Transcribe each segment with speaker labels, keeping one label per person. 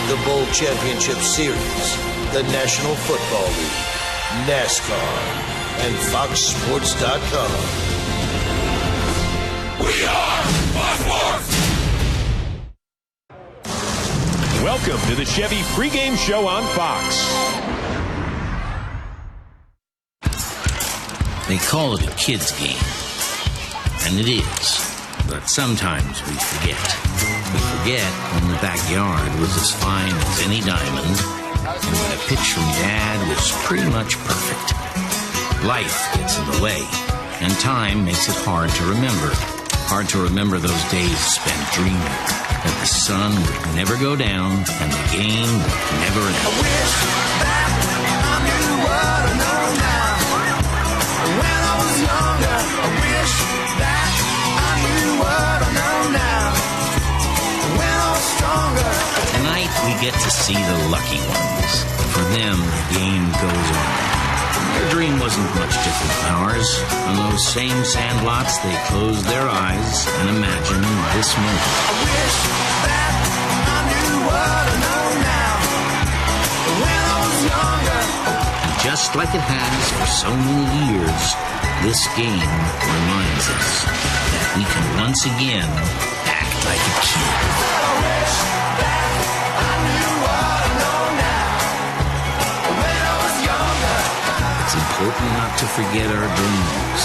Speaker 1: the Bowl Championship Series, the National Football League, NASCAR, and FoxSports.com.
Speaker 2: We are Fox Sports!
Speaker 3: Welcome to the Chevy pregame show on Fox.
Speaker 4: They call it a kid's game, and it is, but sometimes we forget. We forget when the backyard was as fine as any diamond, and when a pitch from Dad was pretty much perfect. Life gets in the way, and time makes it hard to remember. Hard to remember those days spent dreaming that the sun would never go down and the game would never end.
Speaker 5: I wish that I knew what I know now. When I was younger, I wish that I knew what I know now. When I was stronger.
Speaker 4: Tonight we get to see the lucky ones. For them, the game goes on. Their dream wasn't much different from ours. On those same sandlots, they closed their eyes and imagined this moment.
Speaker 5: I wish that I knew what I know now. When I was younger.
Speaker 4: And just like it has for so many years, this game reminds us that we can once again act like a kid.
Speaker 5: I wish that I knew what I know now. When I was younger.
Speaker 4: It's important not to forget our dreams.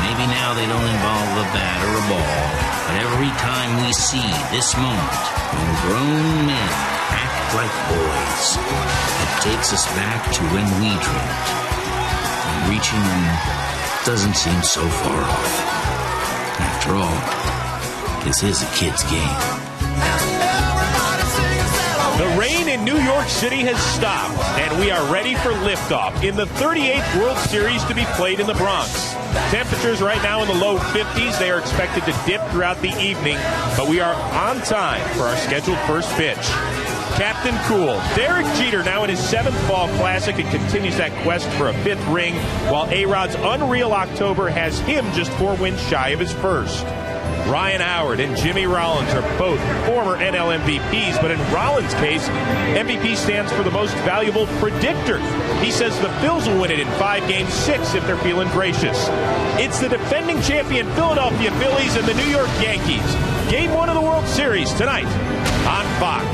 Speaker 4: Maybe now they don't involve a bat or a ball, but every time we see this moment when grown men act like boys, it takes us back to when we dreamed. And reaching them doesn't seem so far off. After all, this is a kid's game.
Speaker 3: The rain in New York City has stopped, and we are ready for liftoff in the 38th World Series to be played in the Bronx. Temperatures right now in the low 50s. They are expected to dip throughout the evening, but we are on time for our scheduled first pitch. Captain Cool, Derek Jeter, now in his 7th Fall Classic and continues that quest for a 5th ring, while A-Rod's unreal October has him just 4 wins shy of his first. Ryan Howard and Jimmy Rollins are both former NL MVPs, but in Rollins' case, MVP stands for the most valuable predictor. He says the Phils will win it in 5 games, 6 if they're feeling gracious. It's the defending champion Philadelphia Phillies and the New York Yankees. Game 1 of the World Series tonight on Fox.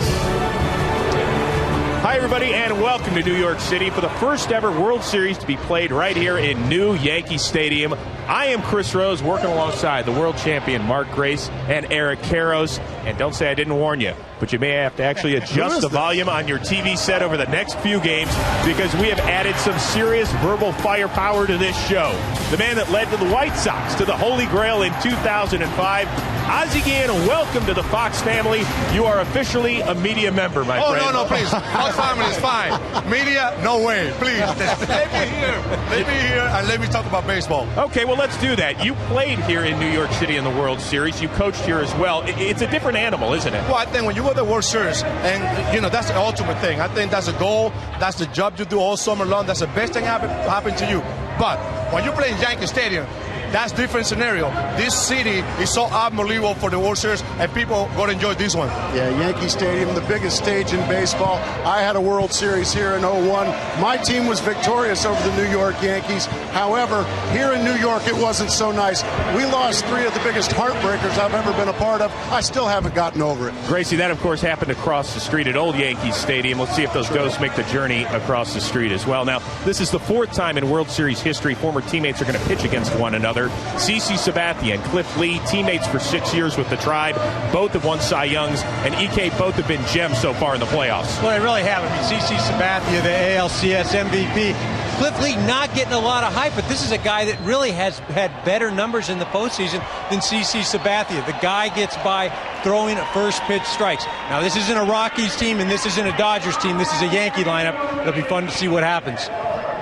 Speaker 3: Hi, everybody, and welcome to New York City for the first ever World Series to be played right here in new Yankee Stadium. I am Chris Rose, working alongside the world champion Mark Grace and Eric Karros. And don't say I didn't warn you, but you may have to actually adjust the volume on your TV set over the next few games because we have added some serious verbal firepower to this show. The man that led to the White Sox to the Holy Grail in 2005, Ozzie Guillen, welcome to the Fox family. You are officially a media member, my friend.
Speaker 6: Oh, no, please. Fox family is fine. Media, no way. Please. Let me here and let me talk about baseball.
Speaker 3: Okay, well, let's do that. You played here in New York City in the World Series. You coached here as well. It's a different animal, isn't it?
Speaker 6: Well, I think when you go to the World Series, and, that's the ultimate thing. I think that's the goal. That's the job you do all summer long. That's the best thing happen to you. But when you play in Yankee Stadium, that's a different scenario. This city is so unbelievable for the World Series, and people going to enjoy this one.
Speaker 7: Yeah, Yankee Stadium, the biggest stage in baseball. I had a World Series here in 01. My team was victorious over the New York Yankees. However, here in New York, it wasn't so nice. We lost 3 of the biggest heartbreakers I've ever been a part of. I still haven't gotten over it.
Speaker 3: Gracie, that, of course, happened across the street at Old Yankee Stadium. Let's see if those ghosts make the journey across the street as well. Now, this is the 4th time in World Series history former teammates are going to pitch against one another. CC Sabathia and Cliff Lee, teammates for 6 years with the Tribe. Both have won Cy Youngs, and EK both have been gems so far in the playoffs.
Speaker 8: Well, they really have. I mean, CC Sabathia, the ALCS MVP. Cliff Lee not getting a lot of hype, but this is a guy that really has had better numbers in the postseason than CC Sabathia. The guy gets by throwing at first pitch strikes. Now, this isn't a Rockies team, and this isn't a Dodgers team. This is a Yankee lineup. It'll be fun to see what happens.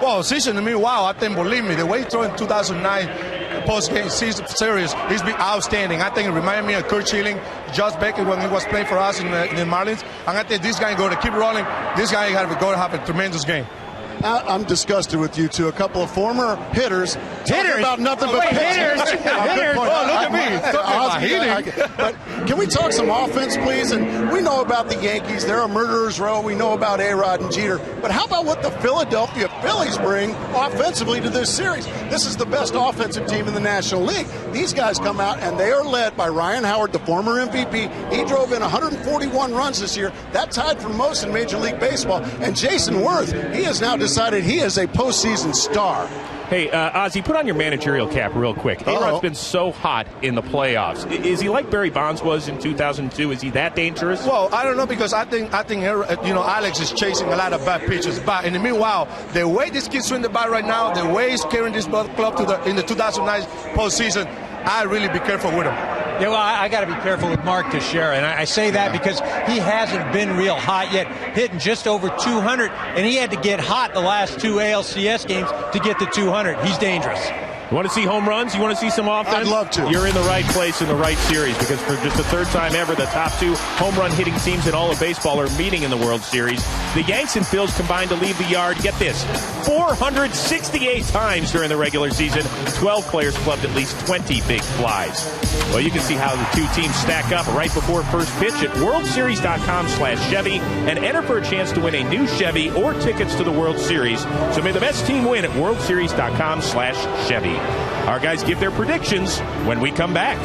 Speaker 6: Well, season to me, wow, I think, believe me, the way he threw in 2009 post-game season series, he's been outstanding. I think it reminded me of Kurt Schilling, Josh Beckett when he was playing for us in the Marlins. And I think this guy is going to keep rolling. This guy is going to have a tremendous game.
Speaker 7: I'm disgusted with you two. A couple of former hitters talking about nothing but
Speaker 8: hitters. Hitters.
Speaker 6: Oh, look at me.
Speaker 7: But can we talk some offense, please? And we know about the Yankees. They're a murderer's row. We know about A-Rod and Jeter. But how about what the Philadelphia Phillies bring offensively to this series? This is the best offensive team in the National League. These guys come out, and they are led by Ryan Howard, the former MVP. He drove in 141 runs this year. That tied for most in Major League Baseball. And Jason Worth, he has now decided he is a postseason star.
Speaker 3: Hey, Ozzie, put on your managerial cap real quick. A-Rod's been so hot in the playoffs. Is he like Barry Bonds was in 2002? Is he that dangerous?
Speaker 6: Well, I don't know, because I think Alex is chasing a lot of bad pitches. But in the meanwhile, the way this kid's swing the bat right now, the way he's carrying this club in the 2009 postseason, I really be careful with him.
Speaker 8: Yeah, well, I got to be careful with Mark Teixeira, and I say that because he hasn't been real hot yet, hitting just over 200, and he had to get hot the last 2 ALCS games to get to 200. He's dangerous.
Speaker 3: You want to see home runs? You want to see some offense?
Speaker 7: I'd love to.
Speaker 3: You're in the right place in the right series, because for just the third time ever, the top 2 home run hitting teams in all of baseball are meeting in the World Series. The Yanks and Phils combined to leave the yard, get this, 468 times during the regular season. 12 players clubbed at least 20 big flies. Well, you can see how the 2 teams stack up right before first pitch at worldseries.com/Chevy and enter for a chance to win a new Chevy or tickets to the World Series. So may the best team win at worldseries.com/Chevy. Our guys give their predictions when we come back.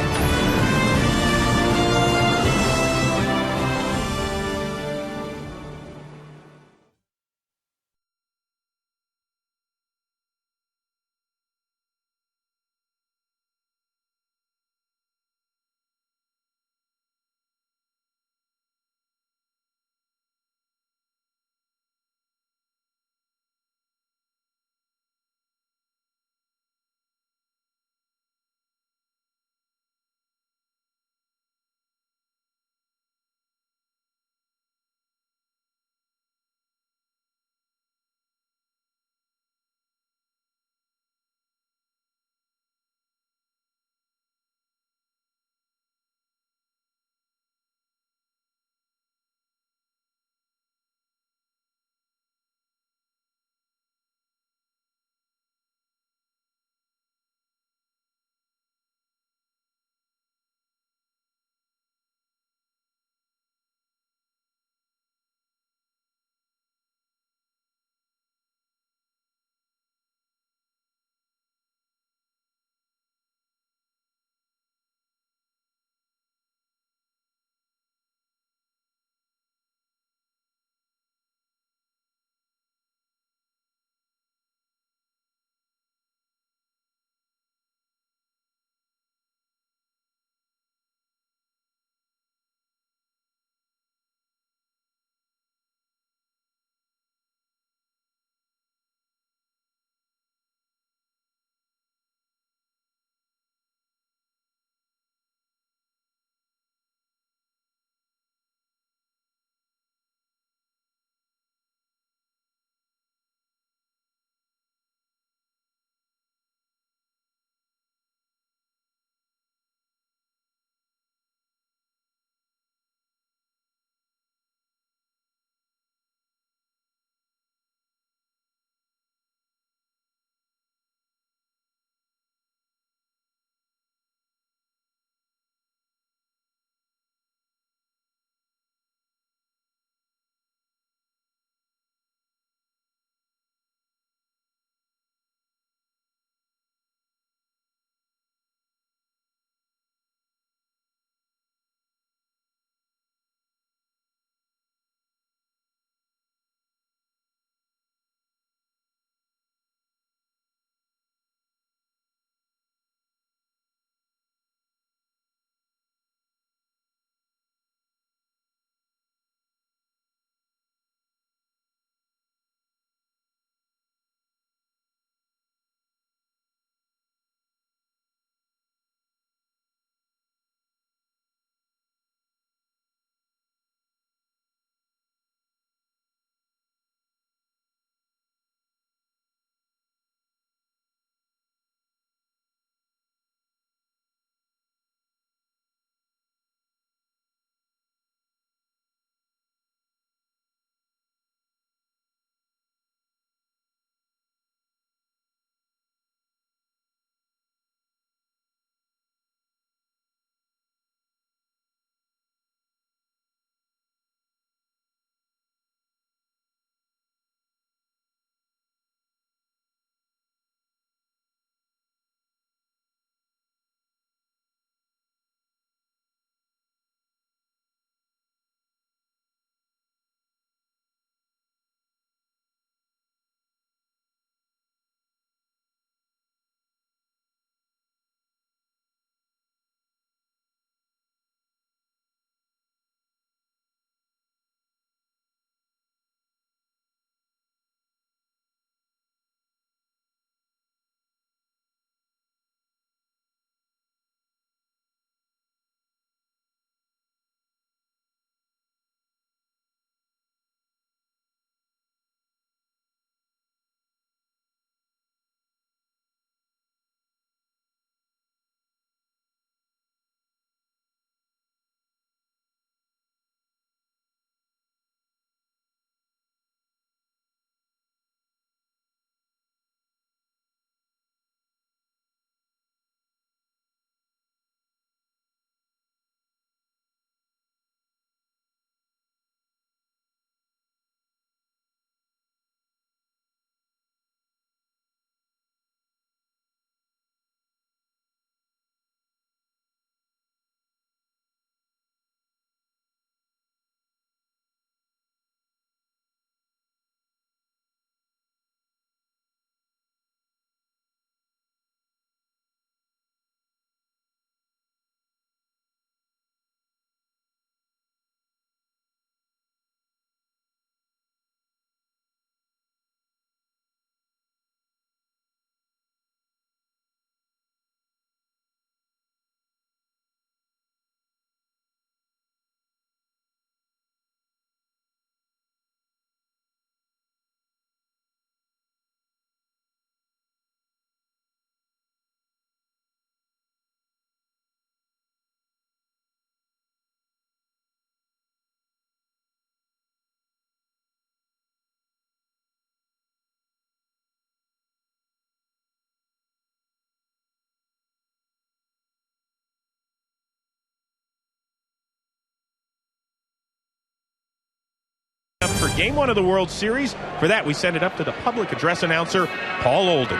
Speaker 3: Game 1 of the World Series. For that, we send it up to the public address announcer, Paul Olden.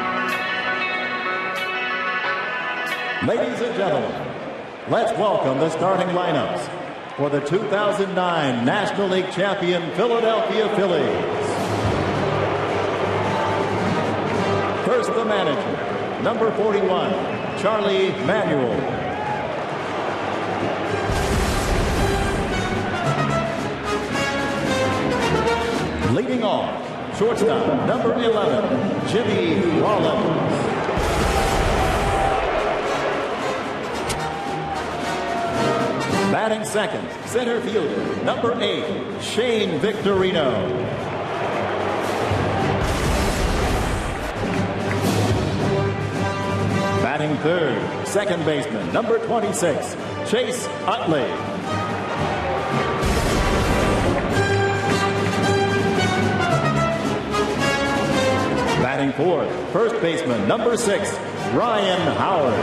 Speaker 9: Ladies and gentlemen, let's welcome the starting lineups for the 2009 National League champion Philadelphia Phillies. First, the manager, number 41, Charlie Manuel. Leading off, shortstop, number 11, Jimmy Rollins. Batting second, center fielder, number 8, Shane Victorino. Batting third, second baseman, number 26, Chase Utley. Batting fourth, first baseman, number 6, Ryan Howard.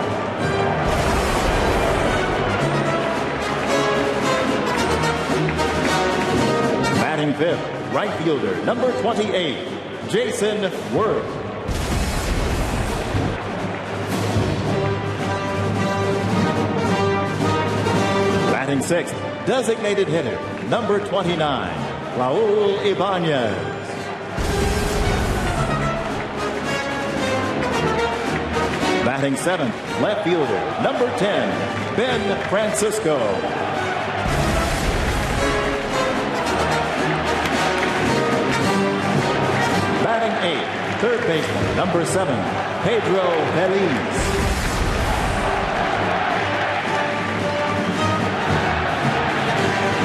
Speaker 9: Batting fifth, right fielder, number 28, Jason Worth. Batting sixth, designated hitter, number 29, Raul Ibanez. Batting seventh, left fielder, number 10, Ben Francisco. Batting eighth, third baseman, number 7, Pedro Feliz.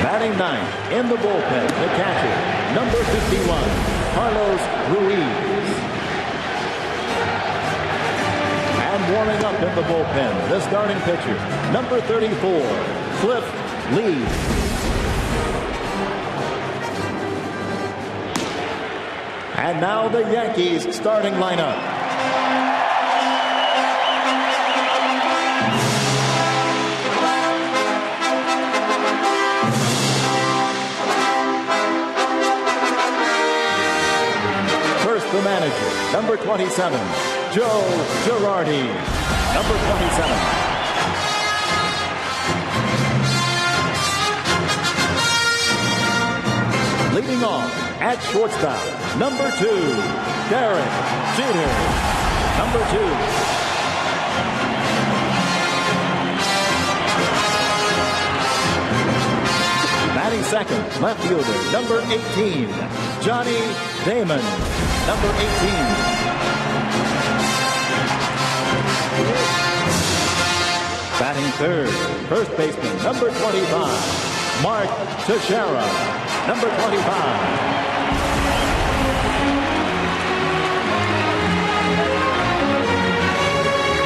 Speaker 9: Batting ninth, in the bullpen, the catcher, number 51, Carlos Ruiz. And warming up in the bullpen, the starting pitcher, number 34, Cliff Lee. And now the Yankees starting lineup. First, the manager, number 27, Joe Girardi, number 27. Leading off at shortstop, number 2, Derek Jeter, number 2. Batting second, left fielder, number 18, Johnny Damon, number 18. Batting third, first baseman, number 25, Mark Teixeira, number 25.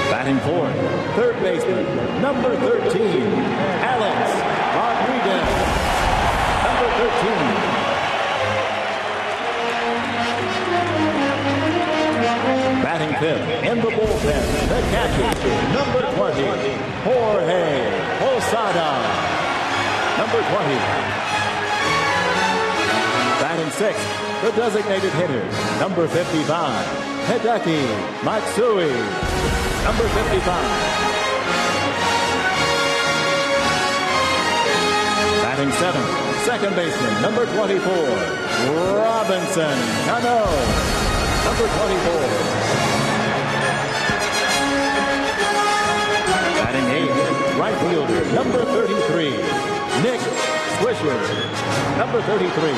Speaker 9: Batting fourth, third baseman, number 13, Alex Rodriguez, number 13. Batting fifth, in the bullpen, the catcher, number 20, Jorge Posada, number 20. Batting sixth, the designated hitter, number 55, Hideki Matsui, number 55. Batting seventh, second baseman, number 24, Robinson Cano, number 24. Batting eighth, right fielder, number 33, Nick Swisher, number 33.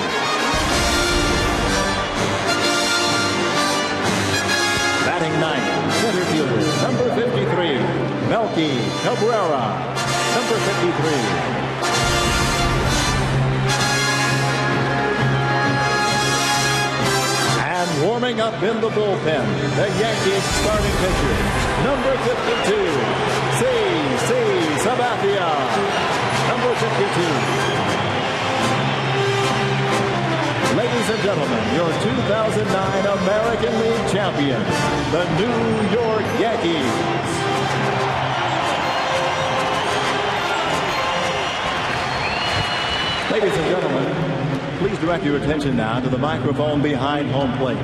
Speaker 9: Batting ninth, center fielder, number 53, Melky Cabrera, number 53. Warming up in the bullpen, the Yankees starting pitcher, number 52, CC Sabathia, number 52. Ladies and gentlemen, your 2009 American League champion, the New York Yankees. Ladies and gentlemen, please direct your attention now to the microphone behind home plate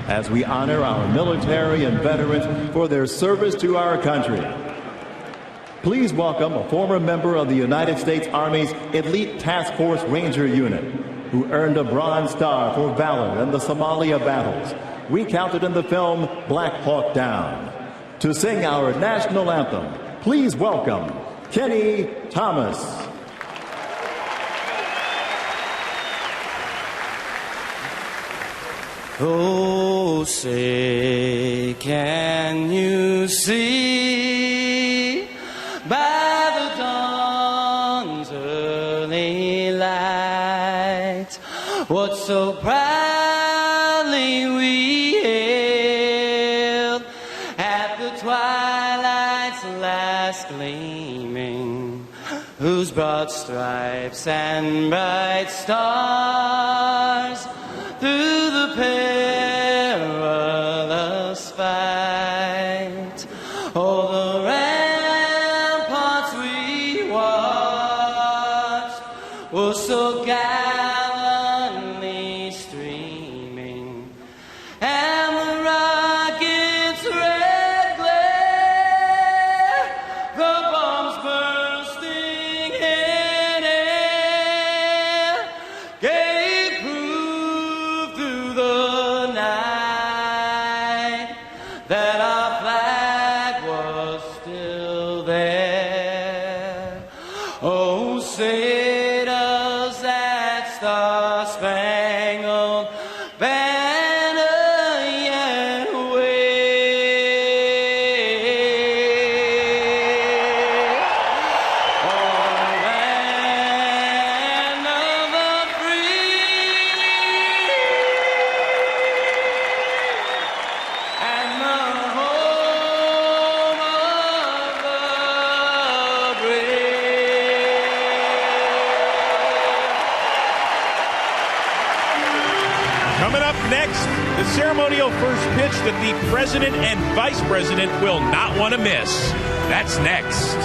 Speaker 9: as we honor our military and veterans for their service to our country. Please welcome a former member of the United States Army's Elite Task Force Ranger Unit who earned a Bronze Star for valor in the Somalia battles, recounted in the film Black Hawk Down. To sing our national anthem, please welcome Kenny Thomas.
Speaker 10: Oh, say, can you see by the dawn's early light what so proudly we hailed at the twilight's last gleaming, whose broad stripes and bright stars through the perilous fight, oh, the ramparts we watched were so gallantly streaming, and the rockets' red glare, the bombs bursting in air, gave proof through the night that our flag was still there. Oh, say does that star-spangled banner yet wave o'er the land of the free and the home of the brave.
Speaker 3: Coming up next, the ceremonial first pitch that the president and vice president will not want to miss. That's next.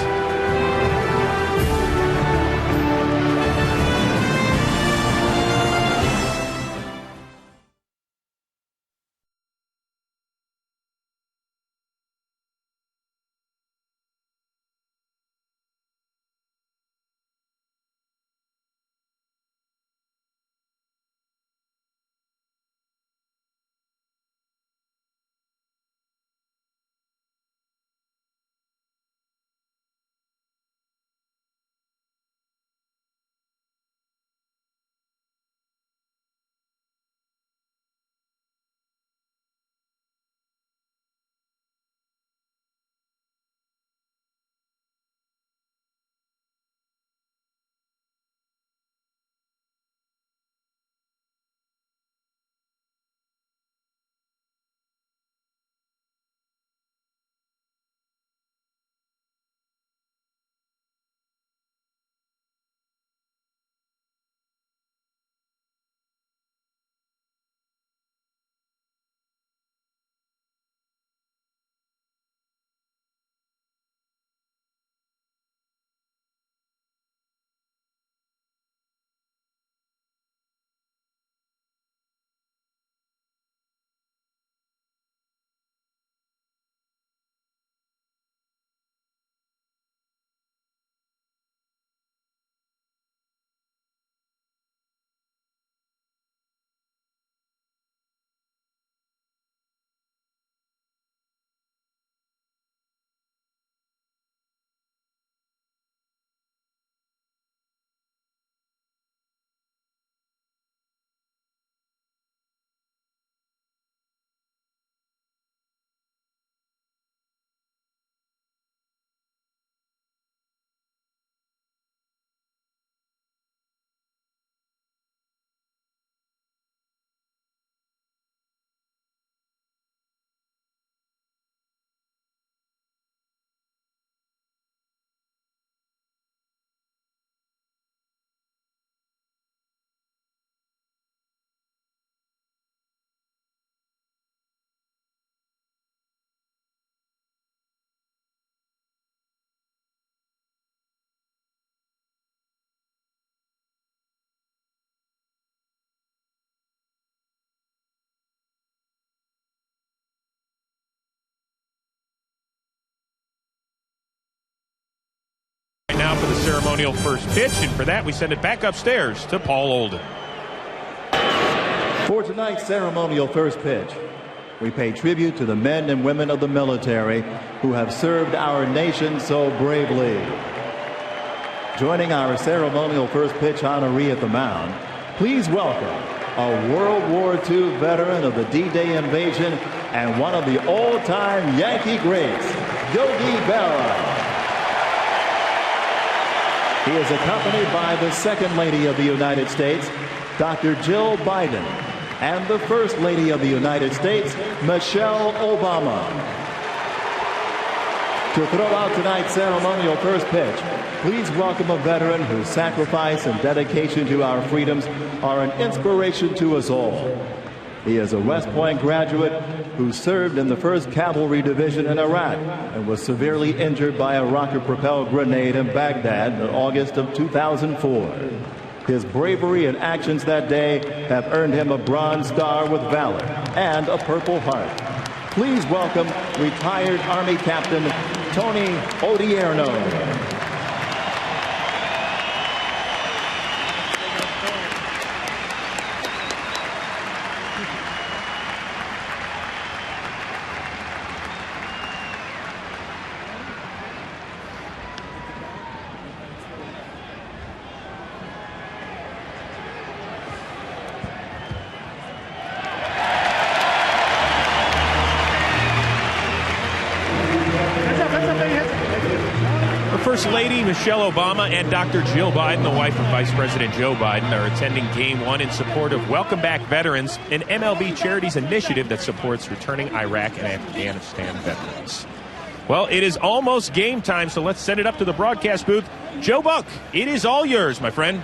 Speaker 3: ceremonial first pitch, and for that we send it back upstairs to Paul Olden.
Speaker 9: For tonight's ceremonial first pitch, we pay tribute to the men and women of the military who have served our nation so bravely. Joining our ceremonial first pitch honoree at the mound, please welcome a World War II veteran of the D-Day invasion and one of the all-time Yankee greats, Yogi Berra. He is accompanied by the Second Lady of the United States, Dr. Jill Biden, and the First Lady of the United States, Michelle Obama. To throw out tonight's ceremonial first pitch, please welcome a veteran whose sacrifice and dedication to our freedoms are an inspiration to us all. He is a West Point graduate who served in the 1st Cavalry Division in Iraq and was severely injured by a rocket-propelled grenade in Baghdad in August of 2004. His bravery and actions that day have earned him a Bronze Star with Valor and a Purple Heart. Please welcome retired Army Captain Tony Odierno.
Speaker 3: First Lady Michelle Obama and Dr. Jill Biden, the wife of Vice President Joe Biden, are attending Game 1 in support of Welcome Back Veterans, an MLB Charities initiative that supports returning Iraq and Afghanistan veterans. Well, it is almost game time, so let's send it up to the broadcast booth. Joe Buck, it is all yours, my friend.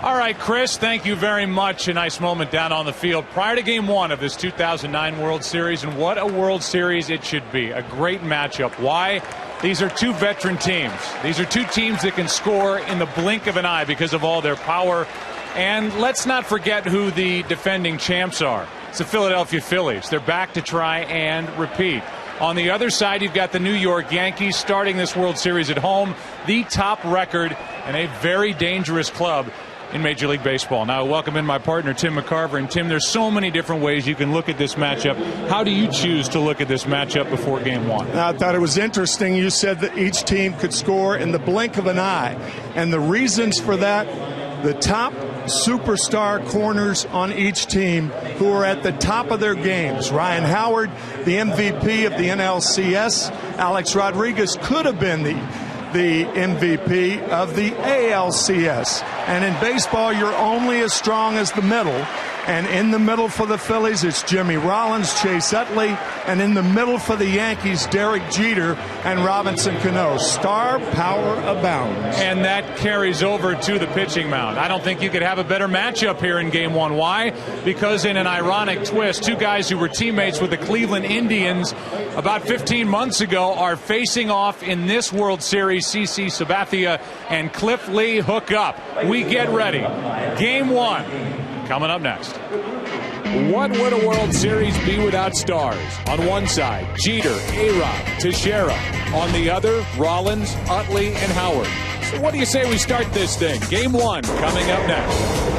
Speaker 11: All right, Chris, thank you very much. A nice moment down on the field prior to Game 1 of this 2009 World Series, and what a World Series it should be. A great matchup. Why? These are two veteran teams. These are two teams that can score in the blink of an eye because of all their power. And let's not forget who the defending champs are. It's the Philadelphia Phillies. They're back to try and repeat. On the other side, you've got the New York Yankees starting this World Series at home, the top record and a very dangerous club in Major League Baseball. Now, welcome in my partner, Tim McCarver. And Tim, there's so many different ways you can look at this matchup. How do you choose to look at this matchup before Game 1?
Speaker 6: I thought it was interesting. You said that each team could score in the blink of an eye. And the reasons for that, the top superstar corners on each team who are at the top of their games. Ryan Howard, the MVP of the NLCS. Alex Rodriguez could have been the MVP of the ALCS. And in baseball, you're only as strong as the middle. And in the middle for the Phillies, it's Jimmy Rollins, Chase Utley. And in the middle for the Yankees, Derek Jeter and Robinson Cano. Star power abounds.
Speaker 11: And that carries over to the pitching mound. I don't think you could have a better matchup here in Game 1. Why? Because in an ironic twist, two guys who were teammates with the Cleveland Indians about 15 months ago are facing off in this World Series. CC Sabathia and Cliff Lee hook up. We get ready. Game 1 coming up next. What would a World Series be without stars? On one side, Jeter, A-Rod, Teixeira. On the other, Rollins, Utley, and Howard. So what do you say we start this thing? Game 1 coming up next.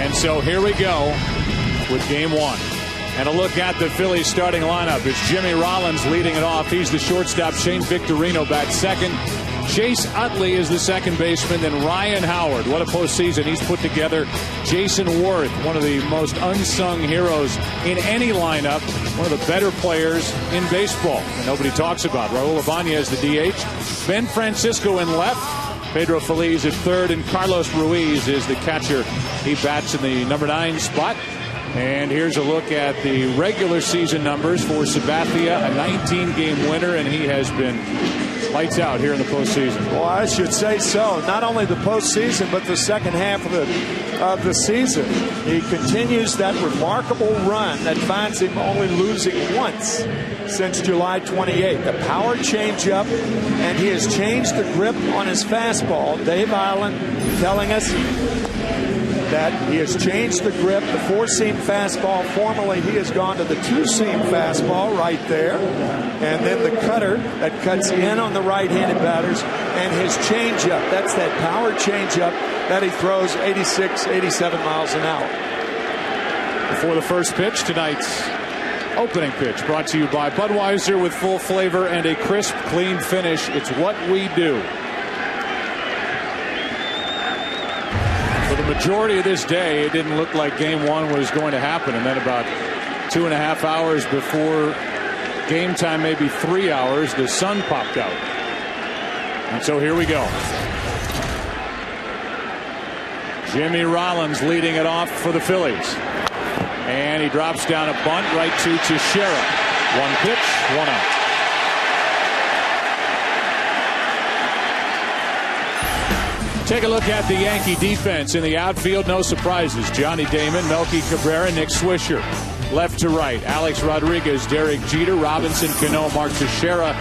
Speaker 11: And so here we go with game one. And a look at the Phillies starting lineup. It's Jimmy Rollins leading it off. He's the shortstop. Shane Victorino bat second. Chase Utley is the second baseman. Then Ryan Howard. What a postseason he's put together. Jason Worth, one of the most unsung heroes in any lineup. One of the better players in baseball that nobody talks about. Raul Ibanez, the DH. Ben Francisco in left. Pedro Feliz at third. And Carlos Ruiz is the catcher. He bats in the number 9 spot. And here's a look at the regular season numbers for Sabathia, a 19-game winner, and he has been lights out here in the postseason.
Speaker 12: Well, I should say so. Not only the postseason, but the second half of the season. He continues that remarkable run that finds him only losing once since July 28th. The power changeup, and he has changed the grip on his fastball. Dave Ireland telling us that he has changed the grip, the 4-seam fastball. Formerly, he has gone to the 2-seam fastball right there. And then the cutter that cuts in on the right-handed batters. And his changeup, that's that power changeup that he throws 86, 87 miles an hour.
Speaker 11: Before the first pitch, tonight's opening pitch brought to you by Budweiser with full flavor and a crisp, clean finish. It's what we do. The majority of this day, it didn't look like game one was going to happen. And then about 2.5 hours before game time, maybe 3 hours, the sun popped out. And so here we go. Jimmy Rollins leading it off for the Phillies. And he drops down a bunt right to Teixeira. 1 pitch, 1 out. Take a look at the Yankee defense in the outfield. No surprises. Johnny Damon, Melky Cabrera, Nick Swisher. Left to right, Alex Rodriguez, Derek Jeter, Robinson Cano, Mark Teixeira,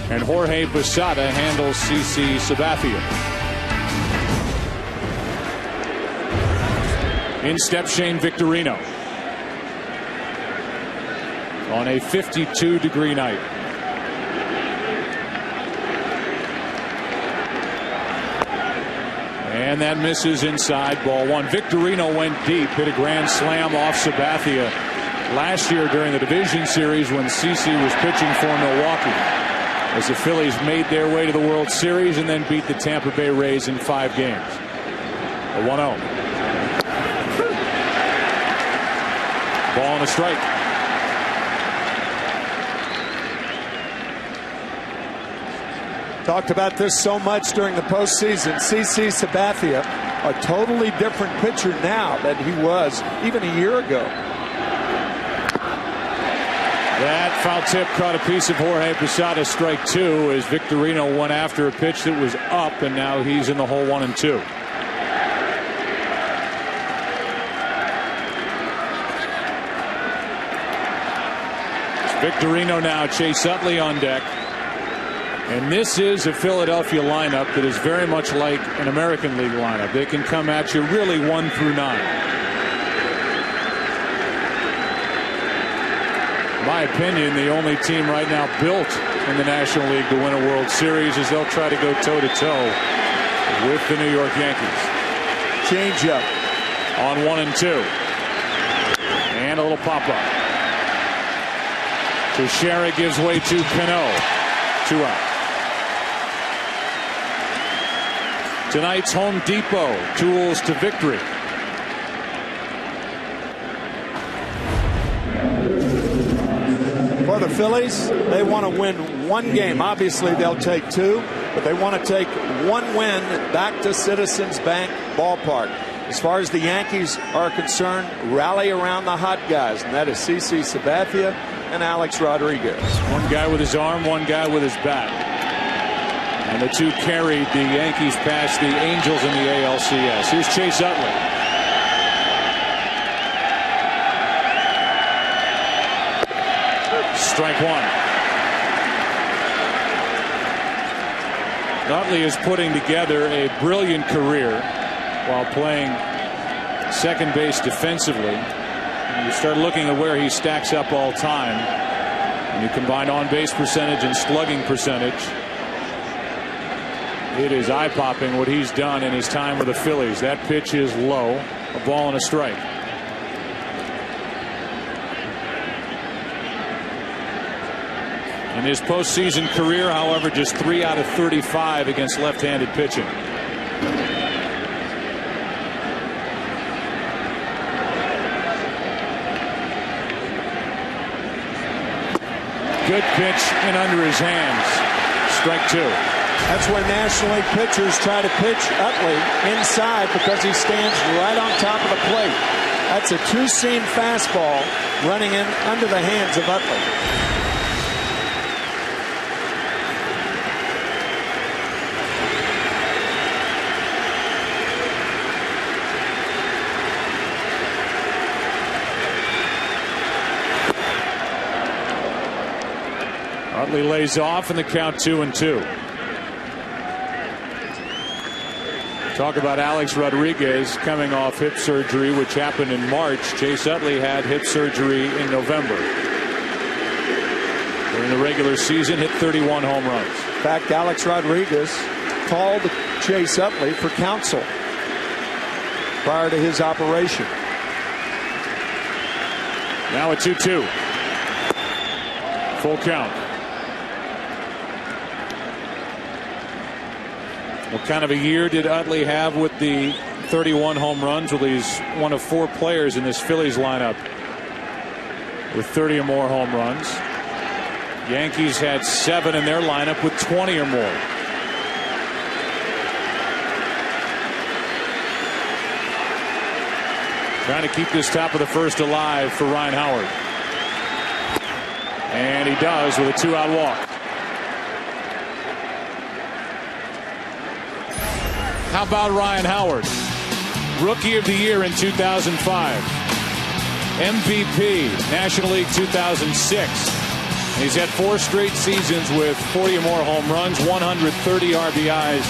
Speaker 11: and Jorge Posada handles CC Sabathia. In steps Shane Victorino on a 52-degree night. And that misses inside, ball 1. Victorino went deep, hit a grand slam off Sabathia last year during the division series when CC was pitching for Milwaukee, as the Phillies made their way to the World Series and then beat the Tampa Bay Rays in 5 games. A 1-0. Ball and a strike.
Speaker 12: Talked about this so much during the postseason. CC Sabathia, a totally different pitcher now than he was even a year ago.
Speaker 11: That foul tip caught a piece of Jorge Posada, strike 2, as Victorino went after a pitch that was up, and now he's in the hole 1 and 2. It's Victorino now, Chase Utley on deck. And this is a Philadelphia lineup that is very much like an American League lineup. They can come at you really 1 through 9. In my opinion, the only team right now built in the National League to win a World Series is they'll try to go toe-to-toe with the New York Yankees.
Speaker 12: Change up
Speaker 11: on 1 and 2. And a little pop-up. Teixeira gives way to Cano. 2 out. Tonight's Home Depot, tools to victory.
Speaker 12: For the Phillies, they want to win 1 game. Obviously, they'll take 2, but they want to take 1 win back to Citizens Bank Ballpark. As far as the Yankees are concerned, rally around the hot guys, and that is CC Sabathia and Alex Rodriguez.
Speaker 11: 1 guy with his arm, 1 guy with his bat. And the 2 carried the Yankees past the Angels in the ALCS. Here's Chase Utley. Strike 1. Utley is putting together a brilliant career while playing second base defensively. And you start looking at where he stacks up all time, and you combine on-base percentage and slugging percentage. It is eye-popping what he's done in his time with the Phillies. That pitch is low. A ball and a strike. In his postseason career, however, just 3 out of 35 against left-handed pitching. Good pitch and under his hands. Strike 2.
Speaker 12: That's when National League pitchers try to pitch Utley inside because he stands right on top of the plate. That's a two-seam fastball running in under the hands of Utley.
Speaker 11: Utley lays off and the count 2-2. Talk about Alex Rodriguez coming off hip surgery, which happened in March. Chase Utley had hip surgery in November. During the regular season, hit 31 home runs.
Speaker 12: In fact, Alex Rodriguez called Chase Utley for counsel prior to his operation.
Speaker 11: Now a 2-2. Full count. What kind of a year did Utley have with the 31 home runs? Well, he's one of 4 players in this Phillies lineup with 30 or more home runs. Yankees had 7 in their lineup with 20 or more. Trying to keep this top of the first alive for Ryan Howard. And he does with a 2-out walk. How about Ryan Howard? Rookie of the Year in 2005. MVP, National League 2006. And he's had 4 straight seasons with 40 or more home runs, 130 RBIs,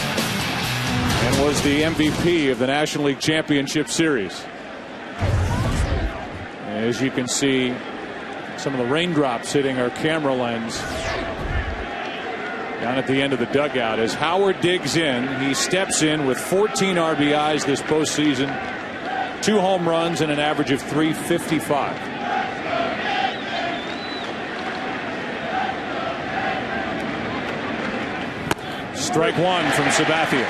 Speaker 11: and was the MVP of the National League Championship Series. As you can see, some of the raindrops hitting our camera lens down at the end of the dugout. As Howard digs in, he steps in with 14 RBIs this postseason, 2 home runs, and an average of .355. Strike 1 from Sabathia.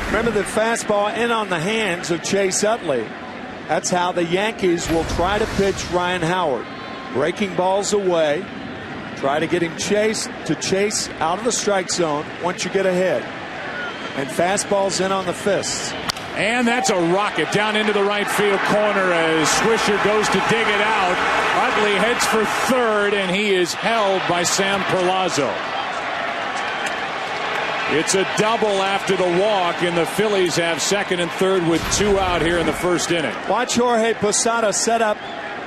Speaker 12: Remember the fastball in on the hands of Chase Utley. That's how the Yankees will try to pitch Ryan Howard. Breaking balls away. Try to get him chase out of the strike zone once you get ahead. And fastballs in on the fists.
Speaker 11: And that's a rocket down into the right field corner as Swisher goes to dig it out. Utley heads for third, and he is held by Sam Perlazo. It's a double after the walk, and the Phillies have second and third with 2 out here in the first inning.
Speaker 12: Watch Jorge Posada set up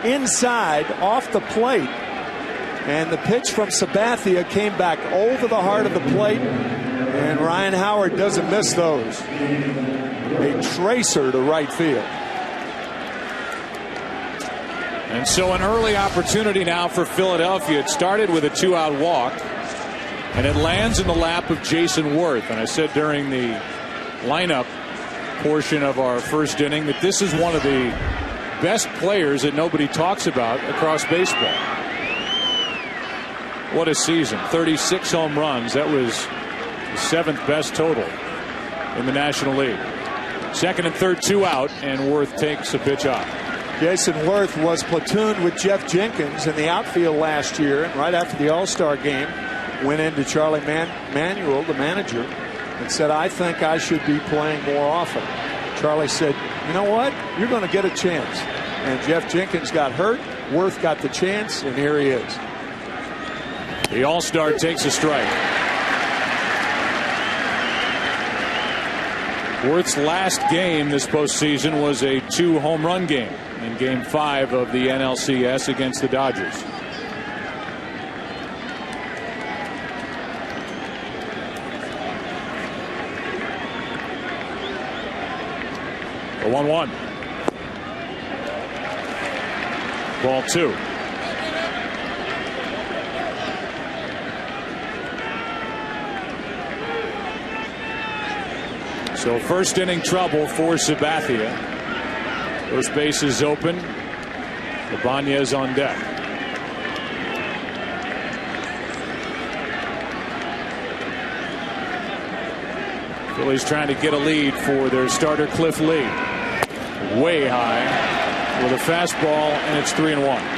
Speaker 12: inside off the plate. And the pitch from Sabathia came back over the heart of the plate, and Ryan Howard doesn't miss those. A tracer to right field.
Speaker 11: And so an early opportunity now for Philadelphia. It started with a 2-out walk, and it lands in the lap of Jason Worth. And I said during the lineup portion of our first inning that this is one of the best players that nobody talks about across baseball. What a season. 36 home runs. That was the 7th best total in the National League. Second and third, 2 out, and Worth takes a pitch off.
Speaker 12: Jason Worth was platooned with Jeff Jenkins in the outfield last year, and right after the All-Star game went into Charlie Manuel, the manager, and said, I think I should be playing more often. Charlie said, you know what? You're going to get a chance. And Jeff Jenkins got hurt. Worth got the chance, and here he is.
Speaker 11: The All-Star takes a strike. Worth's last game this postseason was a 2-home run game in Game 5 of the NLCS against the Dodgers. A 1-1. Ball 2. So first inning trouble for Sabathia. First base is open. Ibanez on deck. Phillies trying to get a lead for their starter Cliff Lee. Way high with a fastball, and it's 3-1.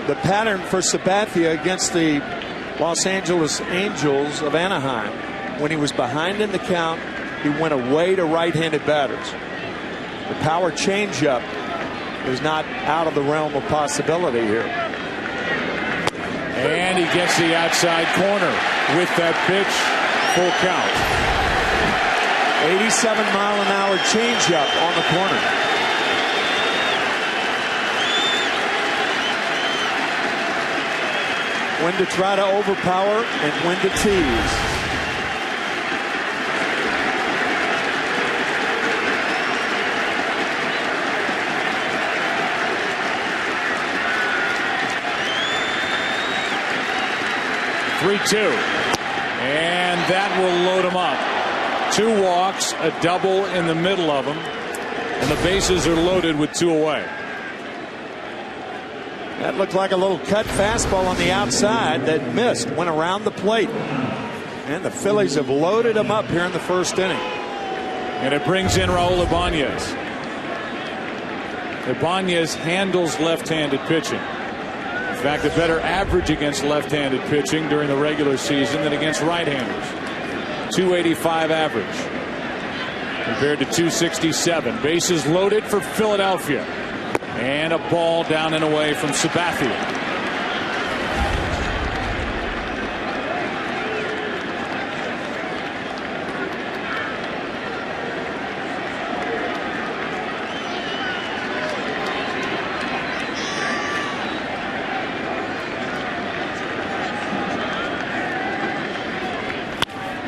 Speaker 12: The pattern for Sabathia against the Los Angeles Angels of Anaheim, when he was behind in the count, he went away to right-handed batters. The power changeup is not out of the realm of possibility here.
Speaker 11: And he gets the outside corner with that pitch. Full count.
Speaker 12: 87-mile-an-hour changeup on the corner. When to try to overpower and when to tease.
Speaker 11: And that will load him up. 2 walks, a double in the middle of them, and the bases are loaded with 2 away.
Speaker 12: That looked like a little cut fastball on the outside that missed, went around the plate. And the Phillies have loaded him up here in the first inning.
Speaker 11: And it brings in Raul Ibanez. Ibanez handles left-handed pitching. In fact, a better average against left-handed pitching during the regular season than against right-handers. 285 average compared to 267. Bases loaded for Philadelphia. And a ball down and away from Sabathia.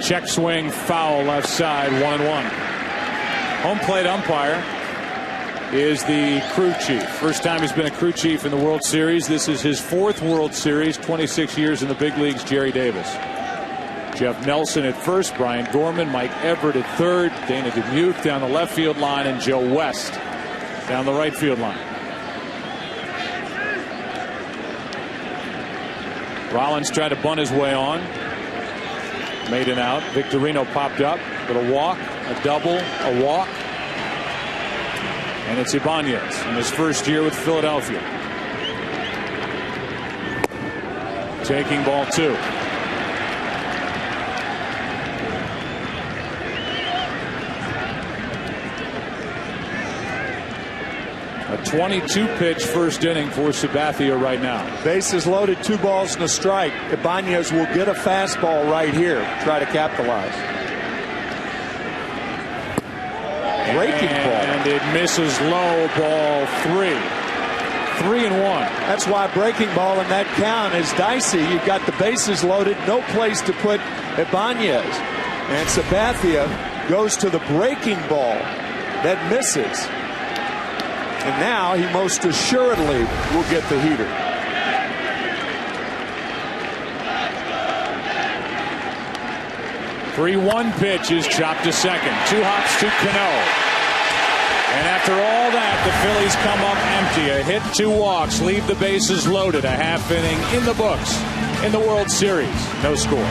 Speaker 11: Check swing, foul left side, 1-1. Home plate umpire is the crew chief. First time he's been a crew chief in the World Series. This is his 4th World Series, 26 years in the big leagues. Jerry Davis. Jeff Nelson at first, Brian Gorman, Mike Everett at third, Dana DeMuth down the left field line, and Joe West down the right field line. Rollins tried to bunt his way on. Made an out. Victorino popped up with a walk, a double, a walk. And it's Ibanez in his first year with Philadelphia. Taking ball 2. A 22-pitch first inning for Sabathia right now.
Speaker 12: Bases loaded, 2 balls and a strike. Ibanez will get a fastball right here. Try to capitalize. Breaking ball.
Speaker 11: And it misses low, ball 3. 3-1.
Speaker 12: That's why breaking ball in that count is dicey. You've got the bases loaded, no place to put Ibanez. And Sabathia goes to the breaking ball that misses. And now he most assuredly will get the heater.
Speaker 11: Three-1 pitch is chopped to second. 2 hops to Cano. And after all that, the Phillies come up empty. A hit, 2 walks, leave the bases loaded. A half inning in the books in the World Series. No score.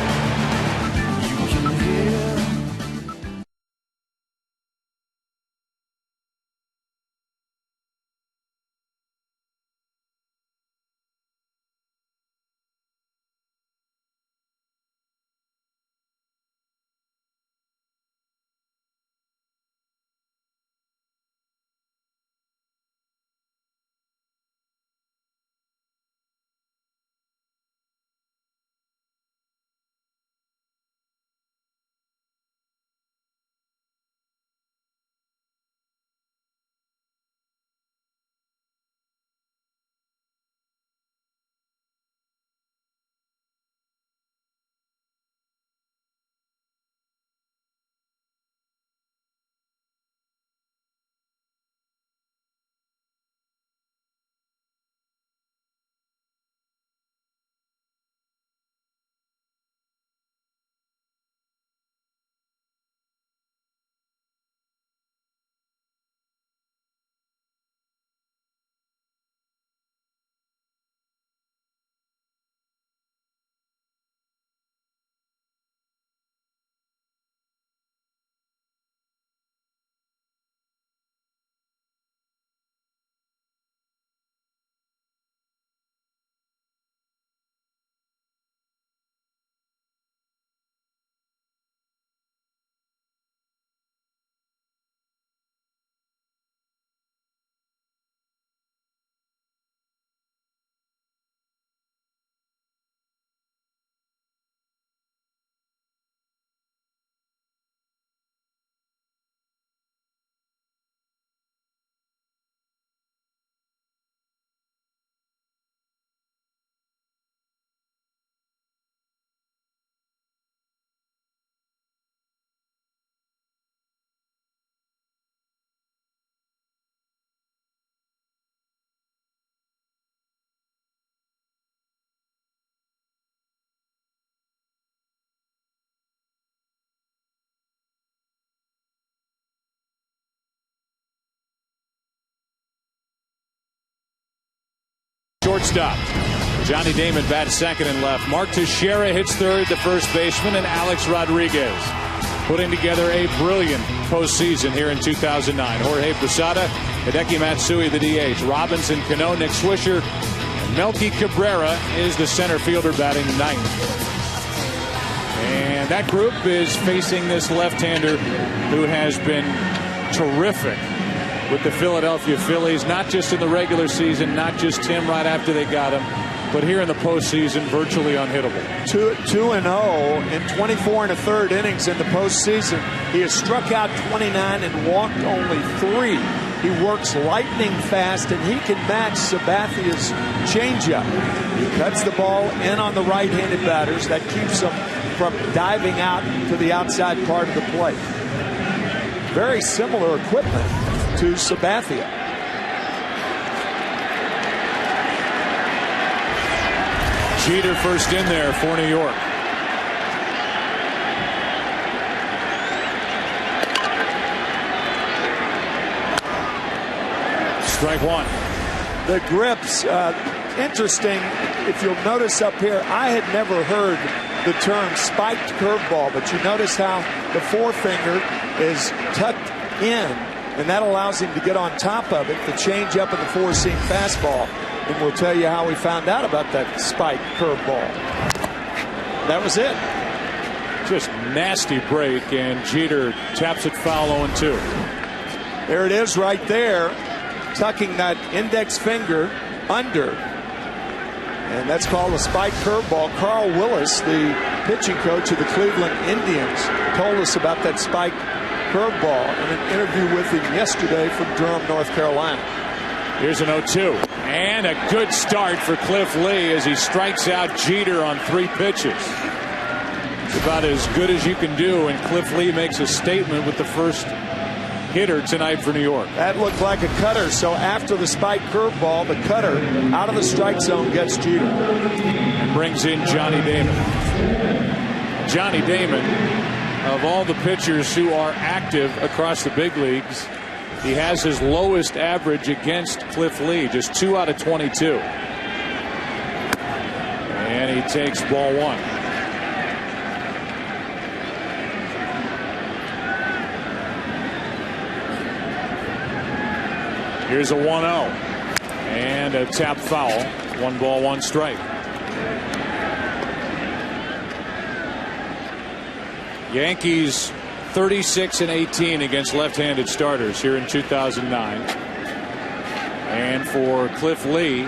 Speaker 11: shortstop. Johnny Damon bats second and left. Mark Teixeira hits third, the first baseman, and Alex Rodriguez putting together a brilliant postseason here in 2009. Jorge Posada, Hideki Matsui, the DH. Robinson, Cano, Nick Swisher, and Melky Cabrera is the center fielder batting ninth. And that group is facing this left-hander who has been terrific with the Philadelphia Phillies, not just in the regular season, not just him right after they got him, but here in the postseason, virtually unhittable.
Speaker 12: 2-0 in 24 and a third innings in the postseason. He has struck out 29 and walked only 3. He works lightning fast, and he can match Sabathia's changeup. He cuts the ball in on the right-handed batters. That keeps him from diving out to the outside part of the plate. Very similar equipment to Sabathia.
Speaker 11: Jeter first in there for New York. Strike one.
Speaker 12: The grips, interesting. If you'll notice up here, I had never heard the term spiked curveball, but you notice how the forefinger is tucked in, and that allows him to get on top of it, the changeup of the four-seam fastball. And we'll tell you how we found out about that spiked curveball. That was it.
Speaker 11: Just nasty break, and Jeter taps it foul 0-2.
Speaker 12: There it is right there, tucking that index finger under. And that's called a spiked curveball. Carl Willis, the pitching coach of the Cleveland Indians, told us about that spiked curveball in an interview with him yesterday from Durham, North Carolina.
Speaker 11: Here's an 0-2. And a good start for Cliff Lee as he strikes out Jeter on 3 pitches. It's about as good as you can do, and Cliff Lee makes a statement with the first hitter tonight for New York.
Speaker 12: That looked like a cutter, so after the spiked curveball, the cutter out of the strike zone gets Jeter.
Speaker 11: And brings in Johnny Damon. Johnny Damon, of all the pitchers who are active across the big leagues, he has his lowest average against Cliff Lee, just 2 out of 22. And he takes ball 1. Here's a 1-0. And a tap foul. 1 ball, 1 strike. Yankees 36-18 against left-handed starters here in 2009. And for Cliff Lee,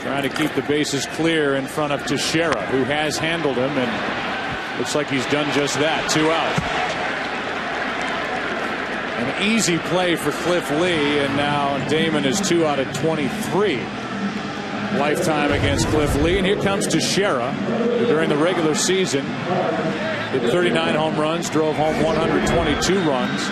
Speaker 11: trying to keep the bases clear in front of Teixeira, who has handled him, and looks like he's done just that. 2 out. An easy play for Cliff Lee, and now Damon is 2 out of 23 lifetime against Cliff Lee. And here comes Teixeira, who during the regular season hit 39 home runs, drove home 122 runs.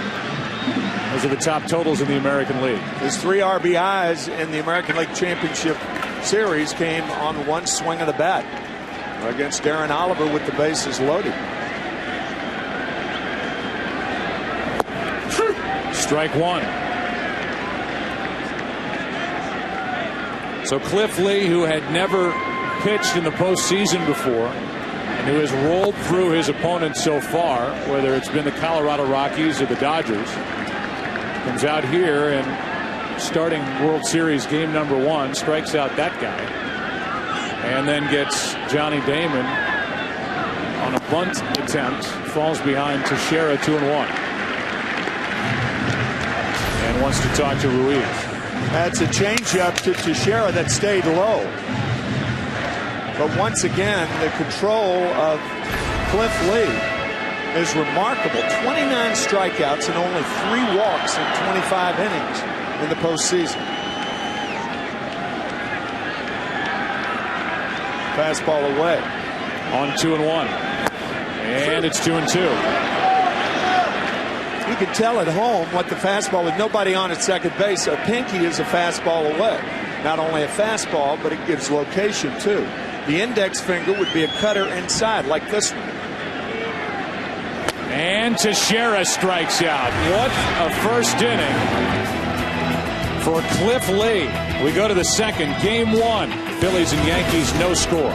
Speaker 11: Those are the top totals in the American League.
Speaker 12: His 3 RBIs in the American League Championship Series came on 1 swing of the bat against Darren Oliver with the bases loaded.
Speaker 11: Strike 1. So Cliff Lee, who had never pitched in the postseason before, and who has rolled through his opponents so far, whether it's been the Colorado Rockies or the Dodgers, comes out here and starting World Series game number 1, strikes out that guy, and then gets Johnny Damon on a bunt attempt, falls behind Teixeira 2-1. And wants to talk to Ruiz.
Speaker 12: That's a changeup to Teixeira that stayed low. But once again, the control of Cliff Lee is remarkable. 29 strikeouts and only 3 walks in 25 innings in the postseason. Fastball away.
Speaker 11: On 2-1. And it's 2-2.
Speaker 12: You can tell at home what the fastball with nobody on at second base. A pinky is a fastball away. Not only a fastball, but it gives location too. The index finger would be a cutter inside like this one.
Speaker 11: And Teixeira strikes out. What a first inning for Cliff Lee. We go to the second, game one. Phillies and Yankees, no score.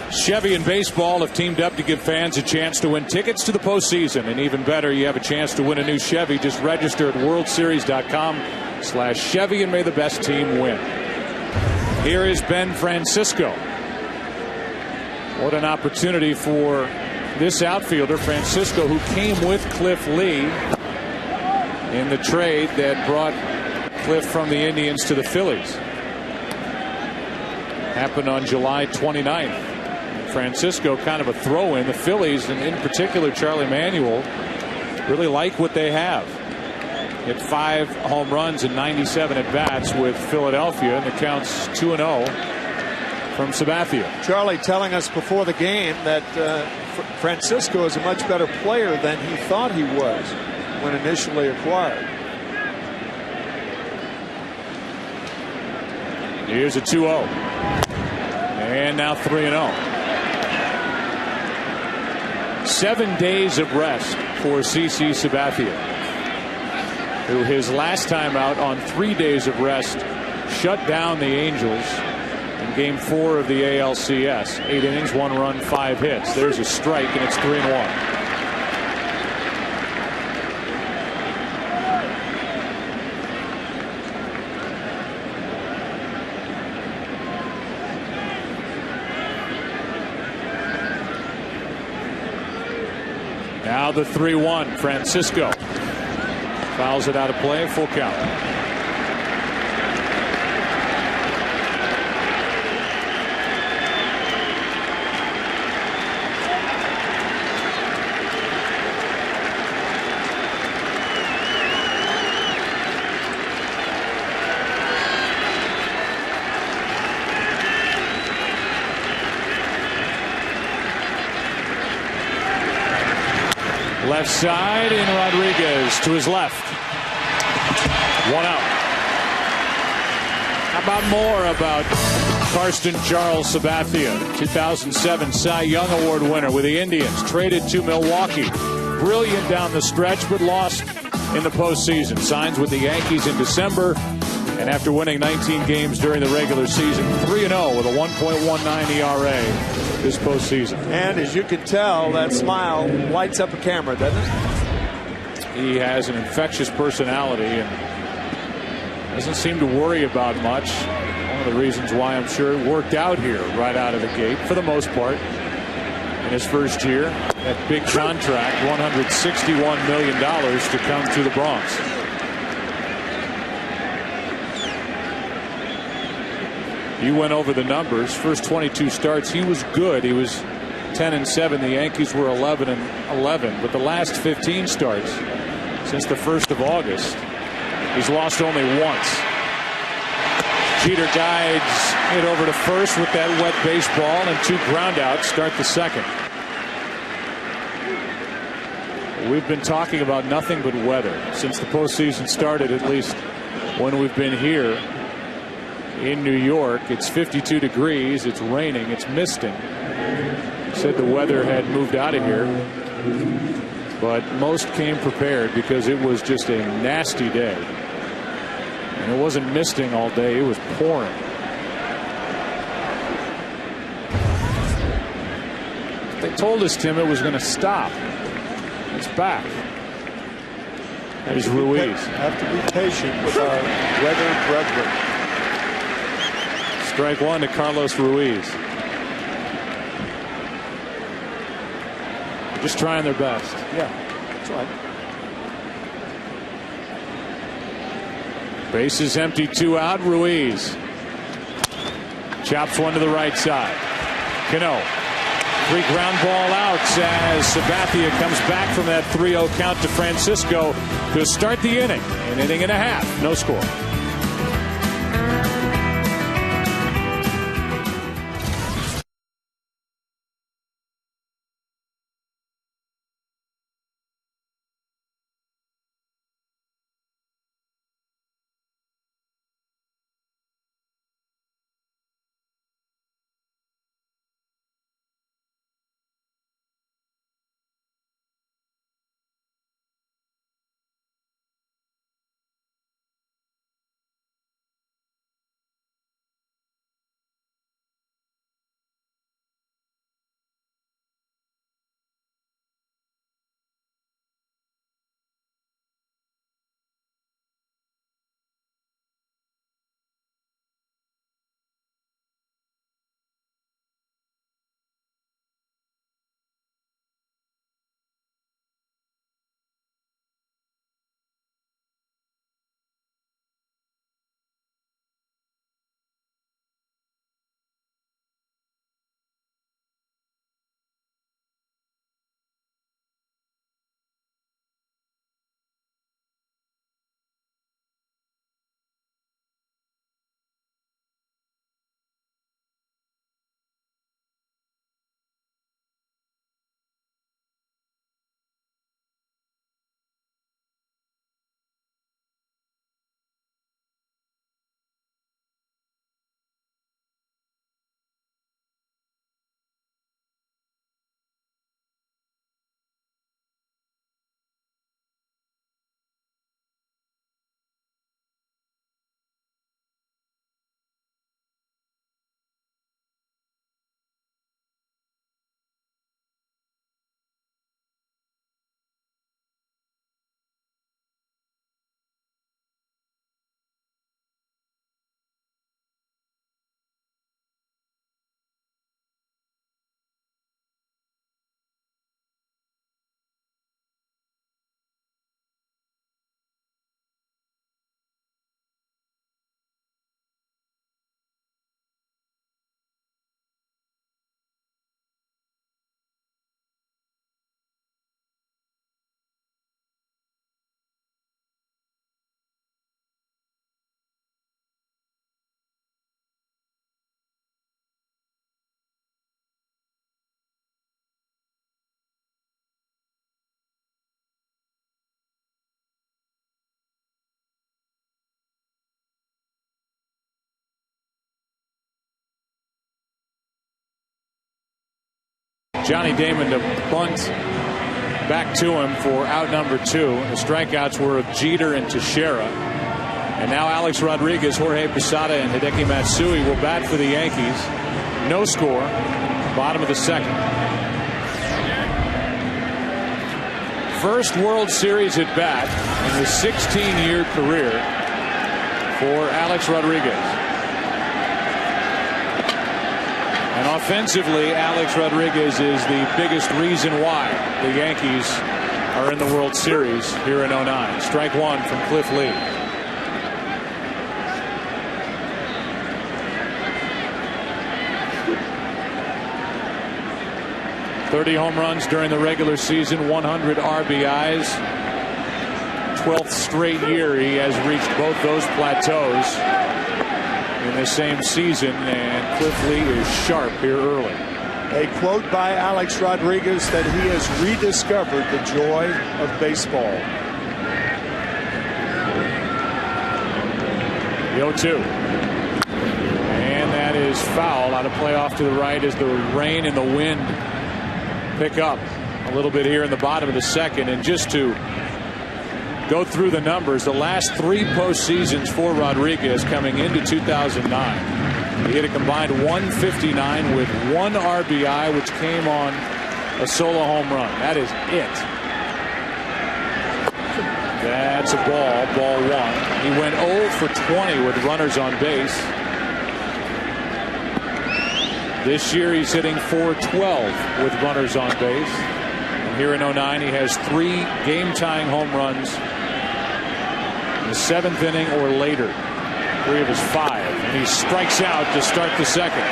Speaker 11: Chevy and baseball have teamed up to give fans a chance to win tickets to the postseason. And even better, you have a chance to win a new Chevy. Just register at worldseries.com/Chevy and may the best team win. Here is Ben Francisco. What an opportunity for this outfielder, Francisco, who came with Cliff Lee in the trade that brought Cliff from the Indians to the Phillies. Happened on July 29th. Francisco kind of a throw-in. The Phillies, and in particular Charlie Manuel, really like what they have. Hit 5 home runs and 97 at-bats with Philadelphia, and the count's 2-0 from Sabathia.
Speaker 12: Charlie telling us before the game that Francisco is a much better player than he thought he was when initially acquired.
Speaker 11: Here's a 2-0. And now 3-0. 7 days of rest for CC Sabathia, who his last time out on 3 days of rest shut down the Angels in Game 4 of the ALCS. 8 innings, 1 run, 5 hits. There's a strike, and it's 3-1. Now the 3-1. Francisco fouls it out of play. Full count. Left side in Rodriguez to his left. 1 out. How about more about Karsten Charles Sabathia, 2007 Cy Young Award winner with the Indians, traded to Milwaukee. Brilliant down the stretch, but lost in the postseason. Signs with the Yankees in December, and after winning 19 games during the regular season, 3-0 with a 1.19 ERA this postseason.
Speaker 12: And as you can tell, that smile lights up a camera, doesn't it?
Speaker 11: He has an infectious personality and doesn't seem to worry about much. One of the reasons why I'm sure it worked out here right out of the gate for the most part in his first year. That big contract, $161 million to come to the Bronx. You went over the numbers. First 22 starts, he was good. He was 10-7. The Yankees were 11-11. But the last 15 starts since the 1st of August, he's lost only once. Jeter guides it over to first with that wet baseball, and 2 groundouts start the second. We've been talking about nothing but weather since the postseason started, at least when we've been here in New York. It's 52 degrees. It's raining. It's misting. Said the weather had moved out of here, but most came prepared because it was just a nasty day. And it wasn't misting all day. It was pouring. They told us, Tim, it was going to stop. It's back. There's Ruiz.
Speaker 12: Have to be patient with our weather brethren.
Speaker 11: Strike 1 to Carlos Ruiz. Just trying their best.
Speaker 12: Yeah, that's right.
Speaker 11: Bases empty, 2 out. Ruiz chops one to the right side. Cano. 3 ground ball outs as Sabathia comes back from that 3-0 count to Francisco to start the inning. An inning and a half. No score. Johnny Damon to bunt back to him for out number 2. The strikeouts were of Jeter and Teixeira. And now Alex Rodriguez, Jorge Posada, and Hideki Matsui will bat for the Yankees. No score. Bottom of the second. First World Series at bat in his 16-year career for Alex Rodriguez. And offensively, Alex Rodriguez is the biggest reason why the Yankees are in the World Series here in 09. Strike one from Cliff Lee. .30 home runs during the regular season, 100 RBIs. 12th straight year he has reached both those plateaus in the same season, and Cliff Lee is sharp here early.
Speaker 12: A quote by Alex Rodriguez that he has rediscovered the joy of baseball.
Speaker 11: The 0-2. And that is foul. Out of play off to the right as the rain and the wind pick up a little bit here in the bottom of the second. And just to go through the numbers, the last 3 postseasons for Rodriguez coming into 2009, he hit a combined 159 with 1 RBI, which came on a solo home run. That is it. That's a ball 1. He went 0 for 20 with runners on base. This year he's hitting .412 with runners on base. And here in 09 he has 3 game-tying home runs in the 7th inning or later. 3 of his 5. And he strikes out to start the second.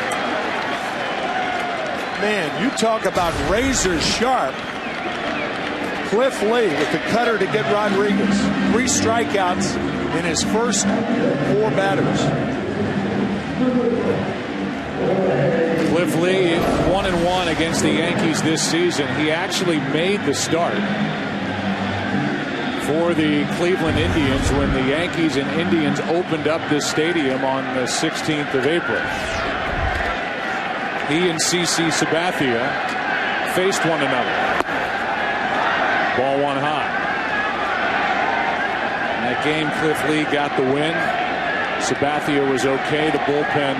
Speaker 12: Man, you talk about razor sharp. Cliff Lee with the cutter to get Rodriguez. 3 strikeouts in his first 4 batters.
Speaker 11: Cliff Lee 1-1 against the Yankees this season. He actually made the start for the Cleveland Indians when the Yankees and Indians opened up this stadium on the 16th of April. He and CC Sabathia faced one another. Ball 1 high. In that game, Cliff Lee got the win. Sabathia was okay. The bullpen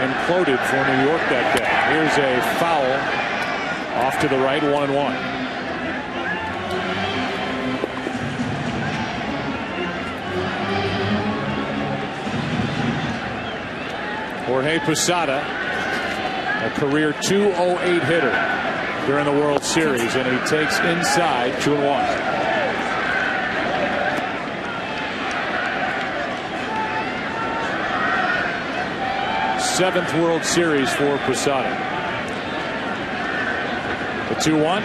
Speaker 11: imploded for New York that day. Here's a foul off to the right, 1-1. Jorge Posada, a career .208 hitter during the World Series, and he takes inside 2-1. 7th World Series for Posada. The 2-1.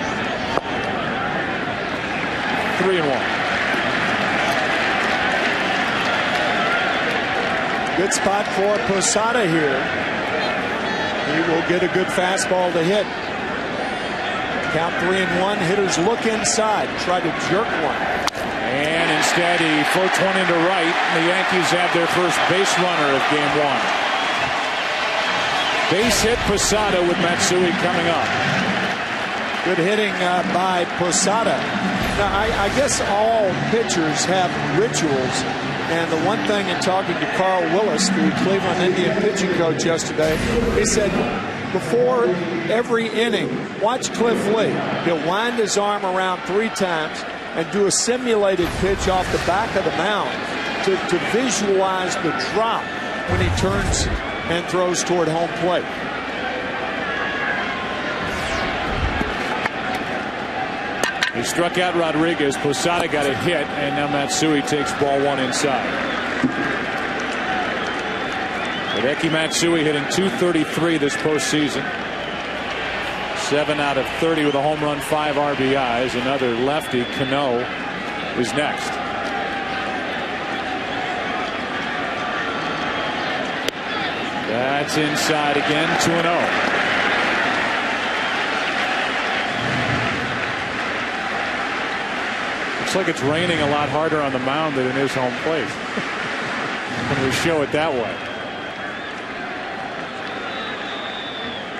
Speaker 11: 3-1.
Speaker 12: Good spot for Posada here. He will get a good fastball to hit. Count 3-1. Hitters look inside. Try to jerk one.
Speaker 11: And instead he floats one into right. The Yankees have their first base runner of game 1. Base hit Posada with Matsui coming up.
Speaker 12: Good hitting by Posada. Now, I guess all pitchers have rituals. And the one thing in talking to Carl Willis, the Cleveland Indian pitching coach yesterday, he said before every inning, watch Cliff Lee. He'll wind his arm around 3 times and do a simulated pitch off the back of the mound to visualize the drop when he turns and throws toward home plate.
Speaker 11: He struck out Rodriguez. Posada got a hit, and now Matsui takes ball 1 inside. Hideki Matsui hitting .233 this postseason. 7 out of 30 with a home run, 5 RBIs. Another lefty, Cano, is next. That's inside again, 2-0. Looks like it's raining a lot harder on the mound than it is home plate. When we show it that way.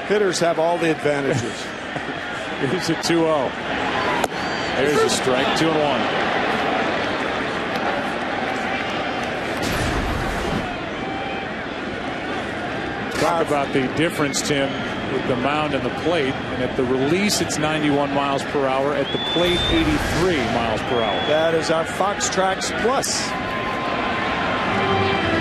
Speaker 12: Hitters have all the advantages.
Speaker 11: Here's a 2-0. There's a strike, 2-1. Talk about the difference, Tim, with the mound and the plate. And at the release, it's 91 miles per hour. At the plate, 83 miles per hour.
Speaker 12: That is our Fox-Trax Plus.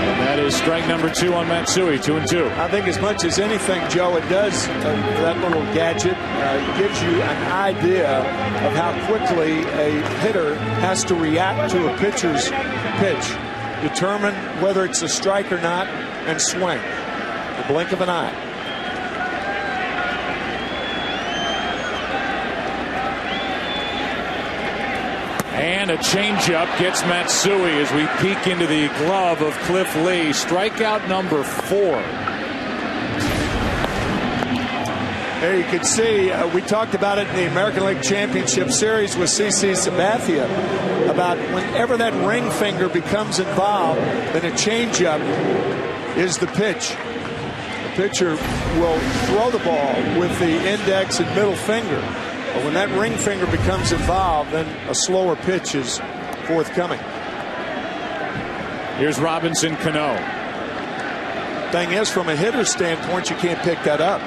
Speaker 11: And that is strike number 2 on Matsui, 2-2.
Speaker 12: I think as much as anything, Joe, it does, that little gadget gives you an idea of how quickly a hitter has to react to a pitcher's pitch. Determine whether it's a strike or not, and swing. The blink of an eye.
Speaker 11: And a changeup gets Matsui as we peek into the glove of Cliff Lee. Strikeout number 4.
Speaker 12: There you can see, we talked about it in the American League Championship Series with CC Sabathia, about whenever that ring finger becomes involved, then a changeup is the pitch. The pitcher will throw the ball with the index and middle finger. But when that ring finger becomes involved, then a slower pitch is forthcoming.
Speaker 11: Here's Robinson Cano.
Speaker 12: Thing is, from a hitter's standpoint, you can't pick that up.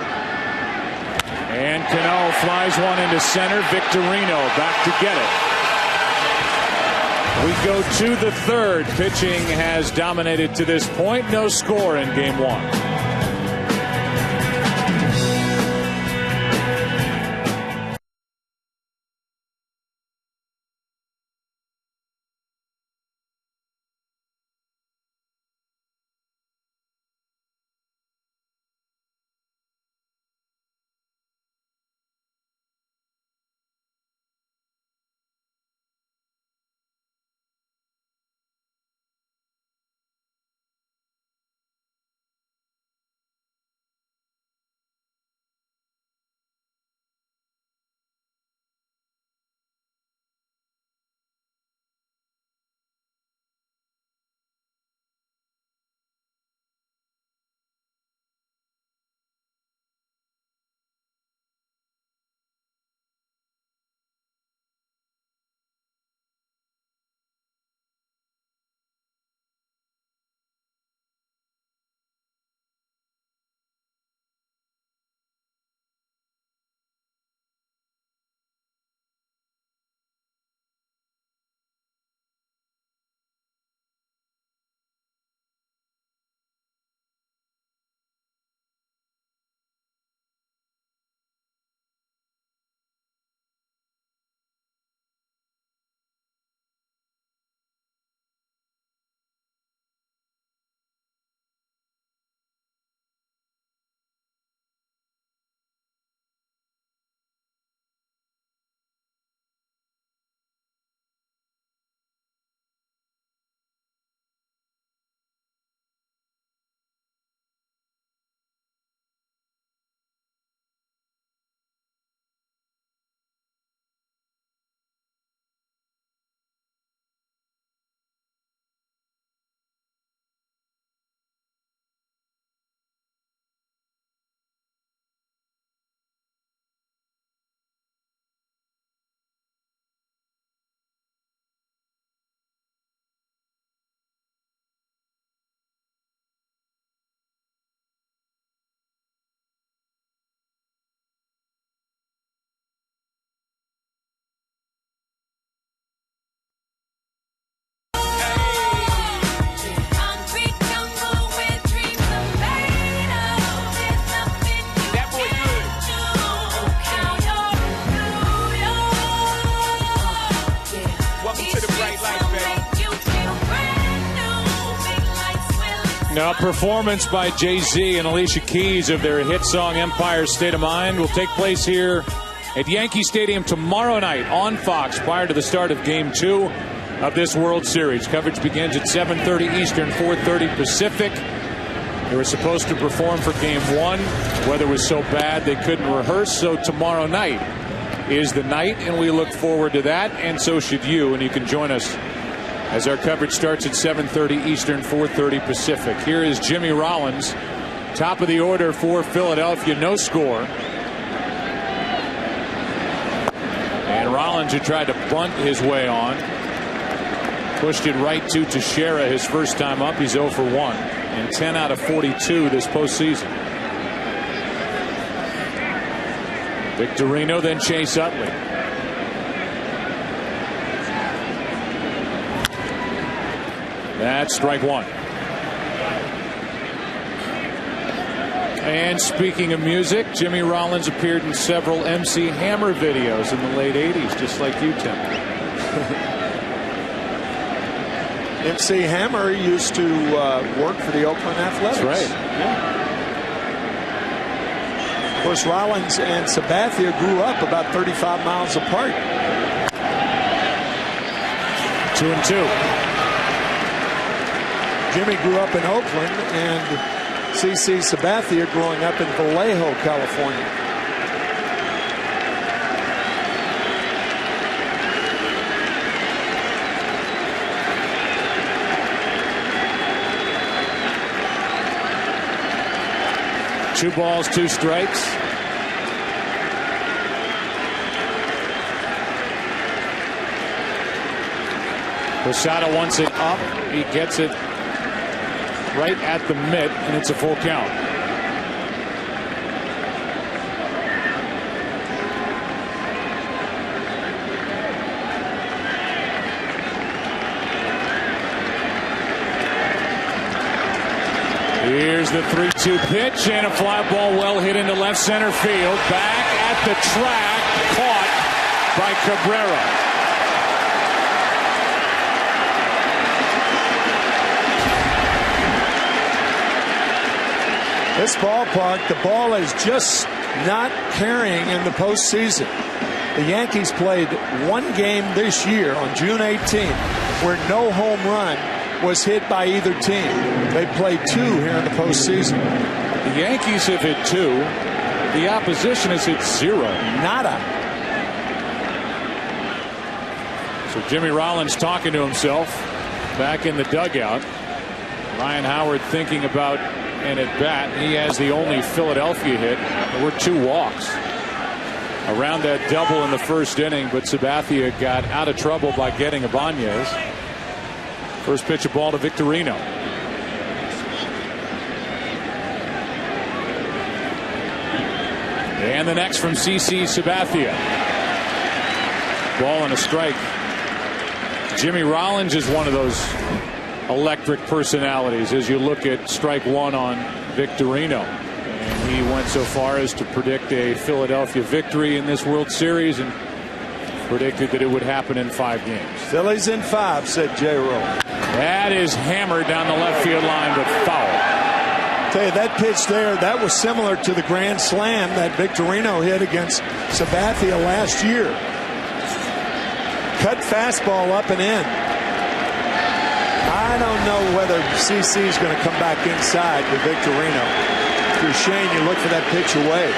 Speaker 11: And Cano flies one into center. Victorino back to get it. We go to the third. Pitching has dominated to this point. No score in game 1. Now, performance by Jay-Z and Alicia Keys of their hit song Empire State of Mind will take place here at Yankee Stadium tomorrow night on Fox prior to the start of Game 2 of this World Series. Coverage begins at 7:30 Eastern, 4:30 Pacific. They were supposed to perform for Game 1. Weather was so bad they couldn't rehearse, so tomorrow night is the night, and we look forward to that, and so should you, and you can join us as our coverage starts at 7:30 Eastern, 4:30 Pacific. Here is Jimmy Rollins, top of the order for Philadelphia, no score. Rollins, who tried to bunt his way on. Pushed it right to Teixeira his first time up. He's 0 for 1 and 10 out of 42 this postseason. Victorino, then Chase Utley. That's strike one. And speaking of music, Jimmy Rollins appeared in several MC Hammer videos in the late 80s, just like you, Tim.
Speaker 12: MC Hammer used to work for the Oakland Athletics.
Speaker 11: That's right.
Speaker 12: Yeah. Of course, Rollins and Sabathia grew up about 35 miles apart.
Speaker 11: 2-2.
Speaker 12: Jimmy grew up in Oakland, and CC Sabathia growing up in Vallejo, California.
Speaker 11: Two balls, two strikes. Posada wants it up. He gets it right at the mitt, and it's a full count. Here's the 3-2 pitch, and a fly ball well hit into left center field. Back at the track, caught by Cabrera.
Speaker 12: This ballpark, the ball is just not carrying in the postseason. The Yankees played one game this year on June 18th where no home run was hit by either team. They played two here in the postseason.
Speaker 11: The Yankees have hit two. The opposition has hit zero.
Speaker 12: Nada.
Speaker 11: So Jimmy Rollins talking to himself back in the dugout. Ryan Howard thinking about an at-bat. He has the only Philadelphia hit. There were two walks around that double in the first inning, but Sabathia got out of trouble by getting Ibanez. First pitch, a ball to Victorino. And the next from CC Sabathia. Ball and a strike. Jimmy Rollins is one of those electric personalities as you look at strike one on Victorino. And he went so far as to predict a Philadelphia victory in this World Series and predicted that it would happen in 5 games.
Speaker 12: Phillies in 5, said J. Rowe.
Speaker 11: That is hammered down the left field line, but foul.
Speaker 12: Tell you, that pitch there, that was similar to the grand slam that Victorino hit against Sabathia last year. Cut fastball up and in. I don't know whether CC is going to come back inside with Victorino. If you're Shane, you look for that pitch away.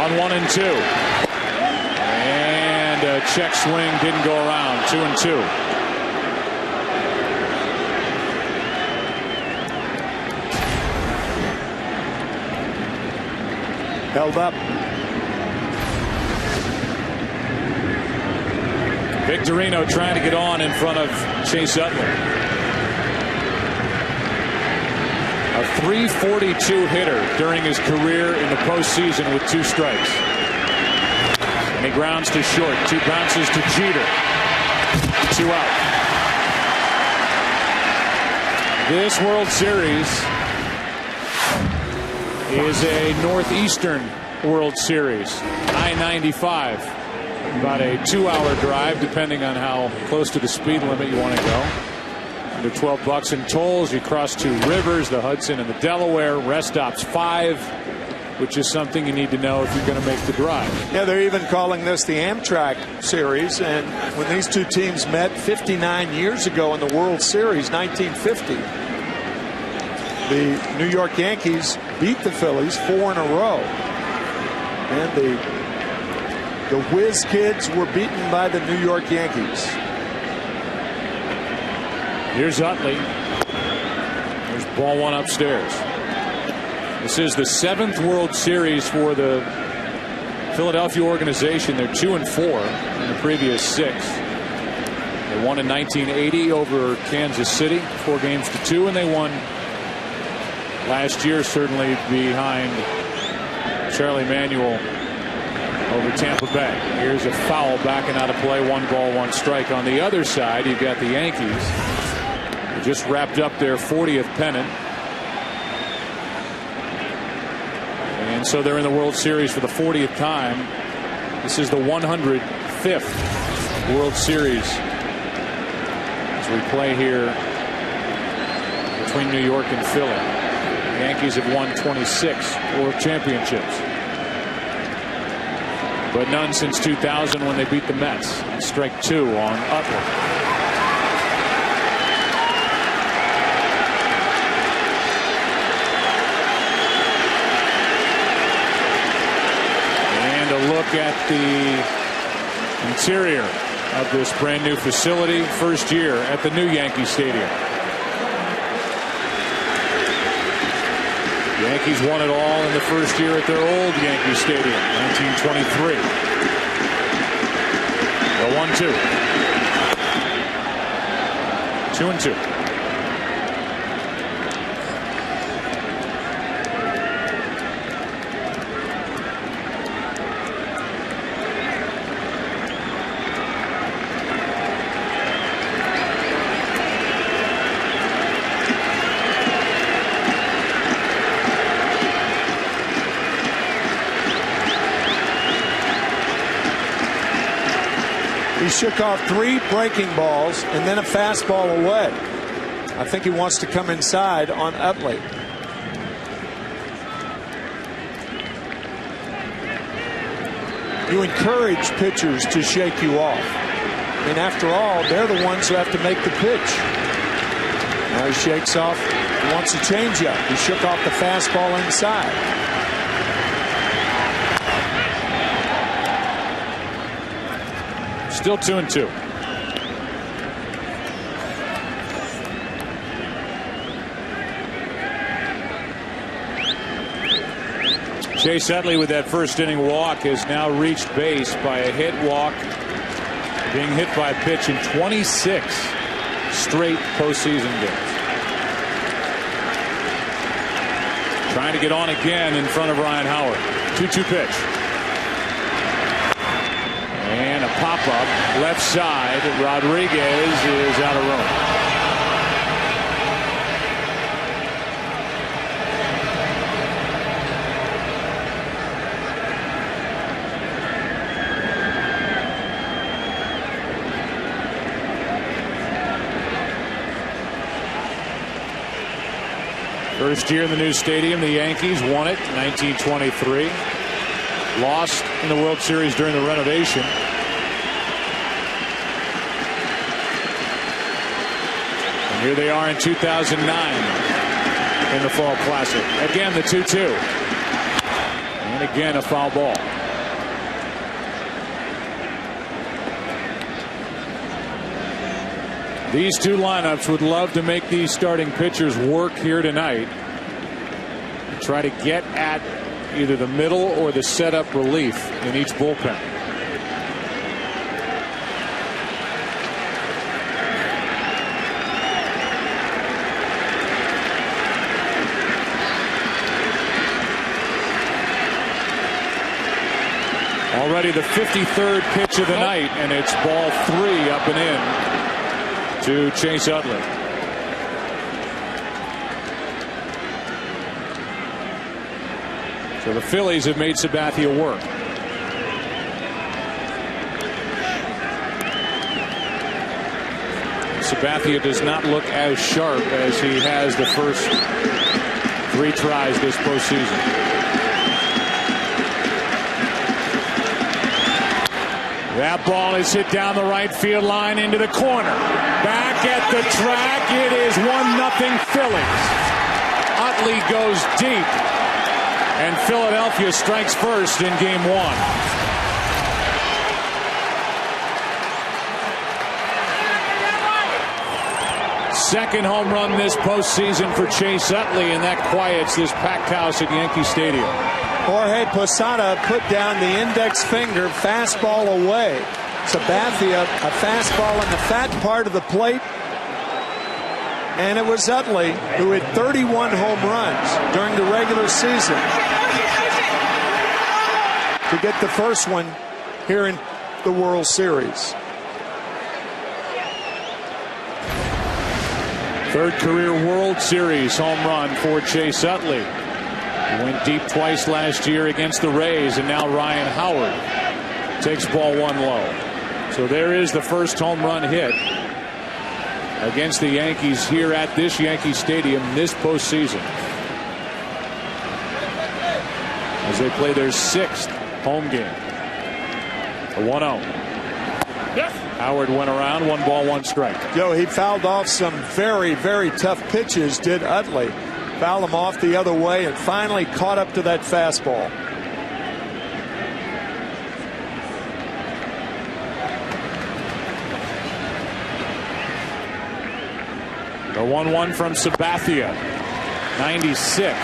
Speaker 11: On 1-2. And a check swing didn't go around. 2-2.
Speaker 12: Held up.
Speaker 11: Victorino trying to get on in front of Chase Utley. A .342 hitter during his career in the postseason with 2 strikes. And he grounds to short. 2 bounces to Jeter. 2 out. This World Series is a Northeastern World Series. I-95. About a 2-hour drive, depending on how close to the speed limit you want to go. Under $12 in tolls, you cross 2 rivers, the Hudson and the Delaware. Rest stops 5, which is something you need to know if you're going to make the drive.
Speaker 12: Yeah, they're even calling this the Amtrak Series. And when these two teams met 59 years ago in the World Series, 1950, the New York Yankees beat the Phillies 4 in a row. And the Whiz Kids were beaten by the New York Yankees.
Speaker 11: Here's Utley. There's ball 1 upstairs. This is the 7th World Series for the Philadelphia organization. They're 2-4 in the previous 6. They won in 1980 over Kansas City, 4-2, and they won last year, certainly behind Charlie Manuel over Tampa Bay. Here's a foul backing out of play. 1 ball, 1 strike. On the other side, you've got the Yankees. They just wrapped up their 40th pennant. And so they're in the World Series for the 40th time. This is the 105th World Series as we play here between New York and Philly. The Yankees have won 26 World Championships, but none since 2000 when they beat the Mets. Strike 2 on Utley. Look at the interior of this brand new facility. First year at the new Yankee Stadium. The Yankees won it all in the first year at their old Yankee Stadium, 1923. The 1-2. 2-2.
Speaker 12: He shook off 3 breaking balls and then a fastball away. I think he wants to come inside on Utley. You encourage pitchers to shake you off. I mean, after all, they're the ones who have to make the pitch. Now he shakes off. He wants a changeup. He shook off the fastball inside.
Speaker 11: Still 2-2. Chase Utley with that first inning walk has now reached base by a hit walk, being hit by a pitch in 26 straight postseason games. Trying to get on again in front of Ryan Howard. 2-2 pitch. And a pop-up left side. Rodriguez is out of room. First year in the new stadium, the Yankees won it in 1923. Lost in the World Series during the renovation. And here they are in 2009 in the Fall Classic. Again, the 2-2. And again, a foul ball. These two lineups would love to make these starting pitchers work here tonight. Try to get at either the middle or the setup relief in each bullpen. Already the 53rd pitch of the night, and it's ball 3 up and in to Chase Utley. So the Phillies have made Sabathia work. Sabathia does not look as sharp as he has the first 3 tries this postseason. That ball is hit down the right field line into the corner. Back at the track, it is 1-0 Phillies. Utley goes deep, and Philadelphia strikes first in game 1. second home run this postseason for Chase Utley, and that quiets this packed house at Yankee Stadium.
Speaker 12: Jorge Posada put down the index finger, fastball away. Sabathia, a fastball in the fat part of the plate. And it was Utley who hit 31 home runs during the regular season to get the first one here in the World Series.
Speaker 11: Third career World Series home run for Chase Utley. He went deep twice last year against the Rays, and now Ryan Howard takes ball one low. So there is the first home run hit against the Yankees here at this Yankee Stadium this postseason, as they play their 6th home game. A 1-0. Howard went around, 1 ball, 1 strike.
Speaker 12: Joe, he fouled off some very, very tough pitches, did Utley. Fouled him off the other way and finally caught up to that fastball.
Speaker 11: The 1-1 from Sabathia, 96.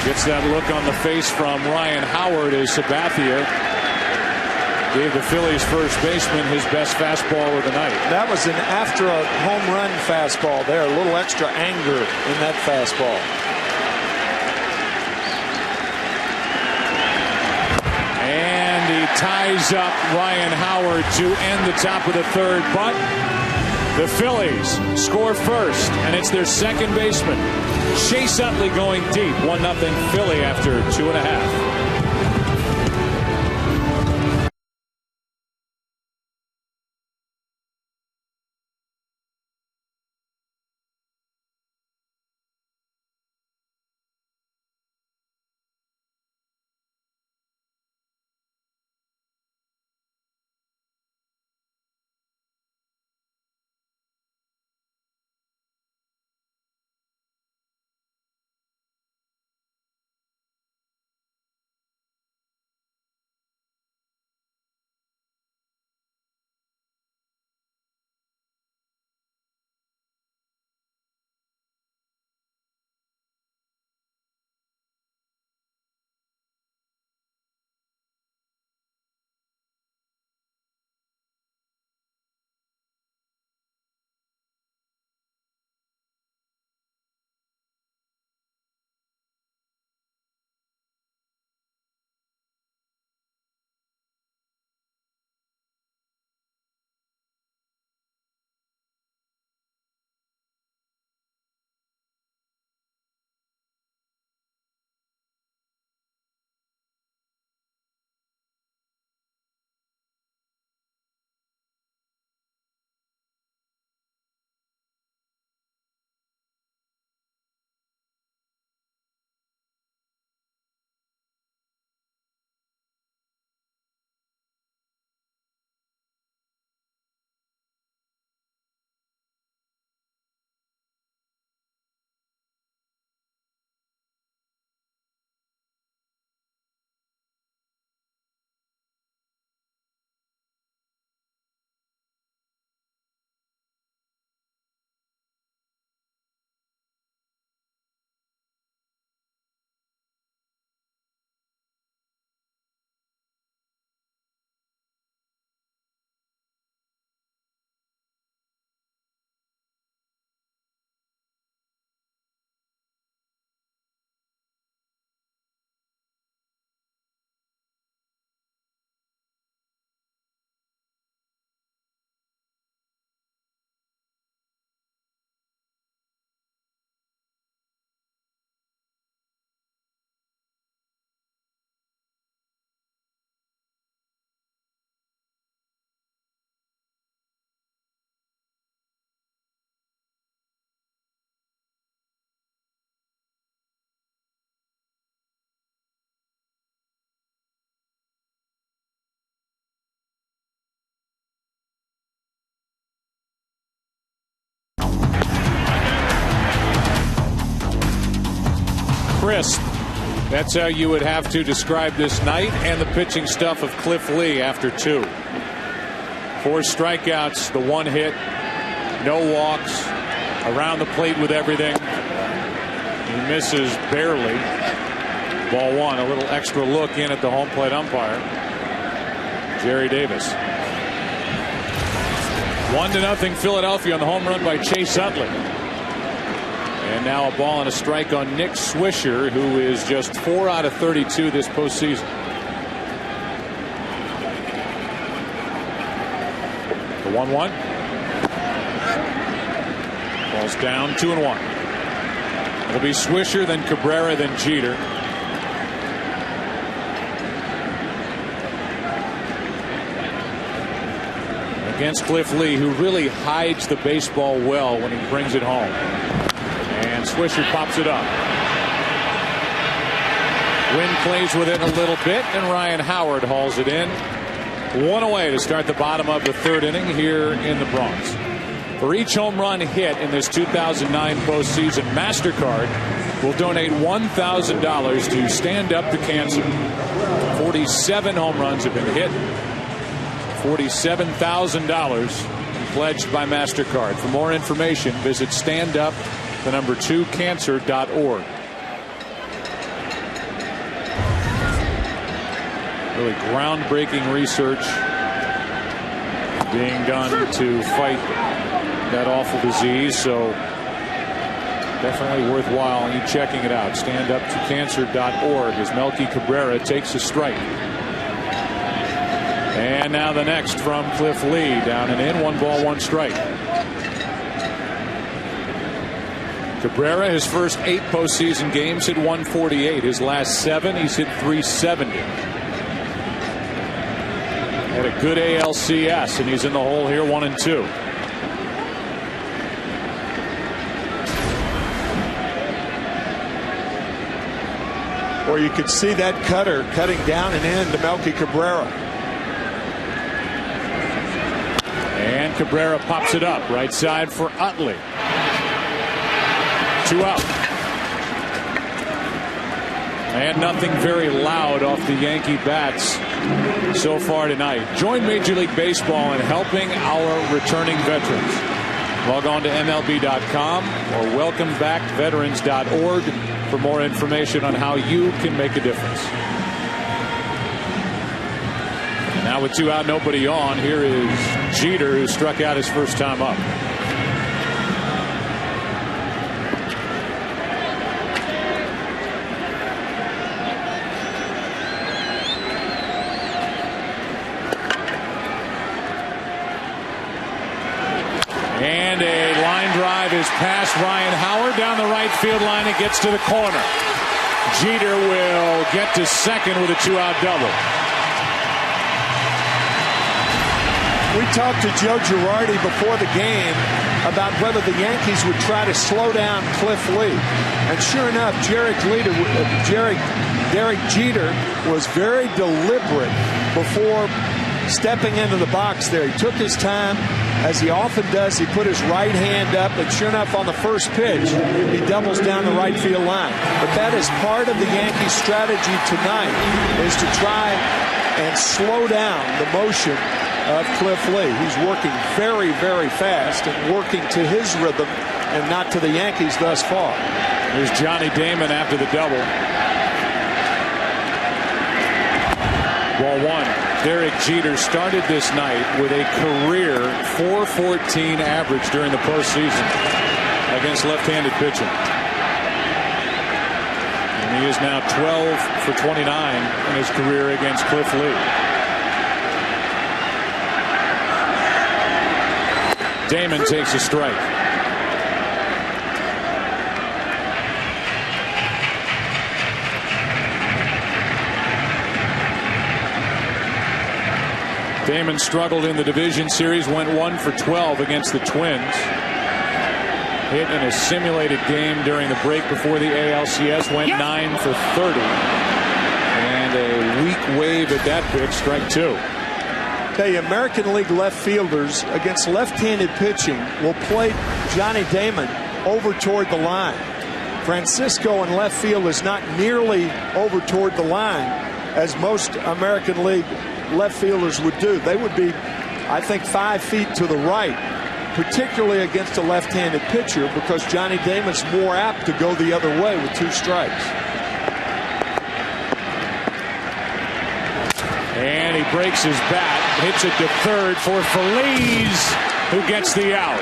Speaker 11: Gets that look on the face from Ryan Howard as Sabathia gave the Phillies first baseman his best fastball of the night.
Speaker 12: That was an after a home run fastball there. A little extra anger in that fastball.
Speaker 11: And he ties up Ryan Howard to end the top of the third, but the Phillies score first, and it's their second baseman, Chase Utley, going deep. 1-0 Philly after 2.5. Crisp. That's how you would have to describe this night and the pitching stuff of Cliff Lee after 2. 4 strikeouts, the 1 hit, No walks. Around the plate with everything. He misses barely. Ball one. A little extra look in at the home plate umpire, Jerry Davis. 1-0 Philadelphia on the home run by Chase Utley. And now a ball and a strike on Nick Swisher, who is just 4 out of 32 this postseason. The 1-1. Ball's down, 2-1. It'll be Swisher, then Cabrera, then Jeter. Against Cliff Lee, who really hides the baseball well when he brings it home. And Swisher pops it up. Wynn plays with it a little bit, and Ryan Howard hauls it in. 1 away to start the bottom of the 3rd inning here in the Bronx. For each home run hit in this 2009 postseason, MasterCard will donate $1,000 to Stand Up to Cancer. 47 home runs have been hit. $47,000 pledged by MasterCard. For more information, visit standup2cancer.org. Really groundbreaking research being done to fight that awful disease, so definitely worthwhile you checking it out. Standup2cancer.org as Melky Cabrera takes a strike. And now the next from Cliff Lee, down and in, 1 ball, 1 strike. Cabrera, his first 8 postseason games, hit 148. His last 7, he's hit 370. Had a good ALCS, and he's in the hole here, 1-2.
Speaker 12: Or you could see that cutter cutting down and in to Melky Cabrera.
Speaker 11: And Cabrera pops it up right side for Utley. 2 out. And nothing very loud off the Yankee bats so far tonight. Join Major League Baseball in helping our returning veterans. Log on to MLB.com or welcomebackveterans.org for more information on how you can make a difference. And now with 2 out, nobody on, here is Jeter, who struck out his first time up. And a line drive is past Ryan Howard down the right field line. It gets to the corner. Jeter will get to second with a 2-out double.
Speaker 12: We talked to Joe Girardi before the game about whether the Yankees would try to slow down Cliff Lee. And sure enough, Derek Jeter was very deliberate before stepping into the box there. He took his time, as he often does. He put his right hand up, and sure enough, on the first pitch, he doubles down the right field line. But that is part of the Yankees' strategy tonight, is to try and slow down the motion of Cliff Lee. He's working very, very fast and working to his rhythm and not to the Yankees thus far.
Speaker 11: There's Johnny Damon after the double. Ball 1. Derek Jeter started this night with a career .414 average during the postseason against left-handed pitching. And he is now 12 for 29 in his career against Cliff Lee. Damon takes a strike. Damon struggled in the division series, went 1 for 12 against the Twins. Hit in a simulated game during the break before the ALCS, went 9 for 30. And a weak wave at that pitch, strike 2.
Speaker 12: Tell you, American League left fielders against left-handed pitching will play Johnny Damon over toward the line. Francisco in left field is not nearly over toward the line as most American League left fielders would do. They would be, I think, 5 feet to the right particularly against a left-handed pitcher, because Johnny Damon's more apt to go the other way with 2 strikes.
Speaker 11: And he breaks his bat, hits it to third for Feliz, who gets the out.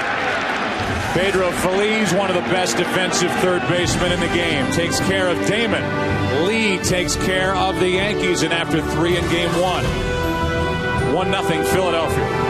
Speaker 11: Pedro Feliz, one of the best defensive third basemen in the game, takes care of Damon. Lee takes care of the Yankees, and after 3 in game 1, 1-0 Philadelphia.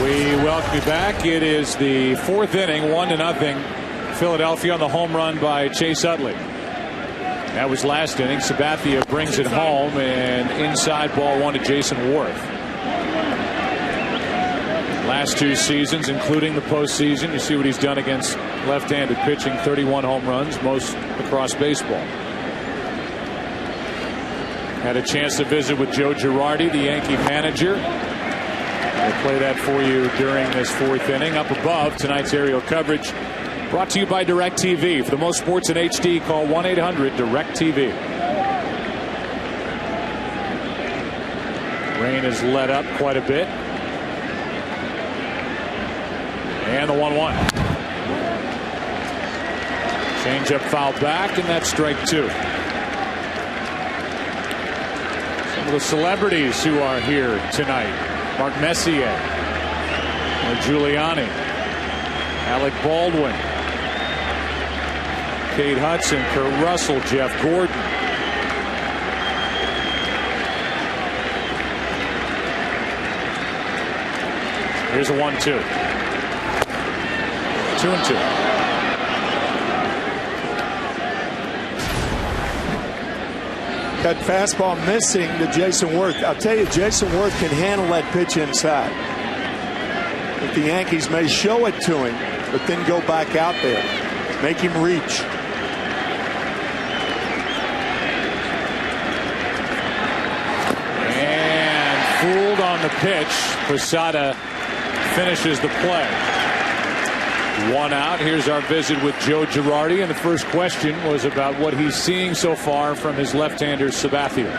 Speaker 11: We welcome you back. It is the 4th inning, 1-0 Philadelphia on the home run by Chase Utley. That was last inning. Sabathia brings it home, and inside ball 1 to Jason Worth. Last 2 seasons, including the postseason, you see what he's done against left-handed pitching. 31 home runs, most across baseball. Had a chance to visit with Joe Girardi, the Yankee manager. We'll play that for you during this 4th inning. Up above, tonight's aerial coverage brought to you by DirecTV. For the most sports in HD, call 1-800-DirecTV. Rain has let up quite a bit. And the 1-1. Change-up foul back, and that's strike 2. Some of the celebrities who are here tonight. Mark Messier, Giuliani, Alec Baldwin, Kate Hudson, Kurt Russell, Jeff Gordon. Here's a 1-2. 2-2.
Speaker 12: That fastball missing to Jason Worth. I'll tell you, Jason Worth can handle that pitch inside. But the Yankees may show it to him, but then go back out there, make him reach.
Speaker 11: fooled on the pitch. Posada finishes the play. One out. Here's our visit with Joe Girardi, and the first question was about what he's seeing so far from his left-hander Sabathia.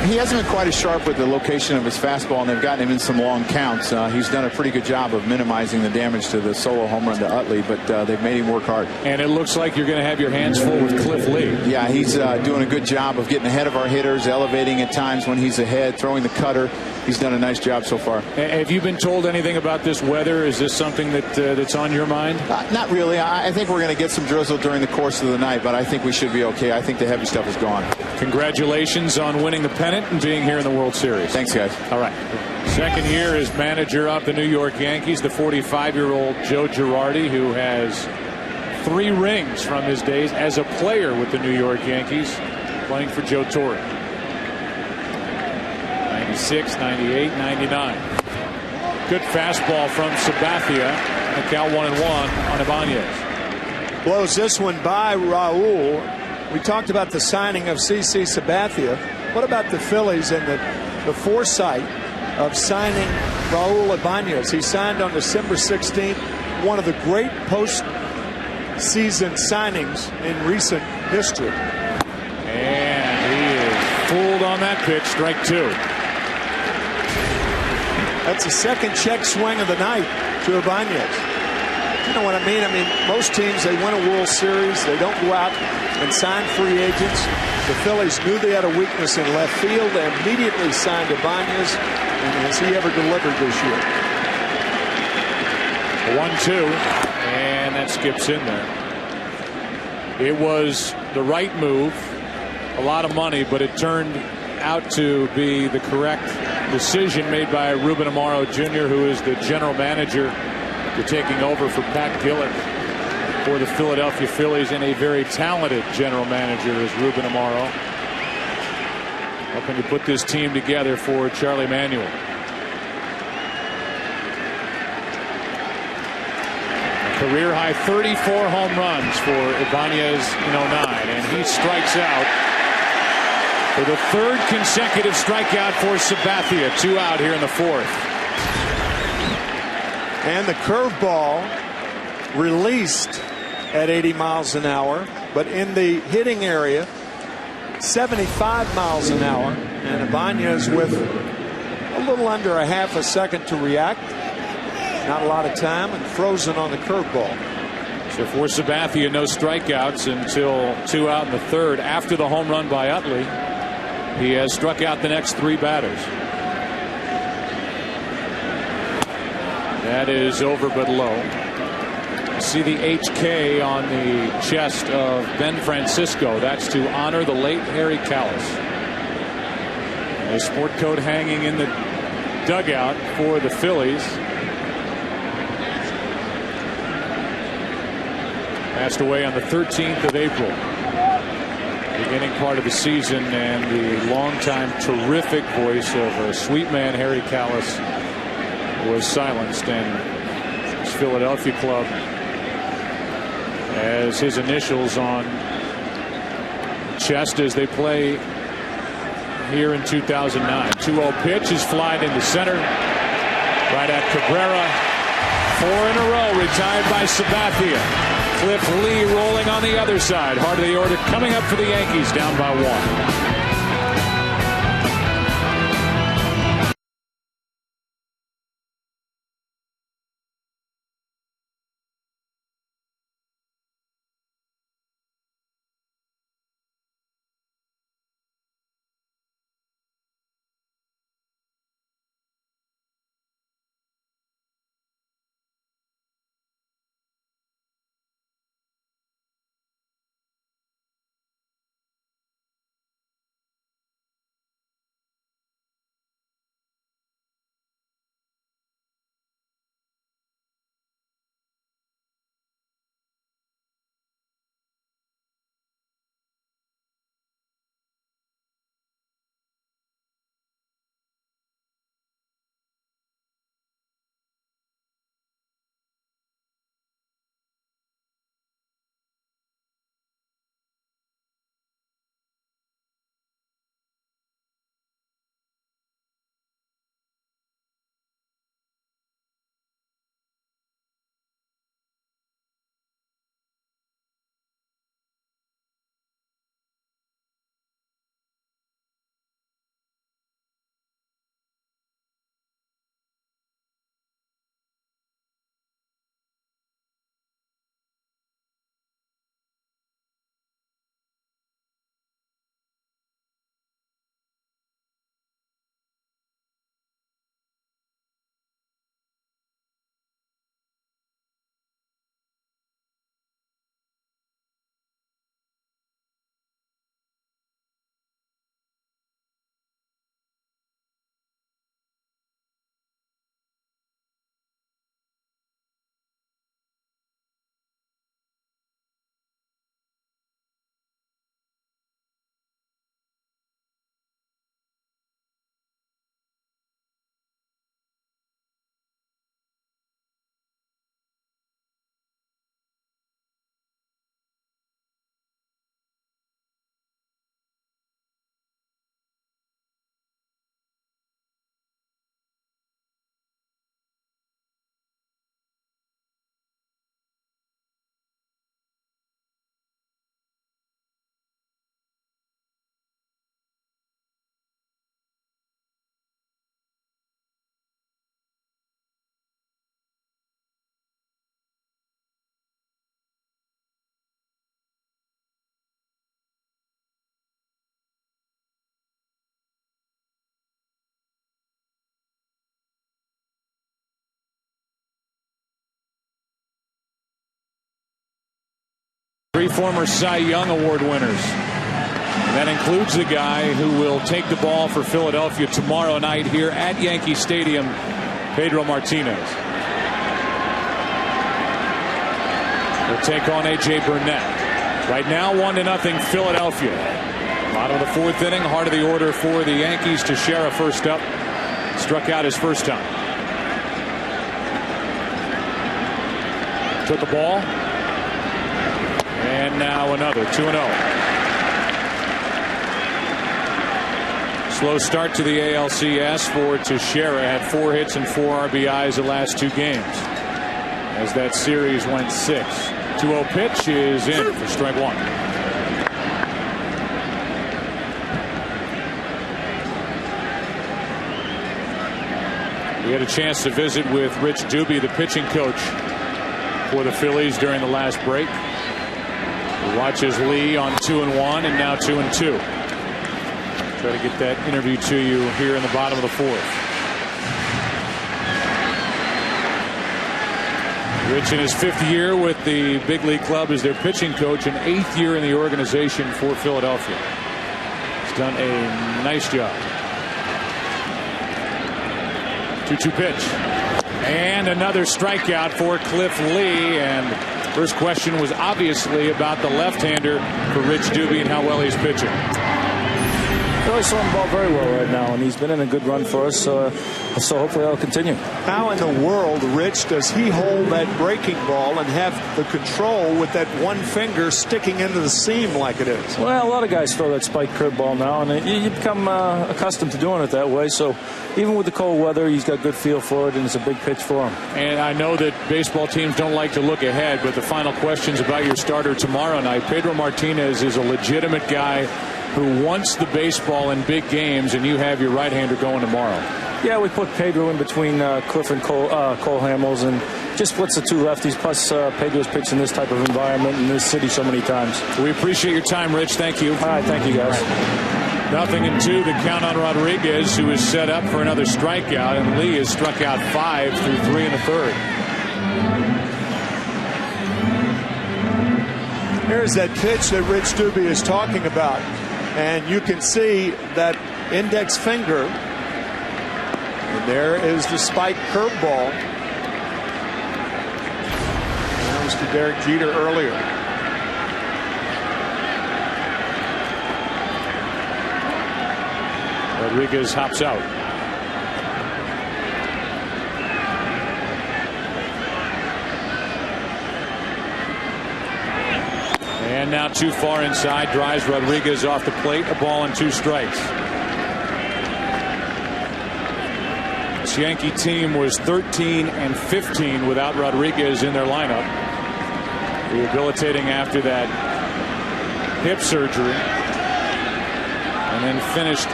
Speaker 13: He hasn't been quite as sharp with the location of his fastball, and they've gotten him in some long counts. He's done a pretty good job of minimizing the damage to the solo home run to Utley, but they've made him work hard.
Speaker 11: And it looks like you're going to have your hands full with Cliff Lee.
Speaker 13: Yeah, he's doing a good job of getting ahead of our hitters, elevating at times when he's ahead, throwing the cutter. He's done a nice job so far.
Speaker 11: Have you been told anything about this weather? Is this something that's on your mind?
Speaker 13: Not really. I think we're going to get some drizzle during the course of the night, but I think we should be okay. I think the heavy stuff is gone. Congratulations on winning the pennant and being here in the World Series. Thanks, guys.
Speaker 11: All right. Second year as manager of the New York Yankees, the 45-year-old Joe Girardi, who has 3 rings from his days as a player with the New York Yankees, playing for Joe Torre. 96, 98, 99. Good fastball from Sabathia. The count 1-1 on Ibanez.
Speaker 12: Blows this one by Raul. We talked about the signing of CC Sabathia. What about the Phillies and the foresight of signing Raul Ibanez? He signed on December 16th, one of the great postseason signings in recent history.
Speaker 11: And he is fooled on that pitch. Strike 2.
Speaker 12: That's the second check swing of the night to Ibanez. You know what I mean? I mean, most teams, they win a World Series. They don't go out and sign free agents. The Phillies knew they had a weakness in left field. They immediately signed Ibanez. And has he ever delivered this year?
Speaker 11: 1-2. And that skips in there. It was the right move. A lot of money, but it turned out to be the correct decision made by Ruben Amaro Jr., who is the general manager, taking over for Pat Gillett for the Philadelphia Phillies, and a very talented general manager is Ruben Amaro, helping to put this team together for Charlie Manuel. A career high 34 home runs for Ibanez in 09, and he strikes out for the 3rd consecutive strikeout for Sabathia. 2 out here in the 4th.
Speaker 12: And the curveball released at 80 miles an hour, but in the hitting area, 75 miles an hour. And Ibanez with a little under a half a second to react. Not a lot of time, and frozen on the curveball.
Speaker 11: So for Sabathia, no strikeouts until 2 out in the 3rd. After the home run by Utley, he has struck out the next 3 batters. That is over but low. See the HK on the chest of Ben Francisco. That's to honor the late Harry Kalas. A sport coat hanging in the dugout for the Phillies. Passed away on the 13th of April. Beginning part of the season, and the longtime terrific voice of a sweet man, Harry Kalas, was silenced, and his Philadelphia club has his initials on chest as they play here in 2009. 2-0 pitch is flied into center, right at Cabrera. 4 in a row retired by Sabathia. Cliff Lee rolling on the other side. Heart of the order coming up for the Yankees, down by 1. 3 former Cy Young Award winners. And that includes the guy who will take the ball for Philadelphia tomorrow night here at Yankee Stadium, Pedro Martinez. Will take on A.J. Burnett. Right now, 1-0 Philadelphia. Bottom of the 4th inning, heart of the order for the Yankees. Teixeira first up. Struck out his first time. Took the ball. And now another 2-0. Slow start to the ALCS for Teixeira. Had 4 hits and 4 RBIs the last 2 games. As that series went 6. 2-0 pitch is in for strike 1. We had a chance to visit with Rich Doobie, the pitching coach for the Phillies during the last break. He watches Lee on 2-1 and now 2-2. Try to get that interview to you here in the bottom of the 4th. Rich in his 5th year with the big league club as their pitching coach, and 8th year in the organization for Philadelphia. He's done a nice job. 2-2 pitch. And another strikeout for Cliff Lee. And first question was obviously about the left-hander for Rich Doobie and how well he's pitching.
Speaker 14: Really throwing the ball very well right now, and he's been in a good run for us, so hopefully that'll continue.
Speaker 12: How in the world, Rich, does he hold that breaking ball and have the control with that one finger sticking into the seam like it is?
Speaker 14: Well, a lot of guys throw that spike curve ball now, and you become accustomed to doing it that way. So even with the cold weather, he's got good feel for it, and it's a big pitch for him. And
Speaker 11: I know that baseball teams don't like to look ahead, but the final question's about your starter tomorrow night. Pedro Martinez is a legitimate guy who wants the baseball in big games, and you have your right-hander going tomorrow.
Speaker 14: Yeah, we put Pedro in between Cliff and Cole Hamels, and just splits the 2 lefties. Plus, Pedro's pitched in this type of environment in this city so many times.
Speaker 11: We appreciate your time, Rich. Thank you.
Speaker 14: All right, thank you, guys.
Speaker 11: 0-2, the count on Rodriguez, who is set up for another strikeout, and Lee has struck out 5 through 3 1/3.
Speaker 12: Here's that pitch that Rich Doobie is talking about. And you can see that index finger. And there is the spike curveball. That was to Derek Jeter earlier.
Speaker 11: Rodriguez hops out. And now too far inside, drives Rodriguez off the plate. A ball and 2 strikes. This Yankee team was 13-15 without Rodriguez in their lineup. Rehabilitating after that hip surgery. And then finished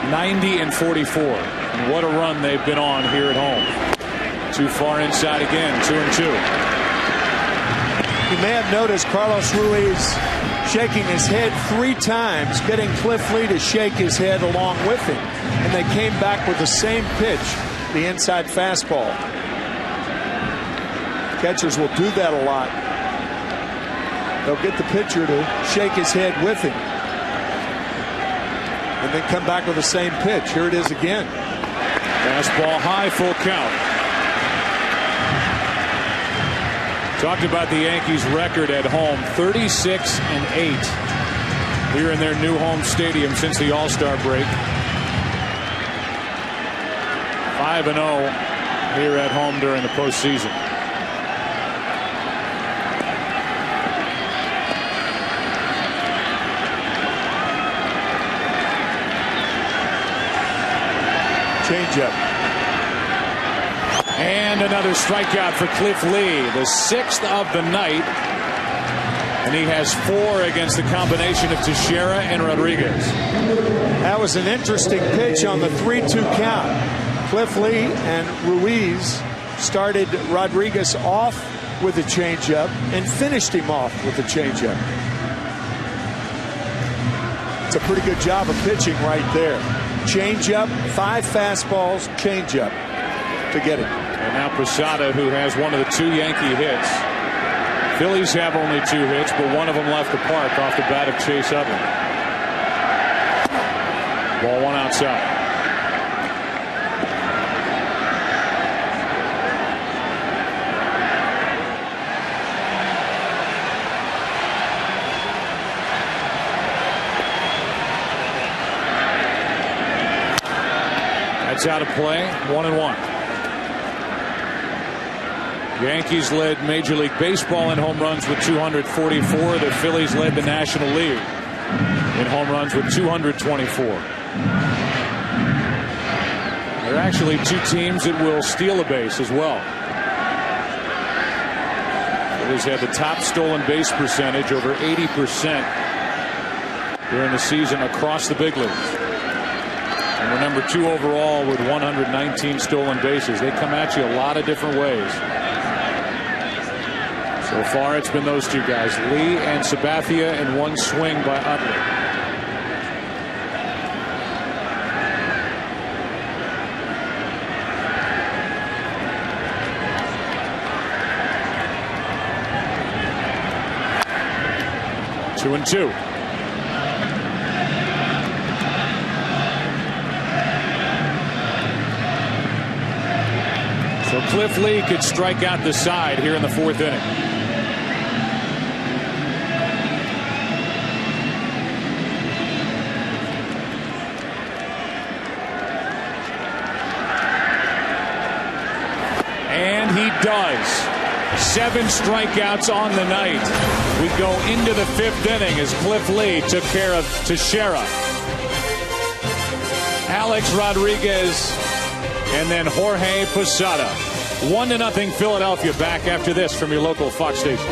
Speaker 11: 90-44. And what a run they've been on here at home. Too far inside again, 2-2.
Speaker 12: You may have noticed Carlos Ruiz shaking his head 3 times, getting Cliff Lee to shake his head along with him. And they came back with the same pitch, the inside fastball. Catchers will do that a lot. They'll get the pitcher to shake his head with him. And then come back with the same pitch. Here it is again.
Speaker 11: Fastball high, full count. Talked about the Yankees' record at home, 36-8 here in their new home stadium since the All-Star break. 5-0 here at home during the postseason.
Speaker 12: Changeup.
Speaker 11: And another strikeout for Cliff Lee, the 6th of the night. And he has 4 against the combination of Teixeira and Rodriguez.
Speaker 12: That was an interesting pitch on the 3-2 count. Cliff Lee and Ruiz started Rodriguez off with a changeup and finished him off with a changeup. It's a pretty good job of pitching right there. Changeup, 5 fastballs, changeup to get it.
Speaker 11: And now Posada, who has one of the 2 Yankee hits, Phillies have only 2 hits, but one of them left the park off the bat of Chase Utley. Ball 1 outside. That's out of play. 1-1. Yankees led Major League Baseball in home runs with 244. The Phillies led the National League in home runs with 224. There are actually 2 teams that will steal a base as well. Phillies have the top stolen base percentage, over 80% during the season across the big leagues. And we're number 2 overall with 119 stolen bases. They come at you a lot of different ways. So far, it's been those 2 guys, Lee and Sabathia, and 1 swing by Utley. Two and 2. So Cliff Lee could strike out the side here in the 4th inning. And he does. 7 strikeouts on the night. We go into the 5th inning as Cliff Lee took care of Teixeira, Alex Rodriguez, and then Jorge Posada. 1-0 Philadelphia. Back after this from your local Fox station.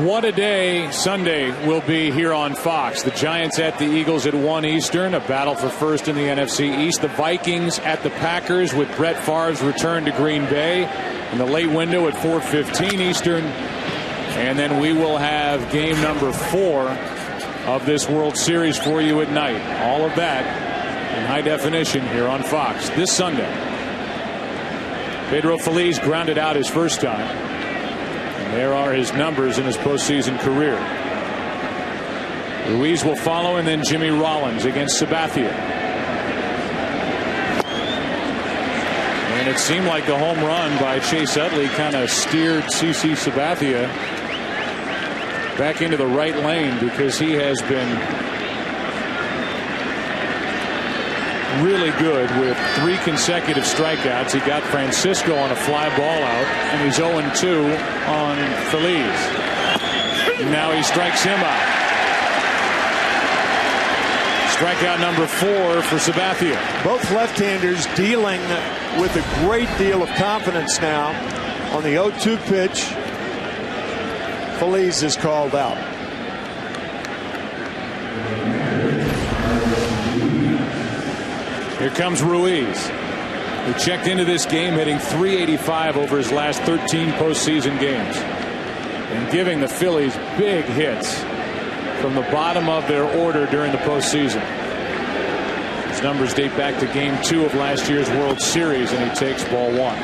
Speaker 11: What a day Sunday will be here on Fox. The Giants at the Eagles at 1 Eastern, a battle for first in the NFC East. The Vikings at the Packers with Brett Favre's return to Green Bay in the late window at 4:15 Eastern. And then we will have game number 4 of this World Series for you at night. All of that in high definition here on Fox this Sunday. Pedro Feliz grounded out his first time. And there are his numbers in his postseason career. Ruiz will follow, and then Jimmy Rollins against Sabathia. And it seemed like the home run by Chase Utley kind of steered CC Sabathia back into the right lane, because he has been really good with 3 consecutive strikeouts. He got Francisco on a fly ball out, and he's 0-2 on Feliz. Now he strikes him out. Strikeout number 4 for Sabathia.
Speaker 12: Both left-handers dealing with a great deal of confidence now. On the 0-2 pitch, Feliz is called out.
Speaker 11: Here comes Ruiz, who checked into this game hitting .385 over his last 13 postseason games, and giving the Phillies big hits from the bottom of their order during the postseason. His numbers date back to Game 2 of last year's World Series, and he takes ball 1.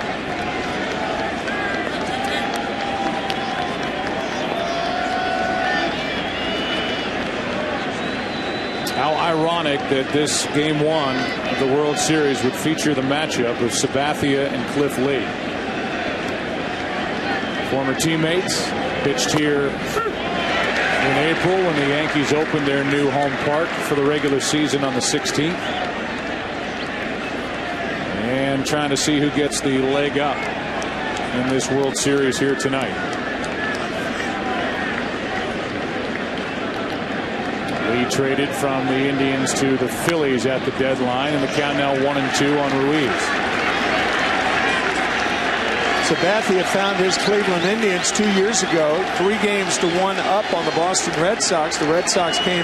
Speaker 11: How ironic that this Game 1 of the World Series would feature the matchup of Sabathia and Cliff Lee. Former teammates pitched here in April when the Yankees opened their new home park for the regular season on the 16th. And trying to see who gets the leg up in this World Series here tonight. Lee traded from the Indians to the Phillies at the deadline, and the count now 1-2 on Ruiz.
Speaker 12: Sabathia found his Cleveland Indians 2 years ago, 3-1 up on the Boston Red Sox. The Red Sox came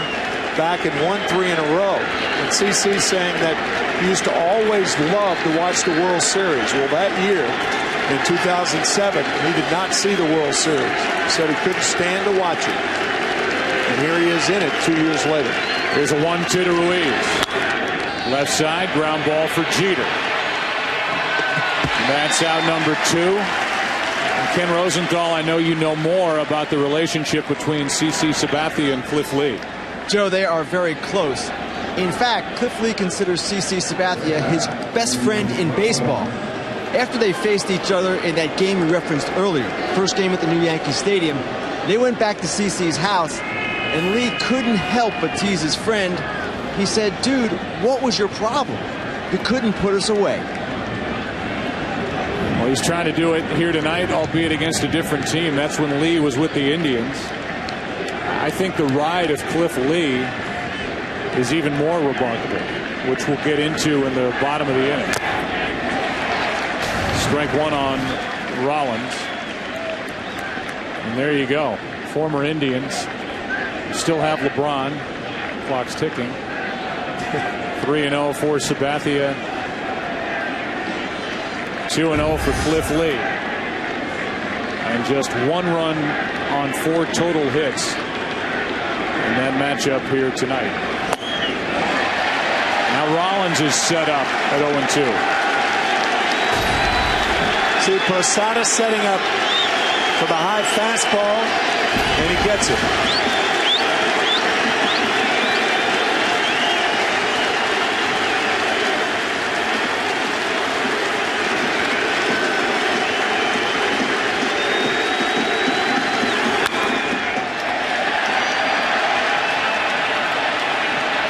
Speaker 12: back and won 3 in a row. And CC saying that he used to always love to watch the World Series. Well, that year in 2007, he did not see the World Series. He said he couldn't stand to watch it. And here he is in it 2 years later.
Speaker 11: Here's a 1-2 to Ruiz. Left side, ground ball for Jeter. That's out number 2. And Ken Rosenthal, I know you know more about the relationship between CC Sabathia and Cliff Lee.
Speaker 15: Joe, they are very close. In fact, Cliff Lee considers CC Sabathia his best friend in baseball. After they faced each other in that game we referenced earlier, first game at the new Yankee Stadium, they went back to CC's house, and Lee couldn't help but tease his friend. He said, "Dude, what was your problem? You couldn't put us away."
Speaker 11: Well, he's trying to do it here tonight, albeit against a different team. That's when Lee was with the Indians. I think the ride of Cliff Lee is even more remarkable, which we'll get into in the bottom of the inning. Strike 1 on Rollins. And there you go. Former Indians still have LeBron. Clock's ticking. 3-0 for Sabathia. 2-0 for Cliff Lee. And just 1 run on 4 total hits in that matchup here tonight. Now Rollins is set up at 0-2.
Speaker 12: See Posada setting up for the high fastball, and he gets it.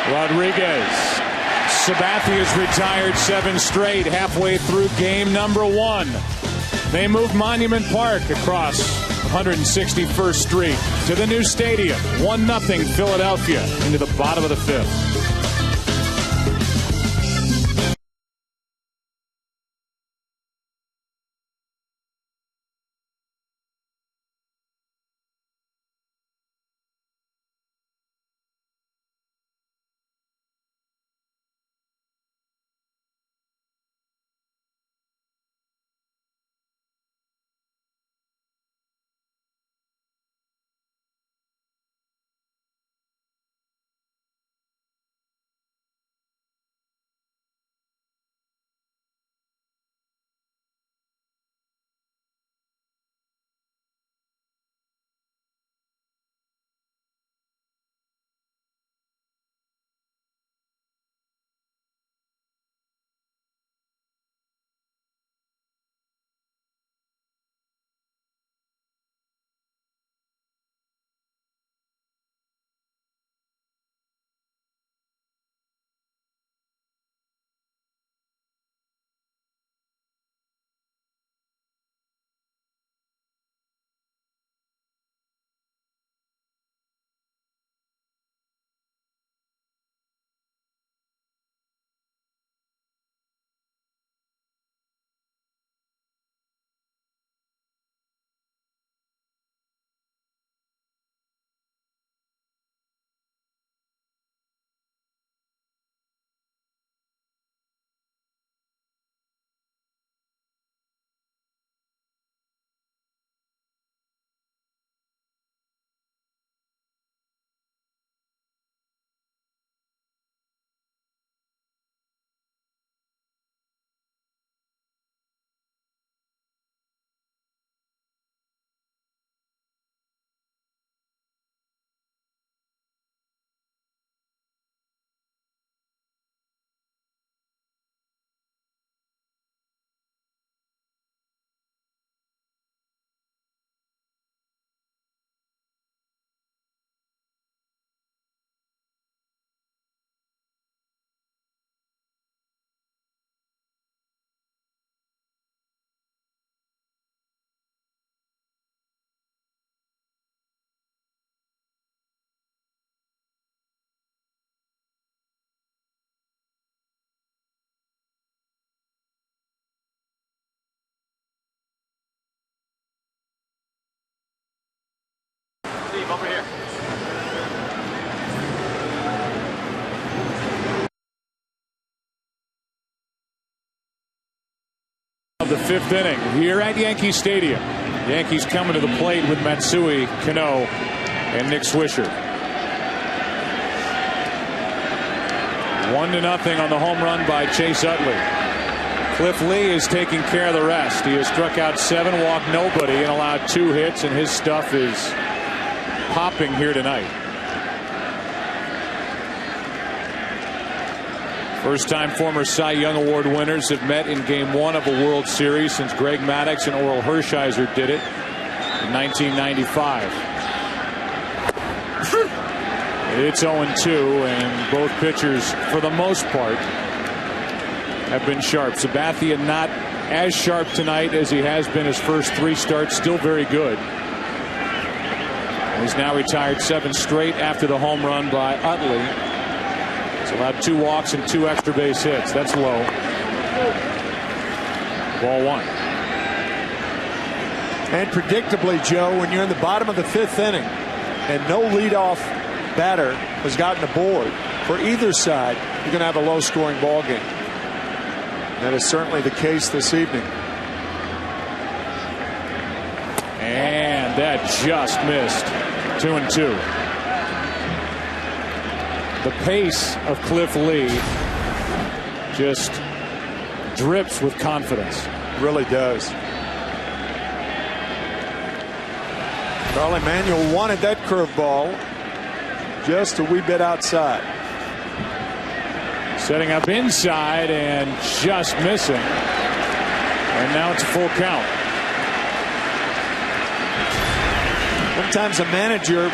Speaker 11: Rodriguez. Sabathia's retired 7 straight halfway through game number 1. They moved Monument Park across 161st Street to the new stadium. 1-0 Philadelphia into the bottom of the 5th.
Speaker 13: Steve, over here.
Speaker 11: Of the fifth inning here at Yankee Stadium. Yankees coming to the plate with Matsui, Cano, and Nick Swisher. 1-0 on the home run by Chase Utley. Cliff Lee is taking care of the rest. He has struck out 7, walked nobody, and allowed 2 hits, and his stuff is popping here tonight. First-time former Cy Young Award winners have met in Game 1 of a World Series since Greg Maddux and Orel Hershiser did it in 1995. It's 0-2, and both pitchers, for the most part, have been sharp. Sabathia not as sharp tonight as he has been his first 3 starts. Still very good. He's now retired 7 straight after the home run by Utley. He's allowed 2 walks and 2 extra base hits. That's low. Ball 1.
Speaker 12: And predictably, Joe, when you're in the bottom of the 5th inning and no leadoff batter has gotten a board for either side, you're going to have a low-scoring ball game. That is certainly the case this evening.
Speaker 11: And that just missed. 2-2. The pace of Cliff Lee just drips with confidence.
Speaker 12: Really does. Charlie Manuel wanted that curveball just a wee bit outside.
Speaker 11: Setting up inside and just missing. And now it's a full count.
Speaker 12: Sometimes a manager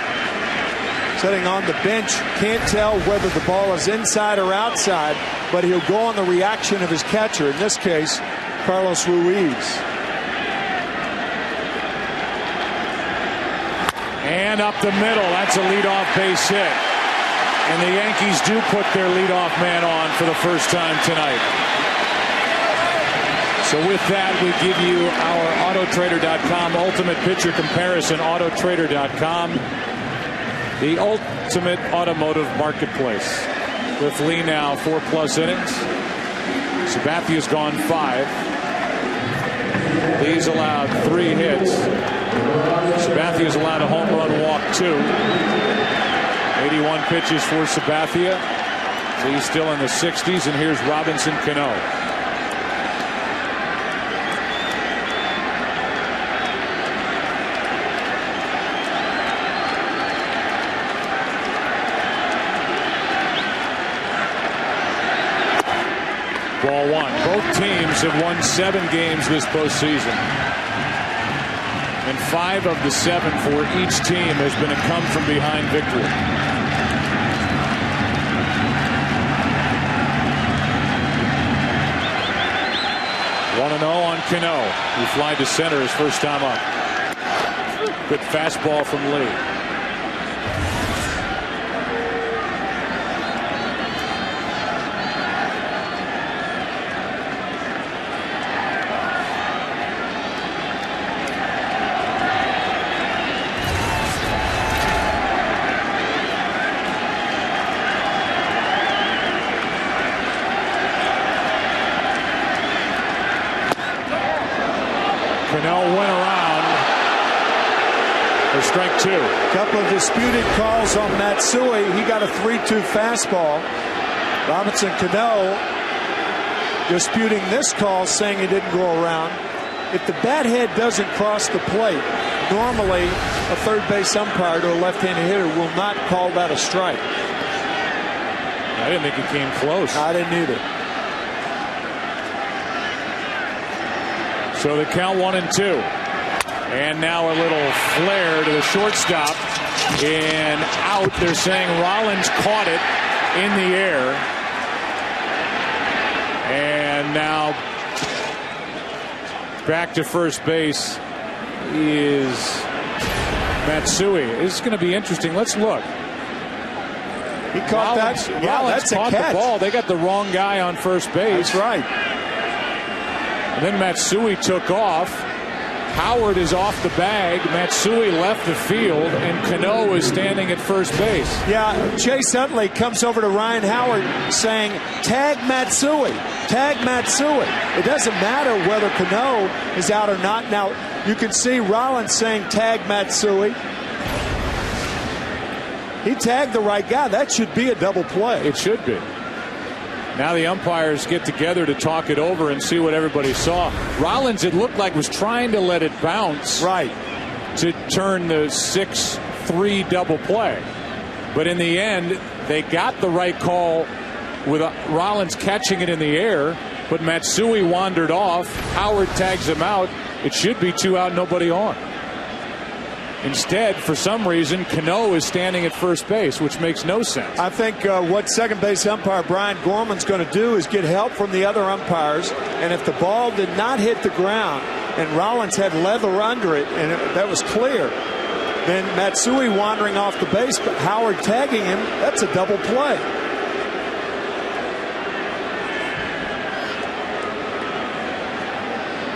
Speaker 12: sitting on the bench can't tell whether the ball is inside or outside, but he'll go on the reaction of his catcher, in this case, Carlos Ruiz.
Speaker 11: And up the middle, that's a leadoff base hit. And the Yankees do put their leadoff man on for the first time tonight. So with that, we give you our Autotrader.com ultimate pitcher comparison. Autotrader.com, the ultimate automotive marketplace. With Lee now 4+ innings. Sabathia's gone 5. Lee's allowed 3 hits. Sabathia's allowed a home run, walk 2. 81 pitches for Sabathia. Lee's still in the 60s, and here's Robinson Cano. Ball 1. Both teams have won 7 games this postseason. And 5 of the 7 for each team has been a come-from-behind victory. 1-0 on Cano, who flied to center his first time up. Good fastball from Lee. Cano went around for strike 2.
Speaker 12: Couple of disputed calls on Matsui. He got a 3-2 fastball. Robinson Cano disputing this call, saying he didn't go around. If the bat head doesn't cross the plate, normally a third base umpire to a left-handed hitter will not call that a strike.
Speaker 11: I didn't think it came close.
Speaker 12: I didn't either.
Speaker 11: So the count 1-2. And now a little flare to the shortstop. And out. They're saying Rollins caught it in the air. And now back to first base is Matsui. This is going to be interesting. Let's look.
Speaker 12: He caught
Speaker 11: Rollins,
Speaker 12: that. Yeah,
Speaker 11: Rollins
Speaker 12: that's a
Speaker 11: caught
Speaker 12: catch.
Speaker 11: the ball. They got the wrong guy on first base.
Speaker 12: That's right.
Speaker 11: And then Matsui took off. Howard is off the bag. Matsui left the field, and Cano is standing at first base.
Speaker 12: Yeah, Chase Utley comes over to Ryan Howard saying, tag Matsui, tag Matsui. It doesn't matter whether Cano is out or not. Now, you can see Rollins saying, tag Matsui. He tagged the right guy. That should be a double play.
Speaker 11: It should be. Now the umpires get together to talk it over and see what everybody saw. Rollins, it looked like, was trying to let it bounce.
Speaker 12: Right.
Speaker 11: To turn the 6-3 double play. But in the end, they got the right call with Rollins catching it in the air, but Matsui wandered off. Howard tags him out. It should be 2 out, nobody on. Instead, for some reason, Cano is standing at first base, which makes no sense.
Speaker 12: I think what second base umpire Brian Gorman's going to do is get help from the other umpires, and if the ball did not hit the ground and Rollins had leather under it, and that was clear, then Matsui wandering off the base, but Howard tagging him, that's a double play.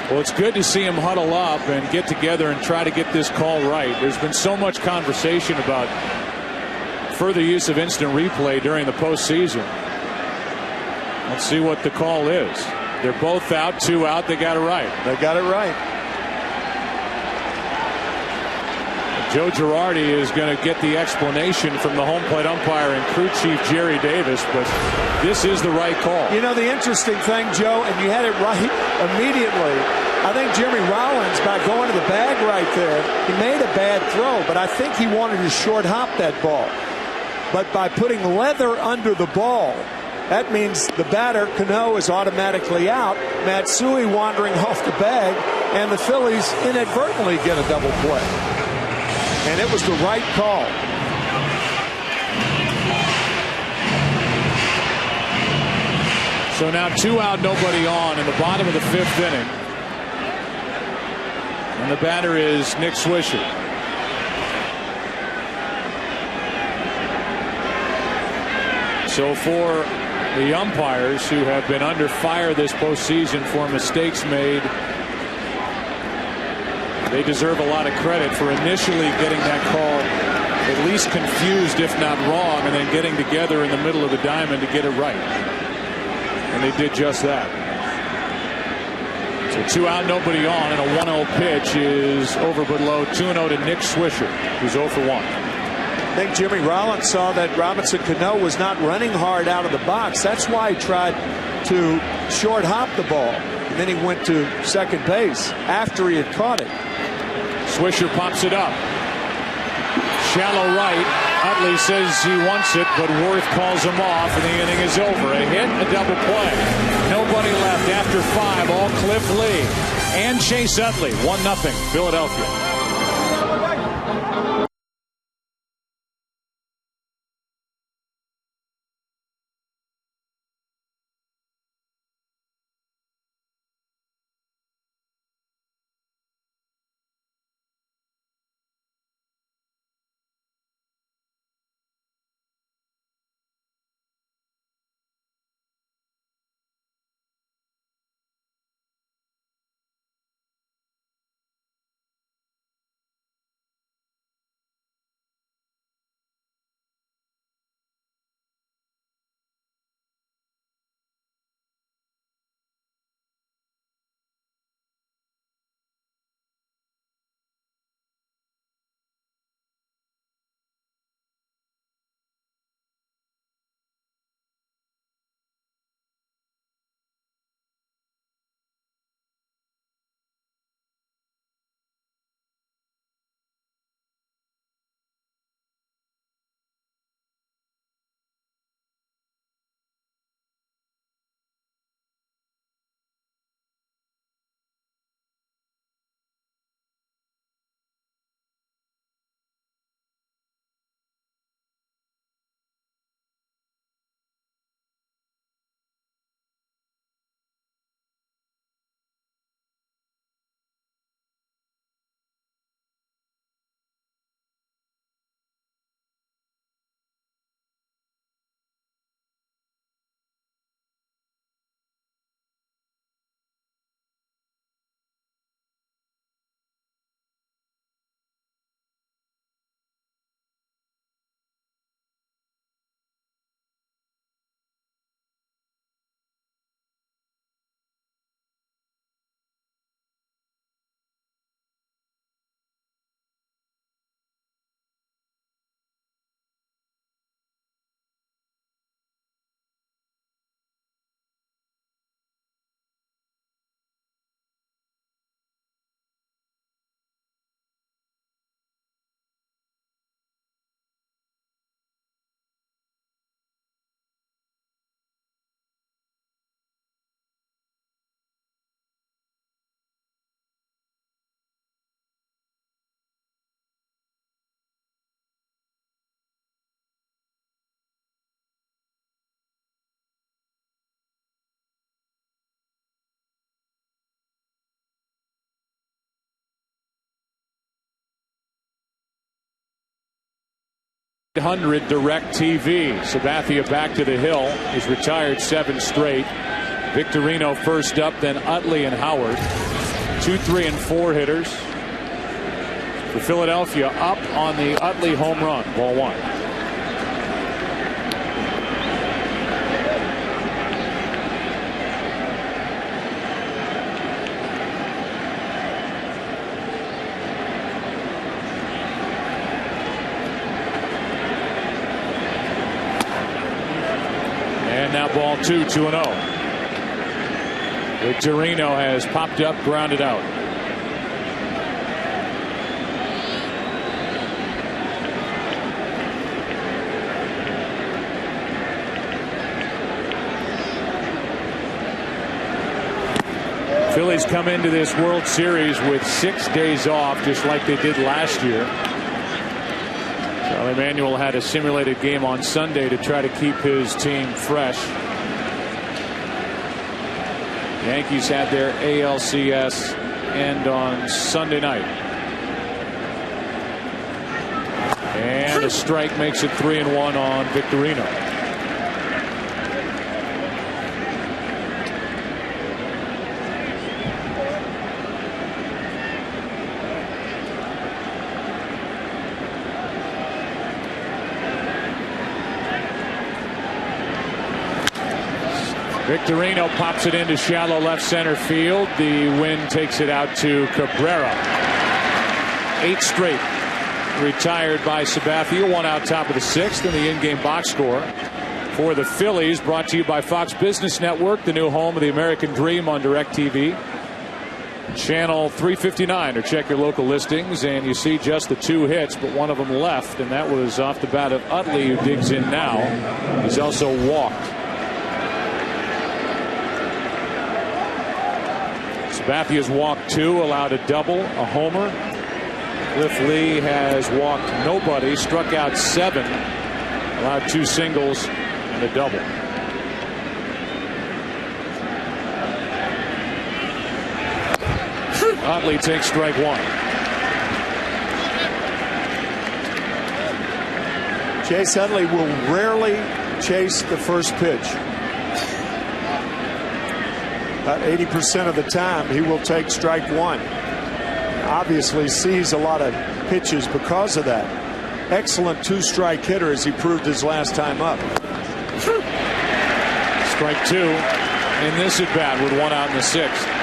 Speaker 11: Well, it's good to see him huddle up and get together and try to get this call right. There's been so much conversation about further use of instant replay during the postseason. Let's see what the call is. They're both out, 2 out. They got it right.
Speaker 12: They got it right.
Speaker 11: Joe Girardi is going to get the explanation from the home plate umpire and crew chief Jerry Davis, but this is the right call.
Speaker 12: You know, the interesting thing, Joe, and you had it right immediately, I think Jimmy Rollins, by going to the bag right there, he made a bad throw, but I think he wanted to short hop that ball. But by putting leather under the ball, that means the batter, Cano, is automatically out. Matsui wandering off the bag, and the Phillies inadvertently get a double play. And it was the right call.
Speaker 11: So now 2 out, nobody on in the bottom of the 5th inning. And the batter is Nick Swisher. So for the umpires who have been under fire this postseason for mistakes made, they deserve a lot of credit for initially getting that call at least confused, if not wrong, and then getting together in the middle of the diamond to get it right. And they did just that. So 2 out, nobody on, and a 1-0 pitch is over but low. 2-0 to Nick Swisher, who's 0 for 1.
Speaker 12: I think Jimmy Rollins saw that Robinson Cano was not running hard out of the box. That's why he tried to short hop the ball. And then he went to second base after he had caught it.
Speaker 11: Swisher pops it up. Shallow right. Utley says he wants it, but Worth calls him off, and the inning is over. A hit, a double play. Nobody left after 5. All Cliff Lee and Chase Utley. 1-0 Philadelphia. 100 Direct TV. Sabathia back to the hill. He's retired 7 straight. Victorino first up, then Utley and Howard. 2, 3, and 4 hitters. For Philadelphia, up on the Utley home run. Ball 1. And now ball 2, 2-0. Victorino has popped up, grounded out. Phillies come into this World Series with 6 days off, just like they did last year. Charlie Manuel had a simulated game on Sunday to try to keep his team fresh. Yankees had their ALCS end on Sunday night. And a strike makes it 3-1 on Victorino. Victorino pops it into shallow left center field. The wind takes it out to Cabrera. 8 straight retired by Sabathia. 1 out top of the 6th in the in-game box score for the Phillies. Brought to you by Fox Business Network, the new home of the American Dream on DirecTV. Channel 359, or check your local listings, and you see just the 2 hits, but one of them left, and that was off the bat of Utley, who digs in now. He's also walked. Sabathia's walked 2, allowed a double, a homer. Cliff Lee has walked nobody, struck out 7, allowed 2 singles and a double. Utley takes strike 1.
Speaker 12: Chase Utley will rarely chase the first pitch. About 80% of the time, he will take strike 1. Obviously sees a lot of pitches because of that. Excellent 2-strike hitter, as he proved his last time up.
Speaker 11: Strike 2 in this at bat with 1 out in the 6th.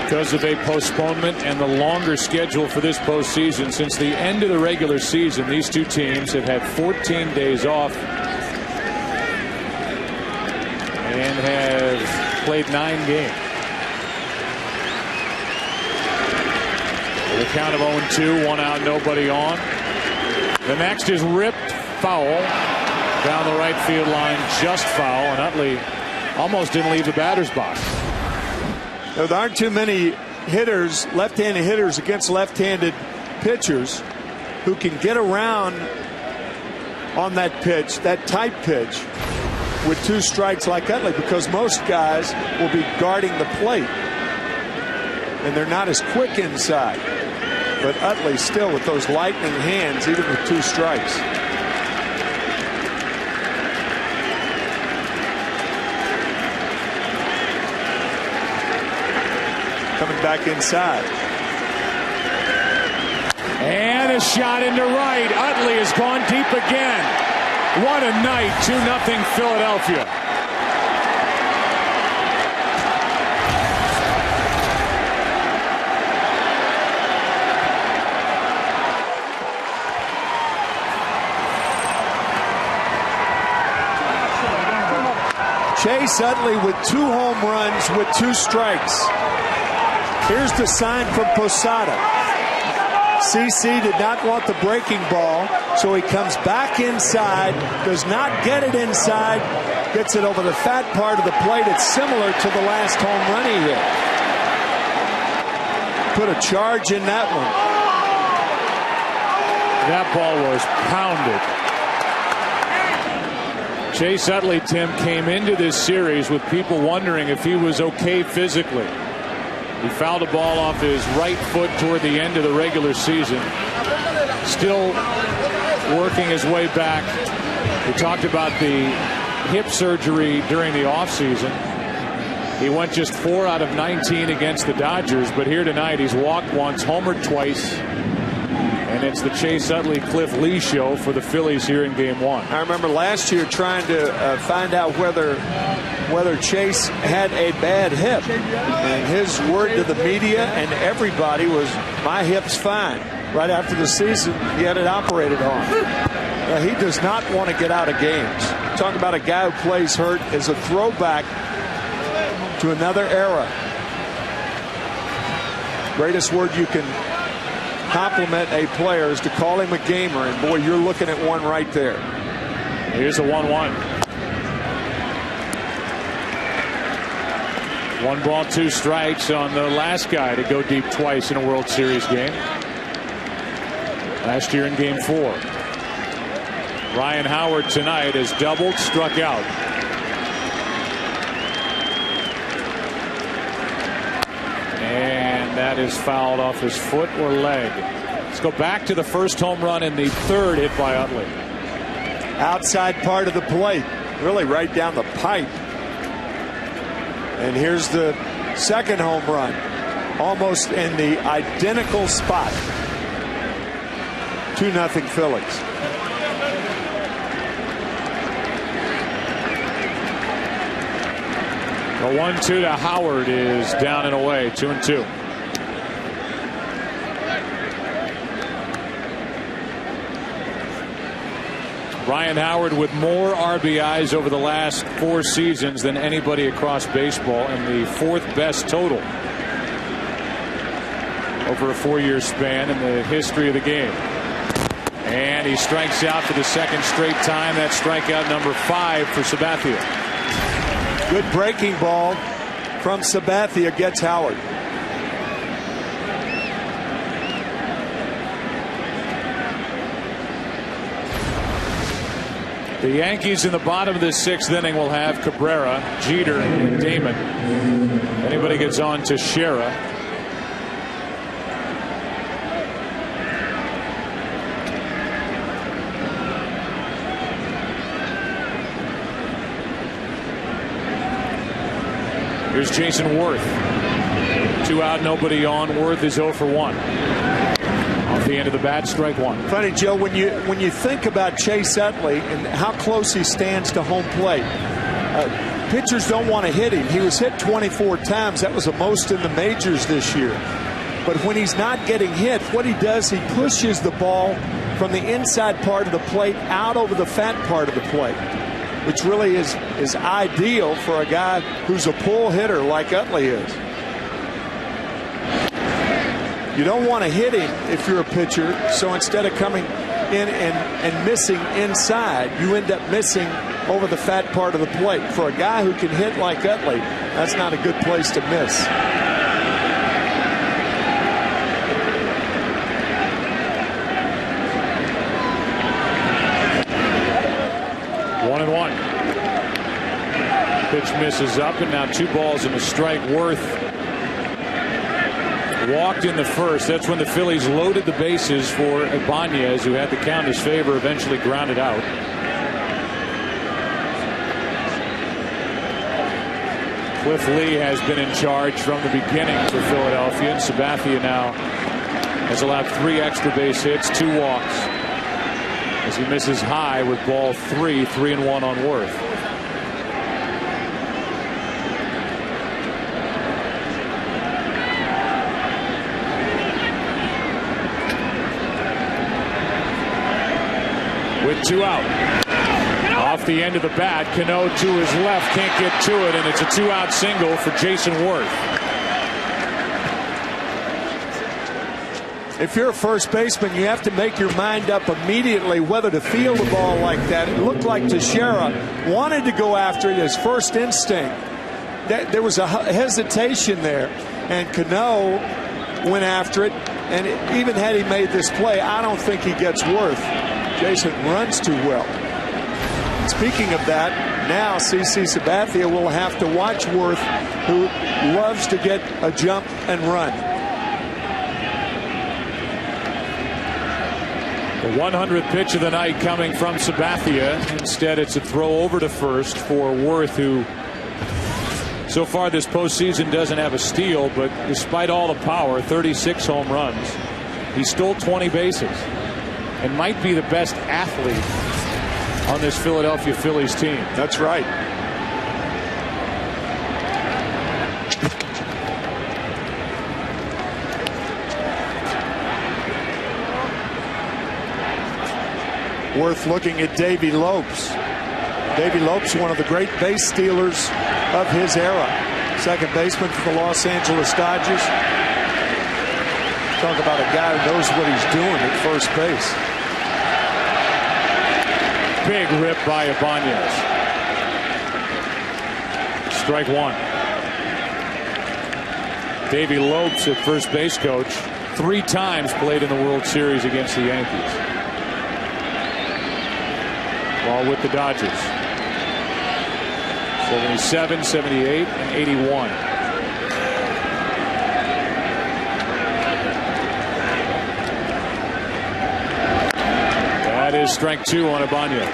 Speaker 11: Because of a postponement and the longer schedule for this postseason, since the end of the regular season, these 2 teams have had 14 days off and have played 9 games. With a count of 0-2, 1 out, nobody on. The next is ripped foul down the right field line, just foul, and Utley almost didn't leave the batter's box.
Speaker 12: There aren't too many hitters, left-handed hitters against left-handed pitchers, who can get around on that pitch, that tight pitch, with 2 strikes like Utley, because most guys will be guarding the plate and they're not as quick inside. But Utley still with those lightning hands, even with 2 strikes. Coming back inside.
Speaker 11: And a shot into right. Utley has gone deep again. What a night. 2-0 Philadelphia.
Speaker 12: Chase Utley with 2 home runs with 2 strikes. Here's the sign from Posada. CC did not want the breaking ball, so he comes back inside, does not get it inside, gets it over the fat part of the plate. It's similar to the last home run he hit. Put a charge in that one.
Speaker 11: That ball was pounded. Chase Utley, Tim, came into this series with people wondering if he was okay physically. He fouled a ball off his right foot toward the end of the regular season. Still working his way back. We talked about the hip surgery during the offseason. He went just 4 out of 19 against the Dodgers, but here tonight he's walked once, homered twice, and it's the Chase Utley, Cliff Lee show for the Phillies here in Game 1.
Speaker 12: I remember last year trying to find out whether Chase had a bad hip, and his word to the media and everybody was, "My hip's fine." Right after the season, he had it operated on. He does not want to get out of games. Talk about a guy who plays hurt is a throwback to another era. Greatest word you can compliment a player is to call him a gamer, and boy, you're looking at one right there.
Speaker 11: Here's a 1-1. 1 ball, 2 strikes on the last guy to go deep twice in a World Series game. Last year in Game 4. Ryan Howard tonight has doubled, struck out. And that is fouled off his foot or leg. Let's go back to the first home run and the third hit by Utley.
Speaker 12: Outside part of the plate, really right down the pipe. And here's the second home run, almost in the identical spot. 2-0 Phillies.
Speaker 11: The 1-2 to Howard is down and away, 2-2. Ryan Howard with more RBIs over the last 4 seasons than anybody across baseball, and the 4th best total over a 4-year span in the history of the game. And he strikes out for the second straight time. That's strikeout number 5 for Sabathia.
Speaker 12: Good breaking ball from Sabathia gets Howard.
Speaker 11: The Yankees in the bottom of the 6th inning will have Cabrera, Jeter, and Damon. Anybody gets on to Shera. Here's Jason Worth. 2 out, nobody on. Worth is 0 for 1. Off the end of the bat, strike 1.
Speaker 12: Funny, Joe, when you think about Chase Utley and how close he stands to home plate, pitchers don't want to hit him. He was hit 24 times. That was the most in the majors this year. But when he's not getting hit, what he does, he pushes the ball from the inside part of the plate out over the fat part of the plate, which really is ideal for a guy who's a pull hitter like Utley is. You don't want to hit him if you're a pitcher, so instead of coming in and missing inside, you end up missing over the fat part of the plate. For a guy who can hit like Utley, that's not a good place to miss.
Speaker 11: One and one. Pitch misses up, and now 2 balls and a strike. Worth walked in the first. That's when the Phillies loaded the bases for Ibanez, who had the count in his favor, eventually grounded out. Cliff Lee has been in charge from the beginning for Philadelphia, and Sabathia now has allowed 3 extra base hits, 2 walks, as he misses high with ball 3, 3-1 on Worth. With 2 out. Off the end of the bat, Cano to his left, can't get to it, and it's a 2-out single for Jason Worth.
Speaker 12: if you're a first baseman, you have to make your mind up immediately whether to field the ball like that. It looked like Teixeira wanted to go after it, his first instinct. There was a hesitation there, and Cano went after it, and even had he made this play, I don't think he gets Worth. Jason runs too well. Speaking of that, now CC Sabathia will have to watch Worth, who loves to get a jump and run.
Speaker 11: The 100th pitch of the night coming from Sabathia. Instead, it's a throw over to first for Worth, who so far this postseason doesn't have a steal, but despite all the power, 36 home runs, he stole 20 bases and might be the best athlete on this Philadelphia Phillies team.
Speaker 12: That's right. Worth looking at Davey Lopes. Davey Lopes, one of the great base stealers of his era. Second baseman for the Los Angeles Dodgers. Talk about a guy who knows what he's doing at first base.
Speaker 11: Big rip by Ibanez. Strike one. Davey Lopes, at first base coach, 3 times played in the World Series against the Yankees while with the Dodgers. 77, 78, and 81. That is strike 2 on Ibanez.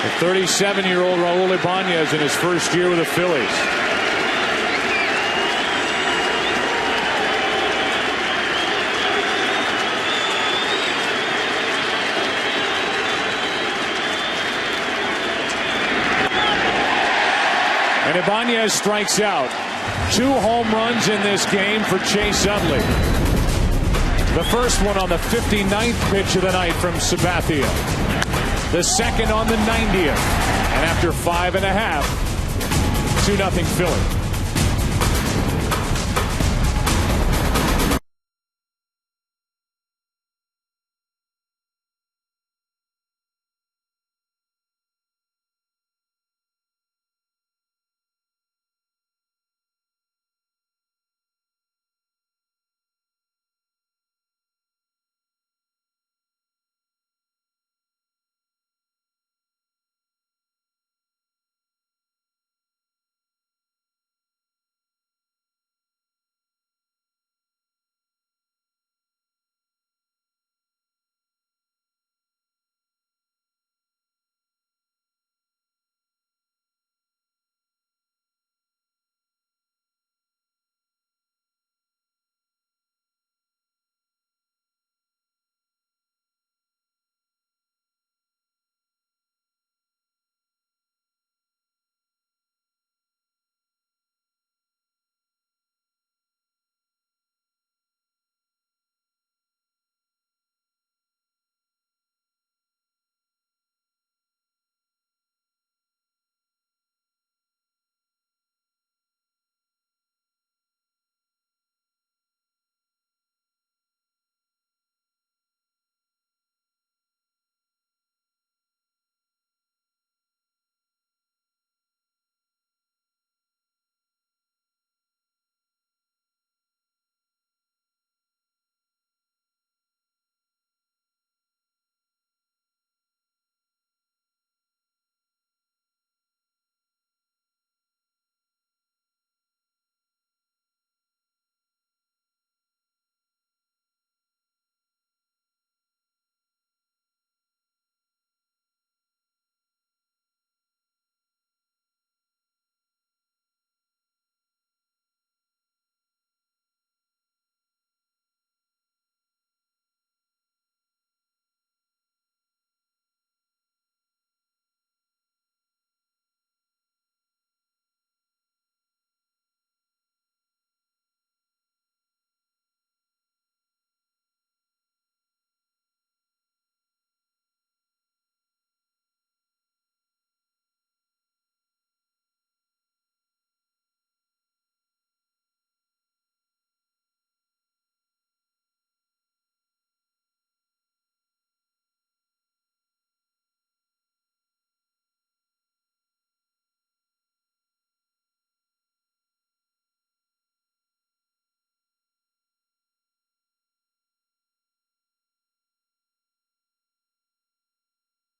Speaker 11: The 37-year-old Raul Ibanez in his first year with the Phillies. And Ibanez strikes out. 2 home runs in this game for Chase Utley. The first one on the 59th pitch of the night from Sabathia. The second on the 90th. And after 5.5, 2-0 Philly.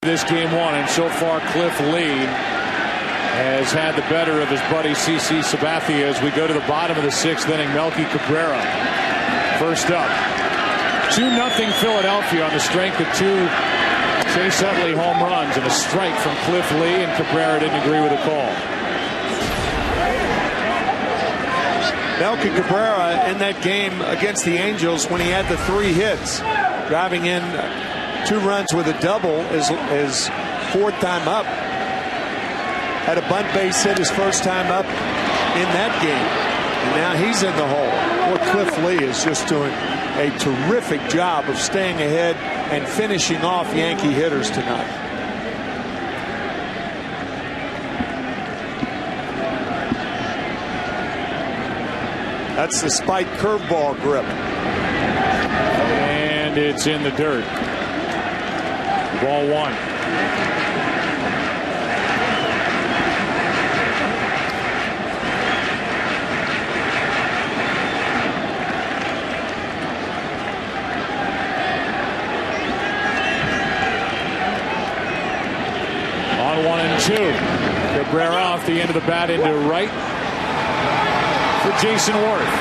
Speaker 11: This game one, and so far Cliff Lee has had the better of his buddy CC Sabathia as we go to the bottom of the 6th inning. Melky Cabrera first up. 2-0 Philadelphia on the strength of 2 Chase Utley home runs and a strike from Cliff Lee, and Cabrera didn't agree with the call.
Speaker 12: Melky Cabrera in that game against the Angels when he had the 3 hits, driving in 2 runs with a double his 4th time up. Had a bunt base hit his first time up in that game. And now he's in the hole. Well, Cliff Lee is just doing a terrific job of staying ahead and finishing off Yankee hitters tonight. That's the spike curveball grip.
Speaker 11: And it's in the dirt. Ball 1. On 1-2. Cabrera off the end of the bat into right for Jason Worth.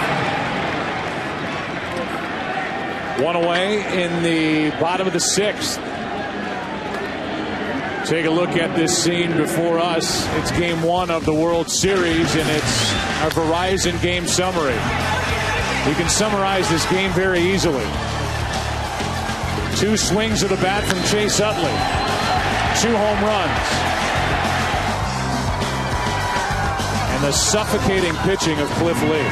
Speaker 11: 1 away in the bottom of the 6th. Take a look at this scene before us. It's game 1 of the World Series, and it's our Verizon game summary. We can summarize this game very easily. 2 swings of the bat from Chase Utley. 2 home runs. And the suffocating pitching of Cliff Lee.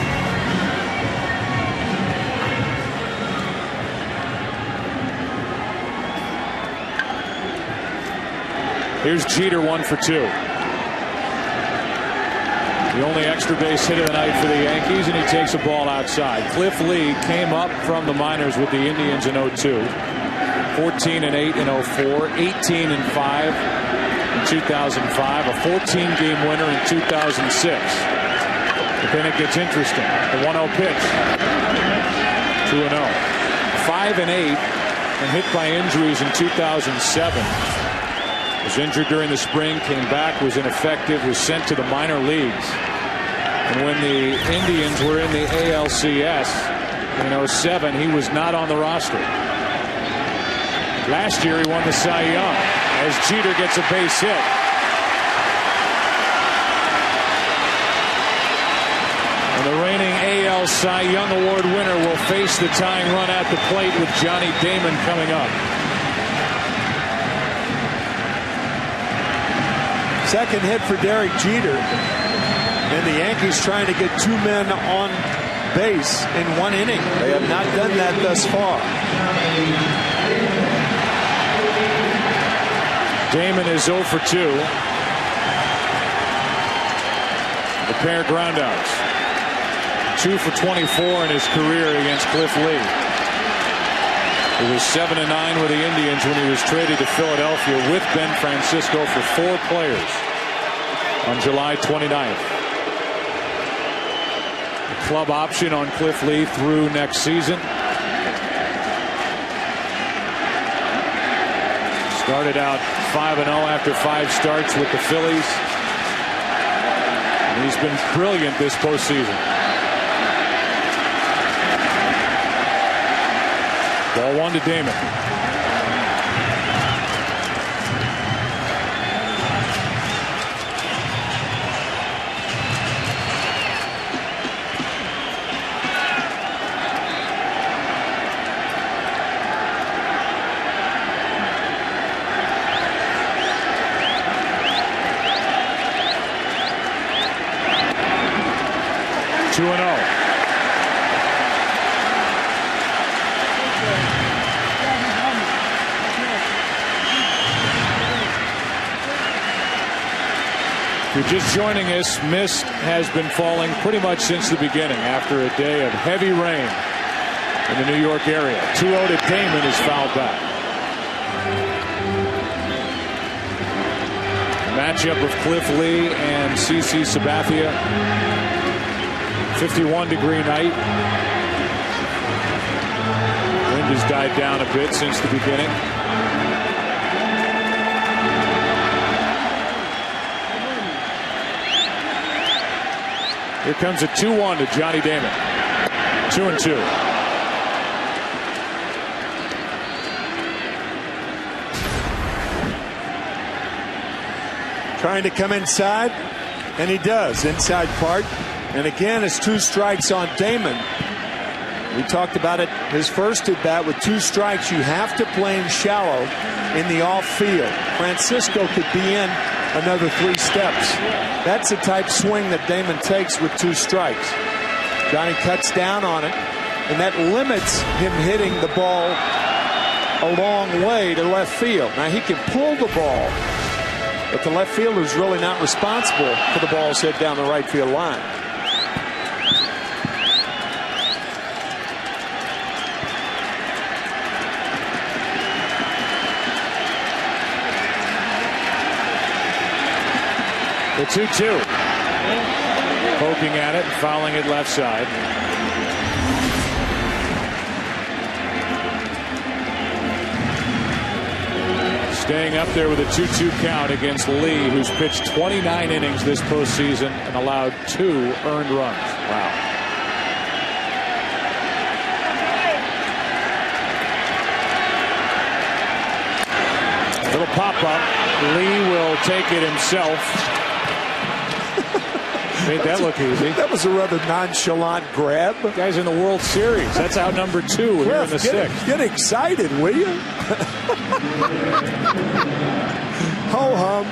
Speaker 11: Here's Jeter 1 for 2. The only extra base hit of the night for the Yankees, and he takes a ball outside. Cliff Lee came up from the minors with the Indians in 02. 14-8 in 04, 18-5 in 2005, a 14-game winner in 2006. But then it gets interesting. The 1-0 pitch. 2-0. 5-8 and hit by injuries in 2007. Was injured during the spring, came back, was ineffective, was sent to the minor leagues. And when the Indians were in the ALCS in 07, he was not on the roster. Last year he won the Cy Young as Jeter gets a base hit. And the reigning AL Cy Young Award winner will face the tying run at the plate with Johnny Damon coming up.
Speaker 12: Second hit for Derek Jeter. And the Yankees trying to get 2 men on base in 1 inning. They have not done that thus far.
Speaker 11: Damon is 0 for 2. A pair of groundouts. 2 for 24 in his career against Cliff Lee. He was 7-9 with the Indians when he was traded to Philadelphia with Ben Francisco for 4 players on July 29th. The club option on Cliff Lee through next season. Started out 5-0 after 5 starts with the Phillies. And he's been brilliant this postseason. Ball 1 to Damon. If you're just joining us, mist has been falling pretty much since the beginning after a day of heavy rain in the New York area. 2-0 to Damon is fouled back. Matchup of Cliff Lee and CC Sabathia. 51-degree night. Wind has died down a bit since the beginning. Here comes a 2-1 to Johnny Damon. 2-2.
Speaker 12: Trying to come inside, and he does. Inside part. And again, it's 2 strikes on Damon. We talked about it his first at bat with 2 strikes. You have to play in shallow in the off field. Francisco could be in another 3 steps. That's the type swing that Damon takes with 2 strikes. Johnny cuts down on it, and that limits him hitting the ball a long way to left field. Now he can pull the ball, but the left fielder is really not responsible for the ball's hit down the right field line.
Speaker 11: The 2-2. Poking at it and fouling it left side. Staying up there with a 2-2 count against Lee, who's pitched 29 innings this postseason and allowed 2 earned runs. Wow. Little pop-up. Lee will take it himself. Made that look easy.
Speaker 12: That was a rather nonchalant grab.
Speaker 11: Guys in the World Series. That's out number 2 here in the 6th.
Speaker 12: Get excited, will you? Ho hum.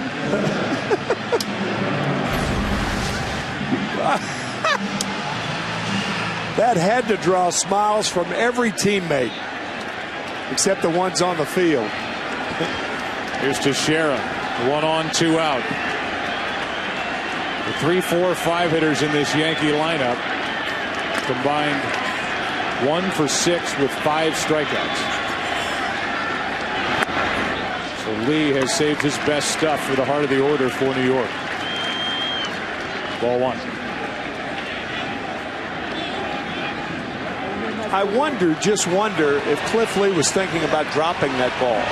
Speaker 12: That had to draw smiles from every teammate, except the ones on the field.
Speaker 11: Here's Teixeira. 1 on, 2 out. The 3, 4, 5 hitters in this Yankee lineup combined 1 for 6 with 5 strikeouts. So Lee has saved his best stuff for the heart of the order for New York. Ball 1.
Speaker 12: I just wonder if Cliff Lee was thinking about dropping that ball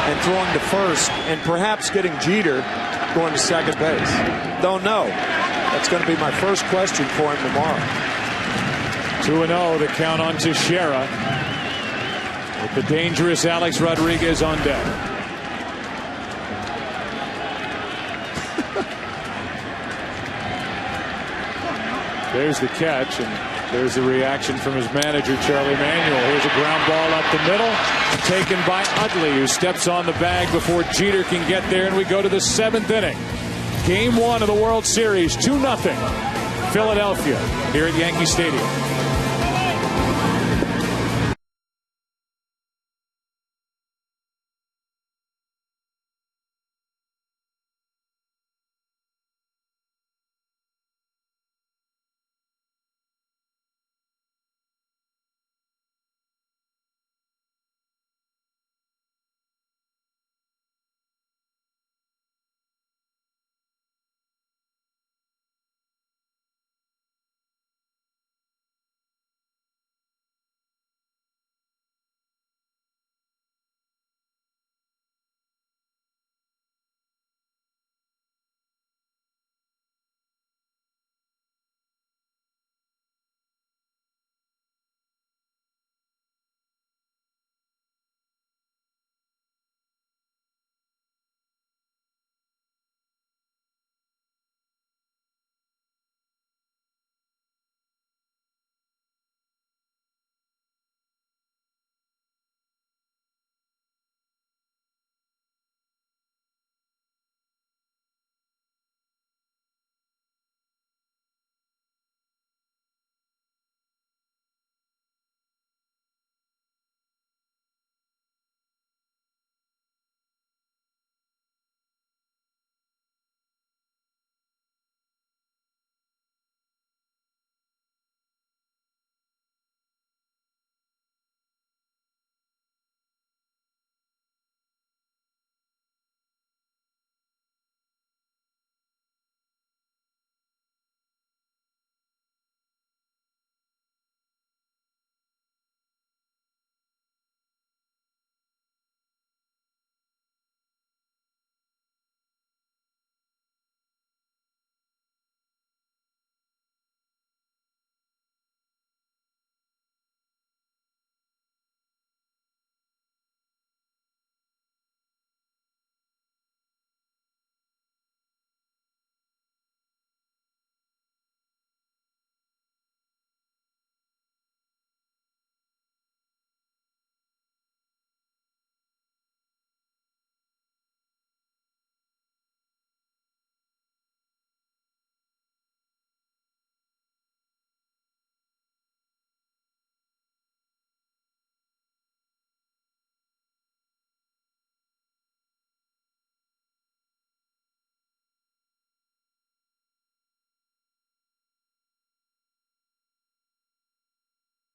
Speaker 12: and throwing to first and perhaps getting Jeter going to second base. Don't know. That's going to be my first question for him tomorrow.
Speaker 11: 2-0, the count on Teixeira with the dangerous Alex Rodriguez on deck. There's the catch, and there's the reaction from his manager, Charlie Manuel. Here's a ground ball up the middle, taken by Utley, who steps on the bag before Jeter can get there, and we go to the 7th inning. Game 1 of the World Series, 2-0, Philadelphia, here at Yankee Stadium.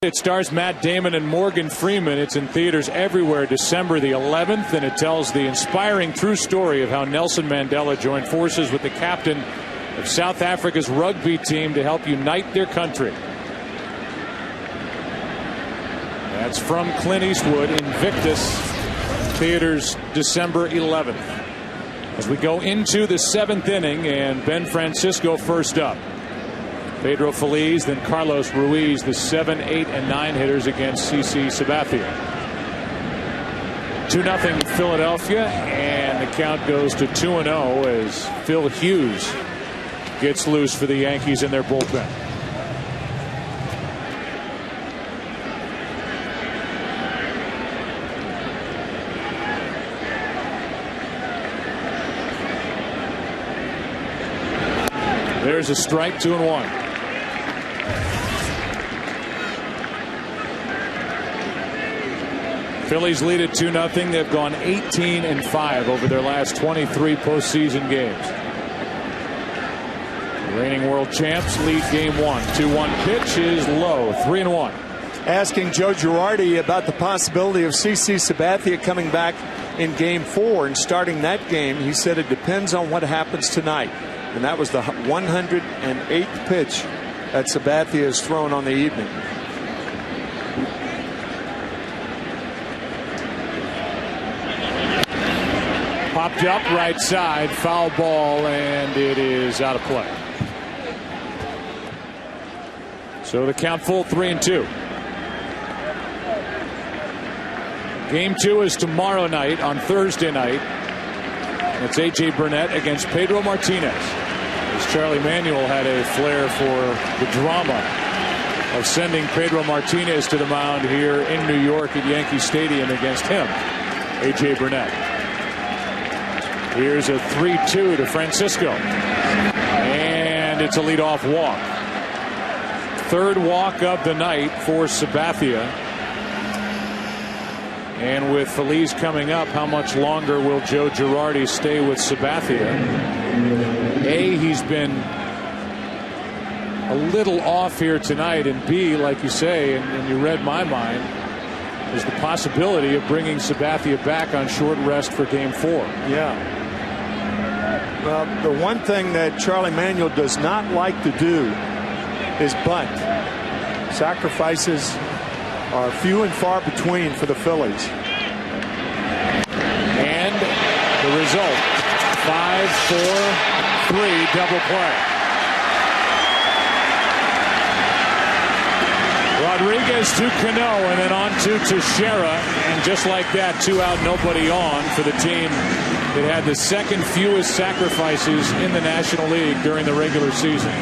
Speaker 11: It stars Matt Damon and Morgan Freeman. It's in theaters everywhere December the 11th, and it tells the inspiring true story of how Nelson Mandela joined forces with the captain of South Africa's rugby team to help unite their country. That's from Clint Eastwood, Invictus, theaters December 11th. As we go into the 7th inning, and Ben Francisco first up. Pedro Feliz, then Carlos Ruiz, the 7, 8, and 9 hitters against CC Sabathia. 2-0 Philadelphia, and the count goes to 2-0 as Phil Hughes gets loose for the Yankees in their bullpen. There's a strike, 2-1. Phillies lead at 2-0. They've gone 18-5 over their last 23 postseason games. The reigning world champs lead game 1. 2-1 pitch is low, 3-1.
Speaker 12: Asking Joe Girardi about the possibility of CC Sabathia coming back in game 4 and starting that game, he said it depends on what happens tonight. And that was the 108th pitch that Sabathia has thrown on the evening.
Speaker 11: Popped up right side, foul ball, and it is out of play. So the count full, 3-2. Game 2 is tomorrow night, on Thursday night. It's A.J. Burnett against Pedro Martinez. As Charlie Manuel had a flair for the drama of sending Pedro Martinez to the mound here in New York at Yankee Stadium against him, A.J. Burnett. Here's a 3-2 to Francisco. And it's a leadoff walk. Third walk of the night for Sabathia. And with Feliz coming up, how much longer will Joe Girardi stay with Sabathia? A, he's been a little off here tonight, and B, like you say, and you read my mind, is the possibility of bringing Sabathia back on short rest for game 4.
Speaker 12: Yeah. Well, the one thing that Charlie Manuel does not like to do is bunt. Sacrifices are few and far between for the Phillies.
Speaker 11: And the result, 5-4-3 double play. Rodriguez to Cano, and then on to Teixeira, and just like that, 2 out, nobody on for the team that had the second fewest sacrifices in the National League during the regular season.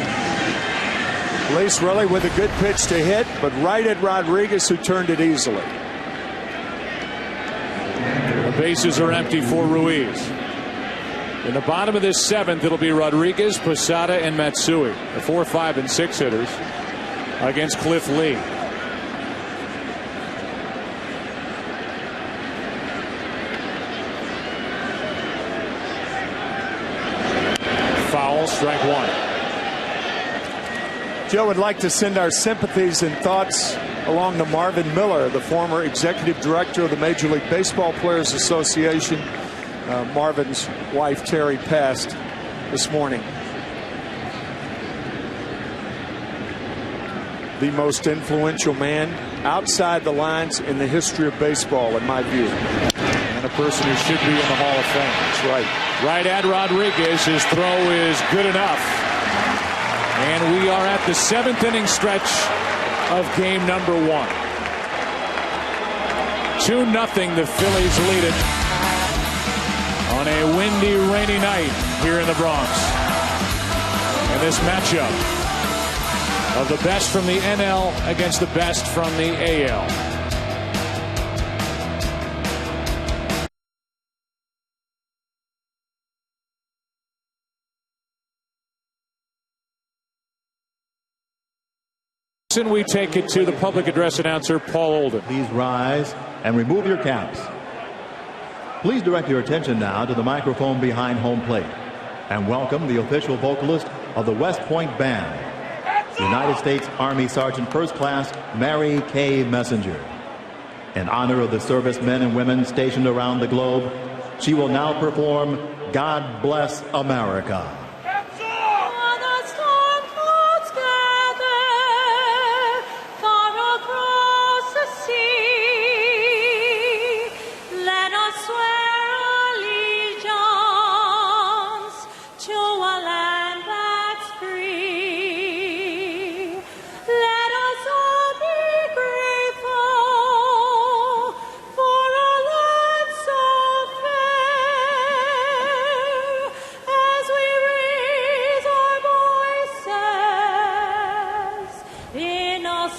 Speaker 12: Lace Raleigh with a good pitch to hit, but right at Rodriguez, who turned it easily.
Speaker 11: The bases are empty for Ruiz. In the bottom of this 7th, it'll be Rodriguez, Posada, and Matsui, the 4, 5, and 6 hitters against Cliff Lee. Foul, strike 1.
Speaker 12: Joe would like to send our sympathies and thoughts along to Marvin Miller, the former executive director of the Major League Baseball Players Association. Marvin's wife, Terry, passed this morning. The most influential man outside the lines in the history of baseball, in my view.
Speaker 11: And a person who should be in the Hall of Fame.
Speaker 12: That's right.
Speaker 11: Right at Rodriguez. His throw is good enough. And we are at the 7th inning stretch of game number 1. 2-0, the Phillies lead it on a windy, rainy night here in the Bronx. And this matchup of the best from the NL against the best from the AL. We take it to the public address announcer, Paul Olden.
Speaker 9: Please rise and remove your caps. Please direct your attention now to the microphone behind home plate and welcome the official vocalist of the West Point Band. United States Army Sergeant First Class Mary Kay Messenger. In honor of the servicemen and women stationed around the globe, she will now perform God Bless America.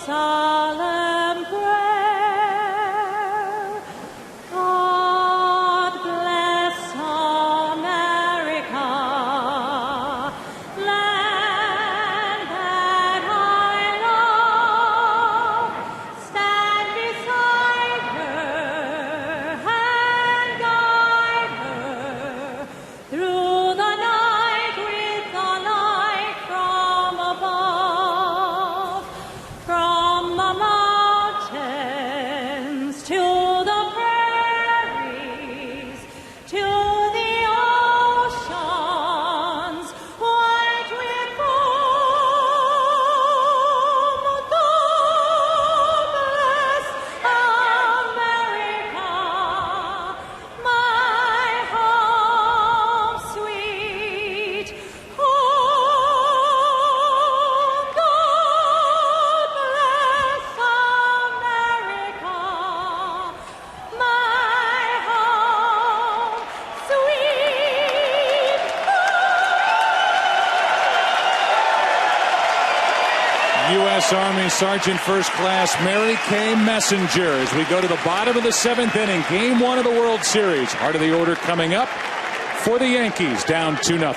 Speaker 16: Solemn prayer. God bless America, land that I love. Stand beside her and guide her through the night with the light from above. From the mountains to the prairies, to the oceans, white with foam. God bless America, my home sweet home. God bless America, my home sweet
Speaker 11: U.S. Army Sergeant First Class Mary Kay Messenger as we go to the bottom of the 7th inning, Game 1 of the World Series. Heart of the order coming up for the Yankees, down 2-0.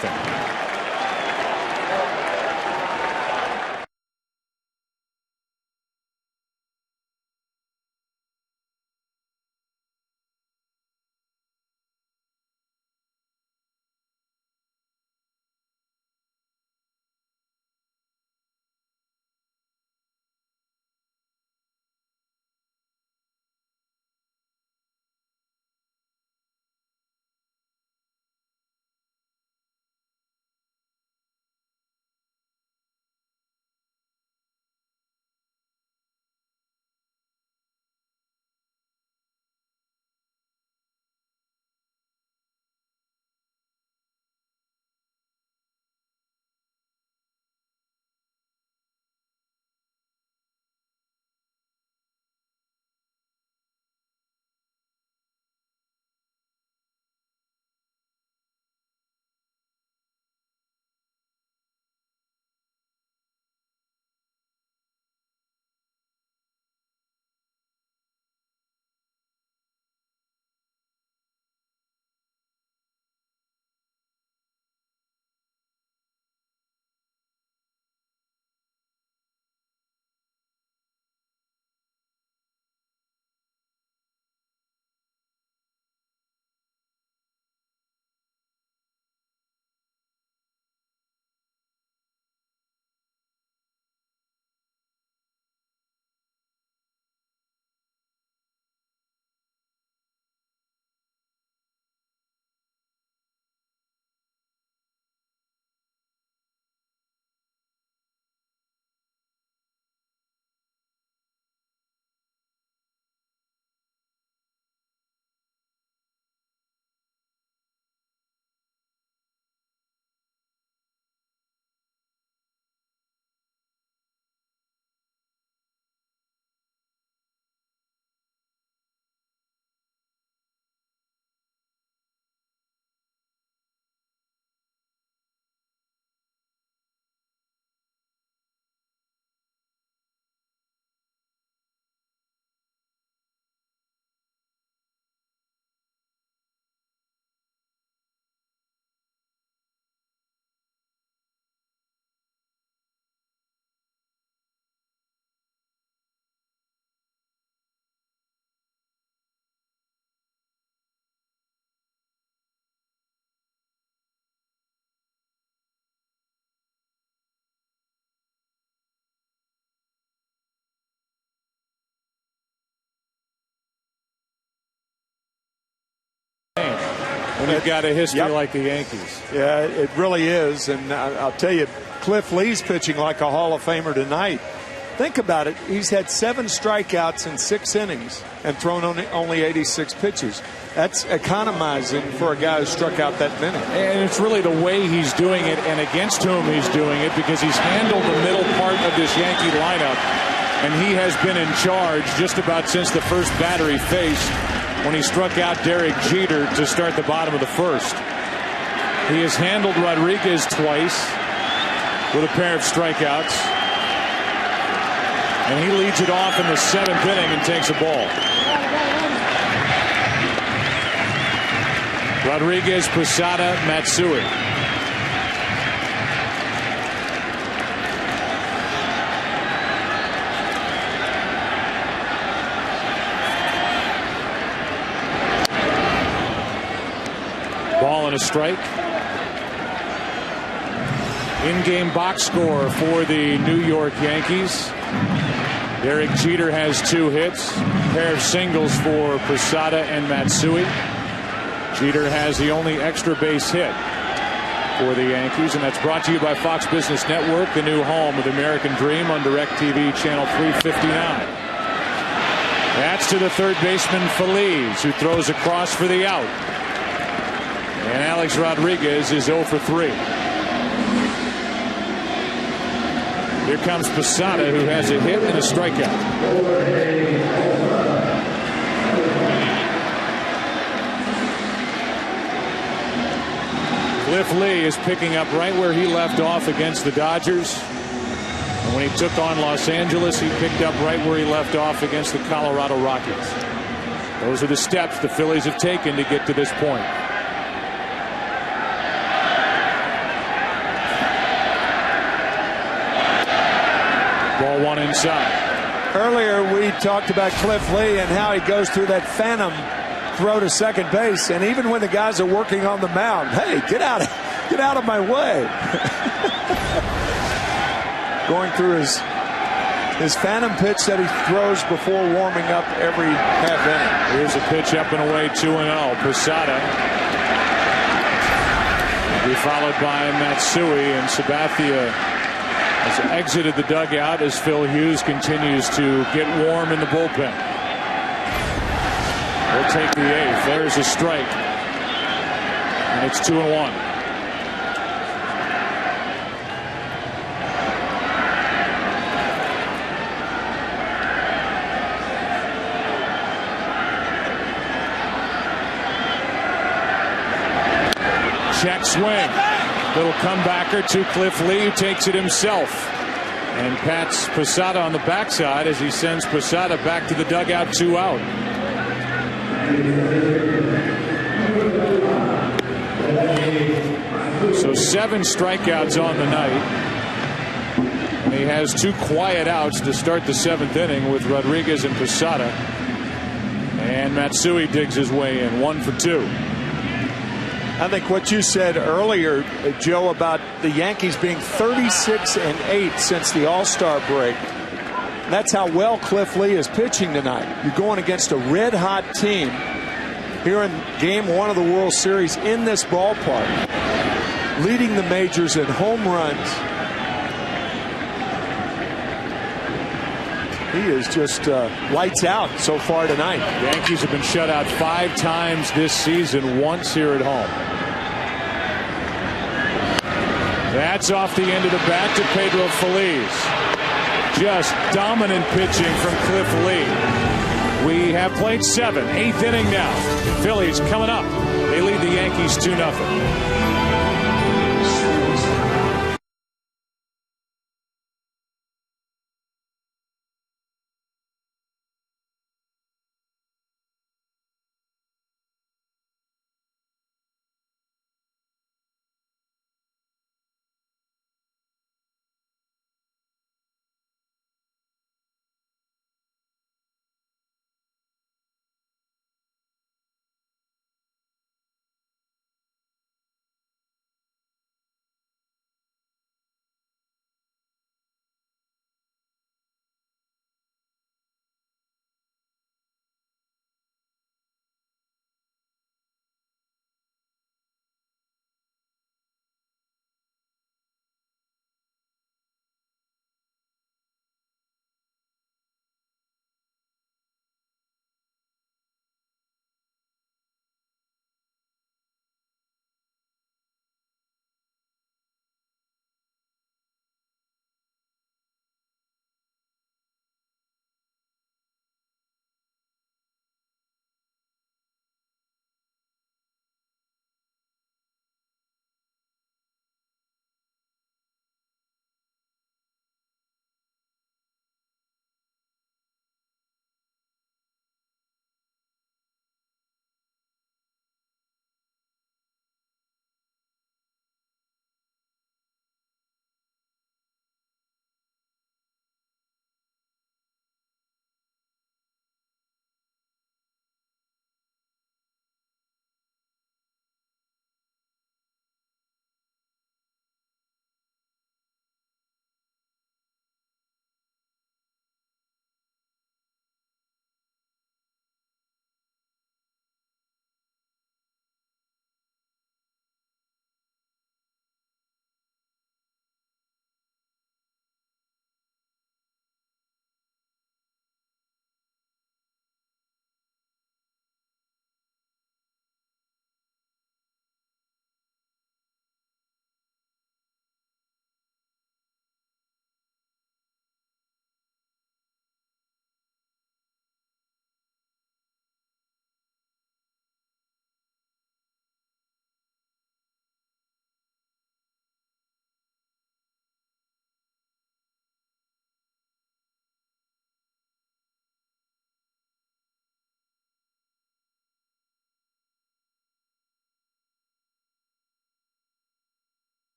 Speaker 11: when you've got a history like the Yankees.
Speaker 12: Yeah, it really is. And I'll tell you, Cliff Lee's pitching like a Hall of Famer tonight. Think about it. He's had 7 strikeouts in 6 innings and thrown only 86 pitches. That's economizing for a guy who struck out that many.
Speaker 11: And it's really the way he's doing it and against whom he's doing it, because he's handled the middle part of this Yankee lineup, and he has been in charge just about since the first batter he faced when he struck out Derek Jeter to start the bottom of the first. He has handled Rodriguez twice with a pair of strikeouts. And he leads it off in the 7th inning and takes a ball. Rodriguez, Posada, Matsui. Ball and a strike. In-game box score for the New York Yankees. Derek Jeter has 2 hits, a pair of singles for Posada and Matsui. Jeter has the only extra base hit for the Yankees, and that's brought to you by Fox Business Network, the new home of the American Dream on DirecTV Channel 359. That's to the third baseman Feliz, who throws across for the out. And Alex Rodriguez is 0 for 3. Here comes Posada, who has a hit and a strikeout. Cliff Lee is picking up right where he left off against the Dodgers. And when he took on Los Angeles, he picked up right where he left off against the Colorado Rockies. Those are the steps the Phillies have taken to get to this point. Ball 1 inside.
Speaker 12: Earlier we talked about Cliff Lee and how he goes through that phantom throw to second base, and even when the guys are working on the mound, hey, get out of my way. Going through his phantom pitch that he throws before warming up every half inning.
Speaker 11: Here's a pitch up and away, 2-0. Posada. Be followed by Matsui, and Sabathia has exited the dugout as Phil Hughes continues to get warm in the bullpen. We'll take the 8th. There's a strike. And it's 2-1. Check swing. Little comebacker to Cliff Lee, who takes it himself and pats Posada on the backside as he sends Posada back to the dugout, 2 out. So 7 strikeouts on the night. And he has 2 quiet outs to start the 7th inning with Rodriguez and Posada. And Matsui digs his way in, 1 for 2.
Speaker 12: I think what you said earlier, Joe, about the Yankees being 36-8 since the All-Star break. That's how well Cliff Lee is pitching tonight. You're going against a red-hot team here in Game 1 of the World Series in this ballpark, leading the majors in home runs. He is just lights out so far tonight.
Speaker 11: Yankees have been shut out 5 times this season, once here at home. That's off the end of the bat to Pedro Feliz. Just dominant pitching from Cliff Lee. We have played 7, 8th inning now. Phillies coming up. They lead the Yankees 2-0.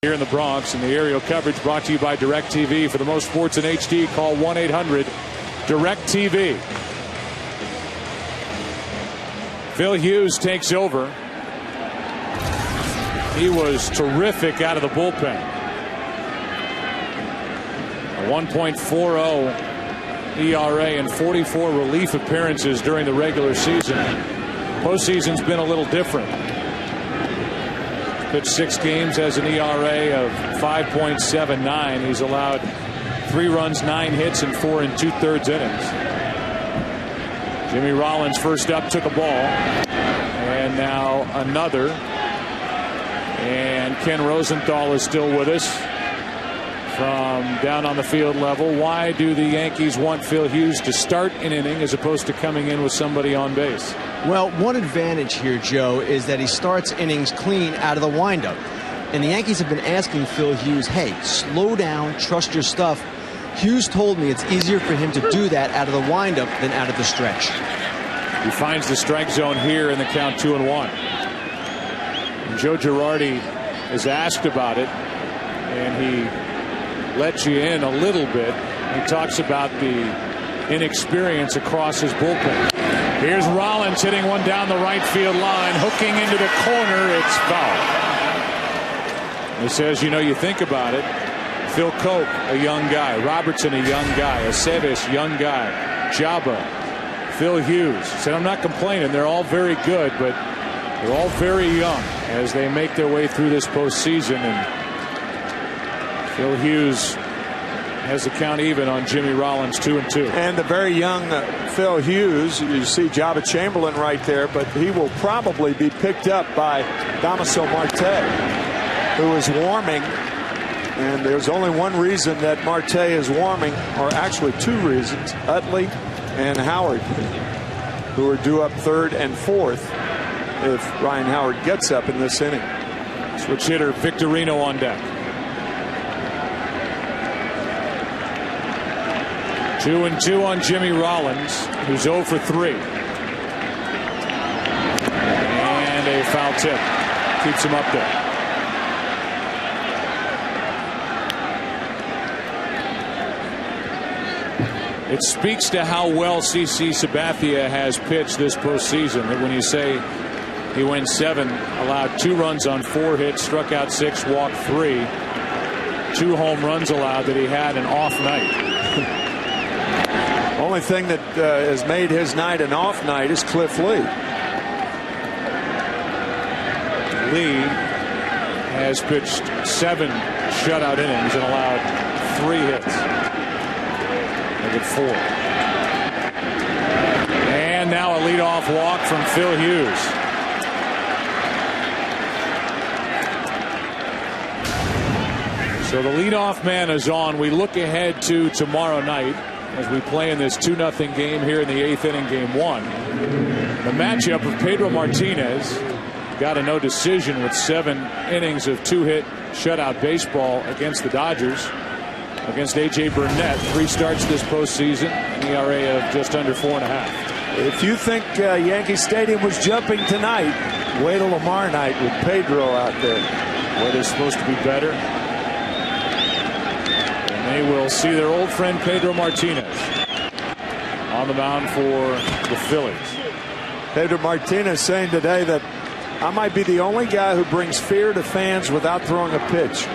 Speaker 11: Here in the Bronx, and the aerial coverage brought to you by DirecTV. For the most sports in HD, call 1-800-DirecTV. Phil Hughes takes over. He was terrific out of the bullpen. A 1.40 ERA and 44 relief appearances during the regular season. Postseason's been a little different. Pitched 6 games, has an ERA of 5.79. He's allowed 3 runs, 9 hits, and 4 2/3 innings. Jimmy Rollins first up, took a ball, and now another. And Ken Rosenthal is still with us from down on the field level. Why do the Yankees want Phil Hughes to start an inning as opposed to coming in with somebody on base?
Speaker 15: Well, one advantage here, Joe, is that he starts innings clean out of the windup. And the Yankees have been asking Phil Hughes, hey, slow down, trust your stuff. Hughes told me it's easier for him to do that out of the windup than out of the stretch.
Speaker 11: He finds the strike zone here in the count 2-1. And Joe Girardi is asked about it, and he lets you in a little bit. He talks about the inexperience across his bullpen. Here's Rollins hitting one down the right field line, hooking into the corner. It's foul. He says, you know, you think about it. Phil Koch, a young guy. Robertson, a young guy. Aceves, young guy. Jabba. Phil Hughes. He said, I'm not complaining. They're all very good, but they're all very young as they make their way through this postseason. And Phil Hughes has the count even on Jimmy Rollins, 2-2.
Speaker 12: And the very young Phil Hughes, you see Jabba Chamberlain right there, but he will probably be picked up by Damaso Marte, who is warming. And there's only one reason that Marte is warming, or actually 2 reasons. Utley and Howard, who are due up 3rd and 4th if Ryan Howard gets up in this inning.
Speaker 11: Switch hitter Victorino on deck. 2-2 on Jimmy Rollins, who's 0 for 3. And a foul tip keeps him up there. It speaks to how well CC Sabathia has pitched this postseason. That when you say he went 7, allowed 2 runs on 4 hits, struck out 6, walked 3, 2 home runs allowed, that he had an off night.
Speaker 12: Only thing that has made his night an off night is Cliff Lee.
Speaker 11: Lee has pitched 7 shutout innings and allowed 3 hits. Look at 4. And now a leadoff walk from Phil Hughes. So the leadoff man is on. We look ahead to tomorrow night as we play in this 2-0 game here in the 8th inning, game 1. The matchup of Pedro Martinez, got a no decision with 7 innings of 2-hit shutout baseball against the Dodgers, against A.J. Burnett. 3 starts this postseason, an ERA of just under 4.5.
Speaker 12: If you think Yankee Stadium was jumping tonight, wait till tomorrow night with Pedro out there.
Speaker 11: Weather's supposed to be better. They will see their old friend Pedro Martinez on the mound for the Phillies.
Speaker 12: Pedro Martinez saying today that I might be the only guy who brings fear to fans without throwing a pitch.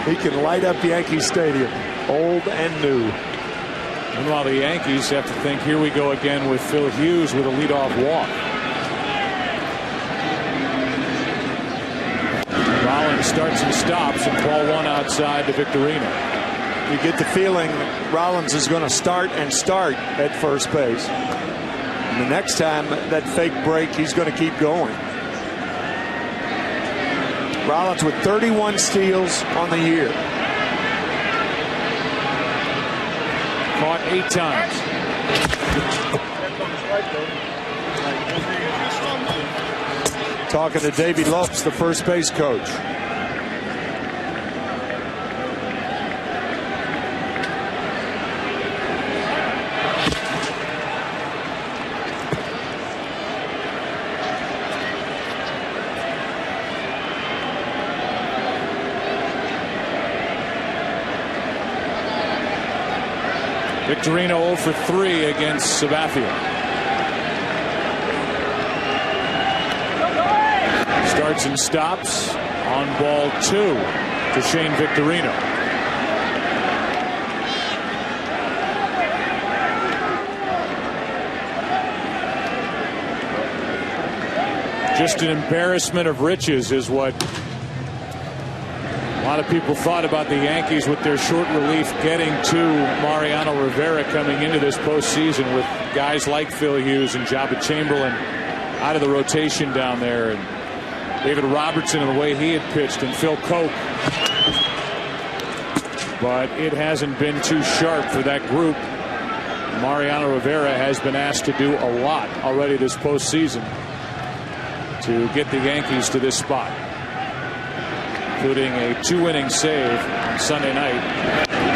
Speaker 12: He can light up Yankee Stadium, old and new.
Speaker 11: Meanwhile, the Yankees have to think, here we go again with Phil Hughes with a leadoff walk. Rollins starts and stops, and ball 1 outside to Victorino.
Speaker 12: You get the feeling Rollins is going to start at first base. And the next time that fake break, he's going to keep going. Rollins with 31 steals on the year.
Speaker 11: Caught 8 times.
Speaker 12: Talking to Davey Lopes, the first base coach.
Speaker 11: Victorino 0 for 3 against Sabathia. Starts and stops on ball 2 to Shane Victorino. Just an embarrassment of riches is what a lot of people thought about the Yankees with their short relief getting to Mariano Rivera coming into this postseason with guys like Phil Hughes and Jabba Chamberlain out of the rotation down there, and David Robertson and the way he had pitched, and Phil Koch. But it hasn't been too sharp for that group. Mariano Rivera has been asked to do a lot already this postseason to get the Yankees to this spot, including a 2-inning save on Sunday night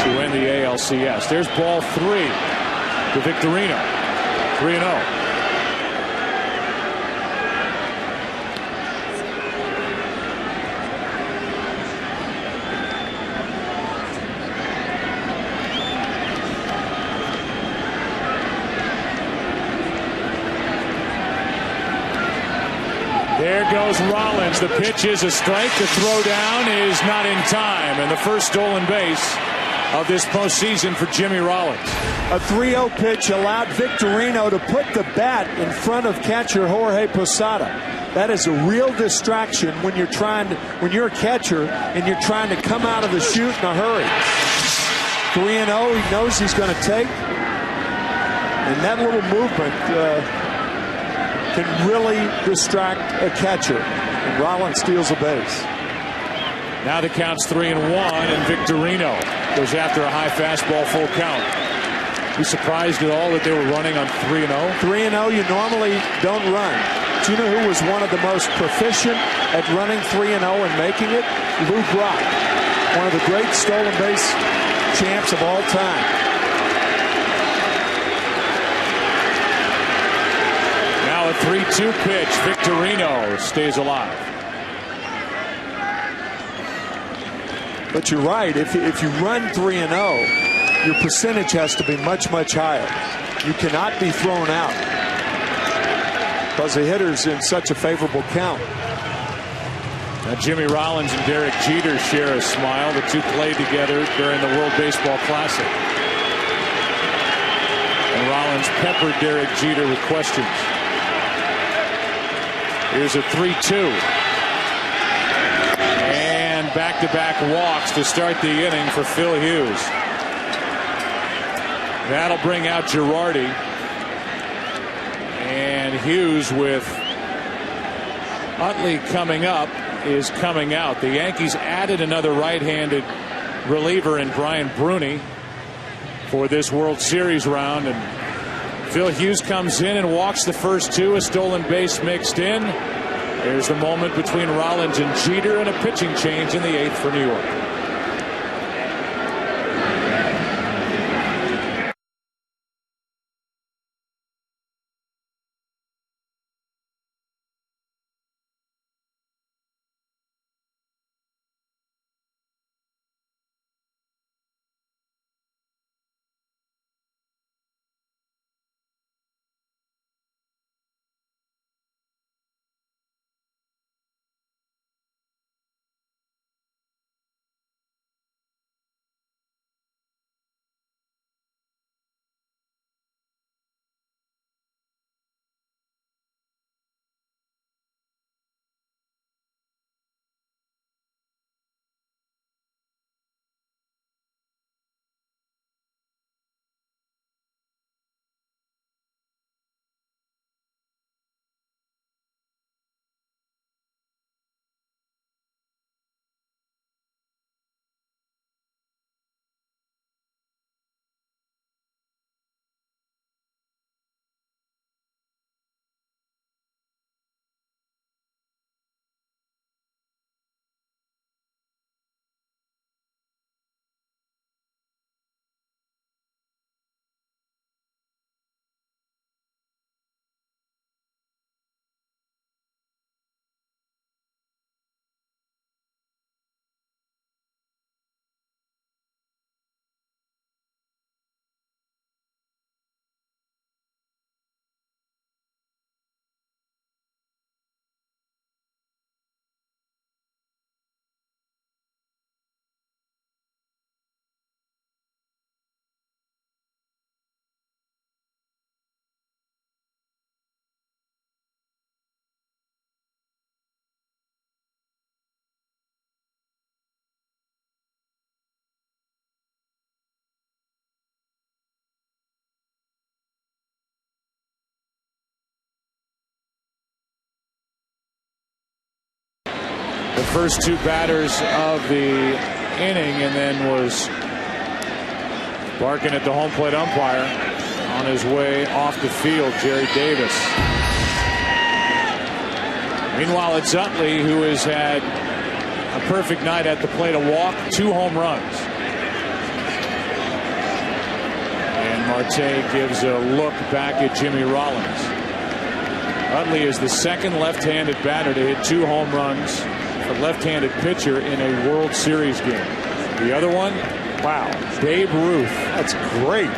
Speaker 11: to end the ALCS. There's ball 3 to Victorino. 3-0. There goes Rollins. The pitch is a strike. The throw down is not in time. And the first stolen base of this postseason for Jimmy Rollins.
Speaker 12: A 3-0 pitch allowed Victorino to put the bat in front of catcher Jorge Posada. That is a real distraction when you're a catcher and you're trying to come out of the chute in a hurry. 3-0, he knows he's going to take. And that little movement can really distract a catcher. And Rollins steals a base.
Speaker 11: Now the count's 3-1, and Victorino goes after a high fastball, full count. You surprised at all that they were running on 3-0?
Speaker 12: 3-0, you normally don't run. Do you know who was one of the most proficient at running 3-0 and making it? Lou Brock, one of the great stolen base champs of all time.
Speaker 11: A 3-2 pitch. Victorino stays alive.
Speaker 12: But you're right. If you run 3-0, your percentage has to be much, much higher. You cannot be thrown out because the hitter's in such a favorable count.
Speaker 11: Now Jimmy Rollins and Derek Jeter share a smile. The two played together during the World Baseball Classic. And Rollins peppered Derek Jeter with questions. Here's a 3-2. And back-to-back walks to start the inning for Phil Hughes. That'll bring out Girardi. And Hughes, with Utley coming up, is coming out. The Yankees added another right-handed reliever in Brian Bruni for this World Series round, and Phil Hughes comes in and walks the first two. A stolen base mixed in. There's the moment between Rollins and Jeter, and a pitching change in the 8th for New York. the first two batters of the inning, and then was barking at the home plate umpire on his way off the field, Jerry Davis. Meanwhile, it's Utley, who has had a perfect night at the plate, a walk, 2 home runs. And Marte gives a look back at Jimmy Rollins. Utley is the second left-handed batter to hit 2 home runs for left-handed pitcher in a World Series game. The other one, wow, Babe Ruth.
Speaker 12: That's great.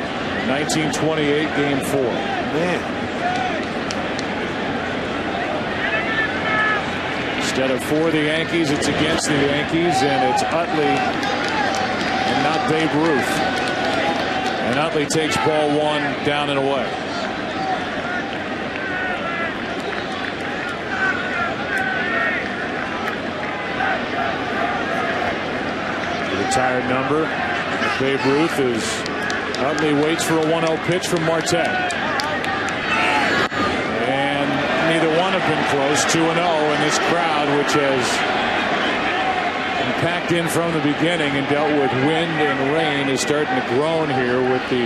Speaker 11: 1928, Game 4.
Speaker 12: Man.
Speaker 11: Instead of for the Yankees, it's against the Yankees, and it's Utley and not Babe Ruth. And Utley takes ball 1 down and away. The retired number, Babe Ruth, is Utley waits for a 1-0 pitch from Marte. Neither one have been close. 2-0, and this crowd, which has been packed in from the beginning and dealt with wind and rain, is starting to groan here with the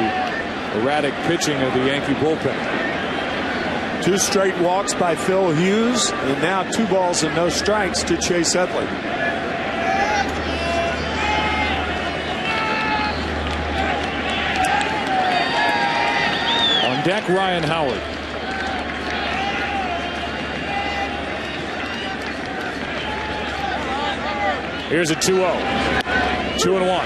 Speaker 11: erratic pitching of the Yankee bullpen.
Speaker 12: 2 straight walks by Phil Hughes, and now 2 balls and no strikes to Chase Utley.
Speaker 11: On deck, Ryan Howard. Here's a 2-0. 2-1.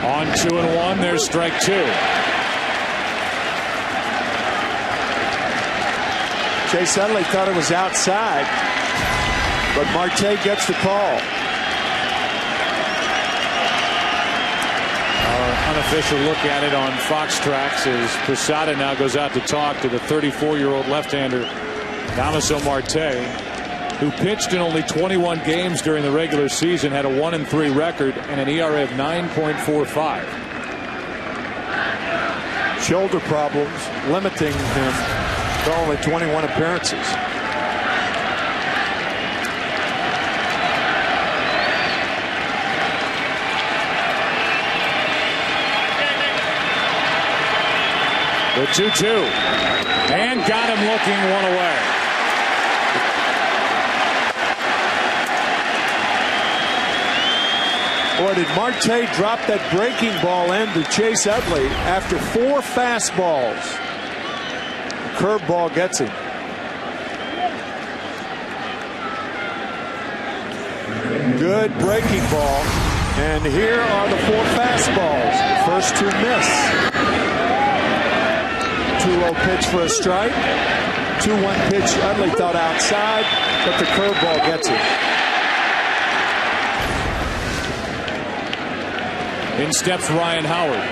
Speaker 11: On 2-1, there's strike 2.
Speaker 12: Chase Utley thought it was outside, but Marte gets the call.
Speaker 11: Our unofficial look at it on Fox Tracks as Posada now goes out to talk to the 34-year-old left-hander Damaso Marte, who pitched in only 21 games during the regular season, had a 1-3 record and an ERA of 9.45.
Speaker 12: Shoulder problems limiting him to only 21 appearances.
Speaker 11: The 2-2, and got him looking 1 away.
Speaker 12: Boy, did Marte drop that breaking ball in to Chase Utley after 4 fastballs. Curveball gets him. Good breaking ball. And here are the 4 fastballs. The first 2 miss. 2-0 pitch for a strike. 2-1 pitch Utley thought outside, but the curveball gets him.
Speaker 11: In steps Ryan Howard.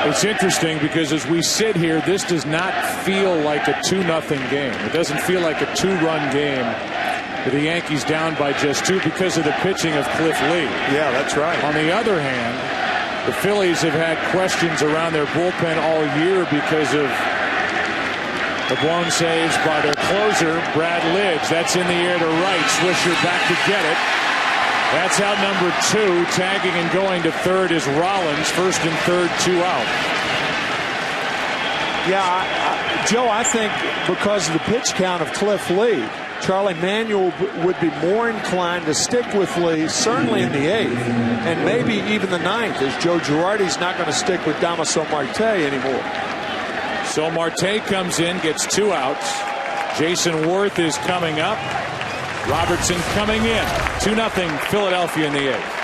Speaker 11: It's interesting because as we sit here, this does not feel like a 2-0 game. It doesn't feel like a 2-run game with the Yankees down by just 2 because of the pitching of Cliff Lee.
Speaker 12: Yeah, that's right.
Speaker 11: On the other hand, the Phillies have had questions around their bullpen all year because of the blown saves by their closer, Brad Lidge. That's in the air to right. Swisher back to get it. That's out number 2. Tagging and going to third is Rollins. First and third, 2 out.
Speaker 12: Yeah, Joe, I think because of the pitch count of Cliff Lee, Charlie Manuel would be more inclined to stick with Lee, certainly in the 8th, and maybe even the 9th, as Joe Girardi's not going to stick with Damaso Marte anymore.
Speaker 11: So Marte comes in, gets 2 outs. Jason Worth is coming up. Robertson coming in. 2-0 Philadelphia in the 8th.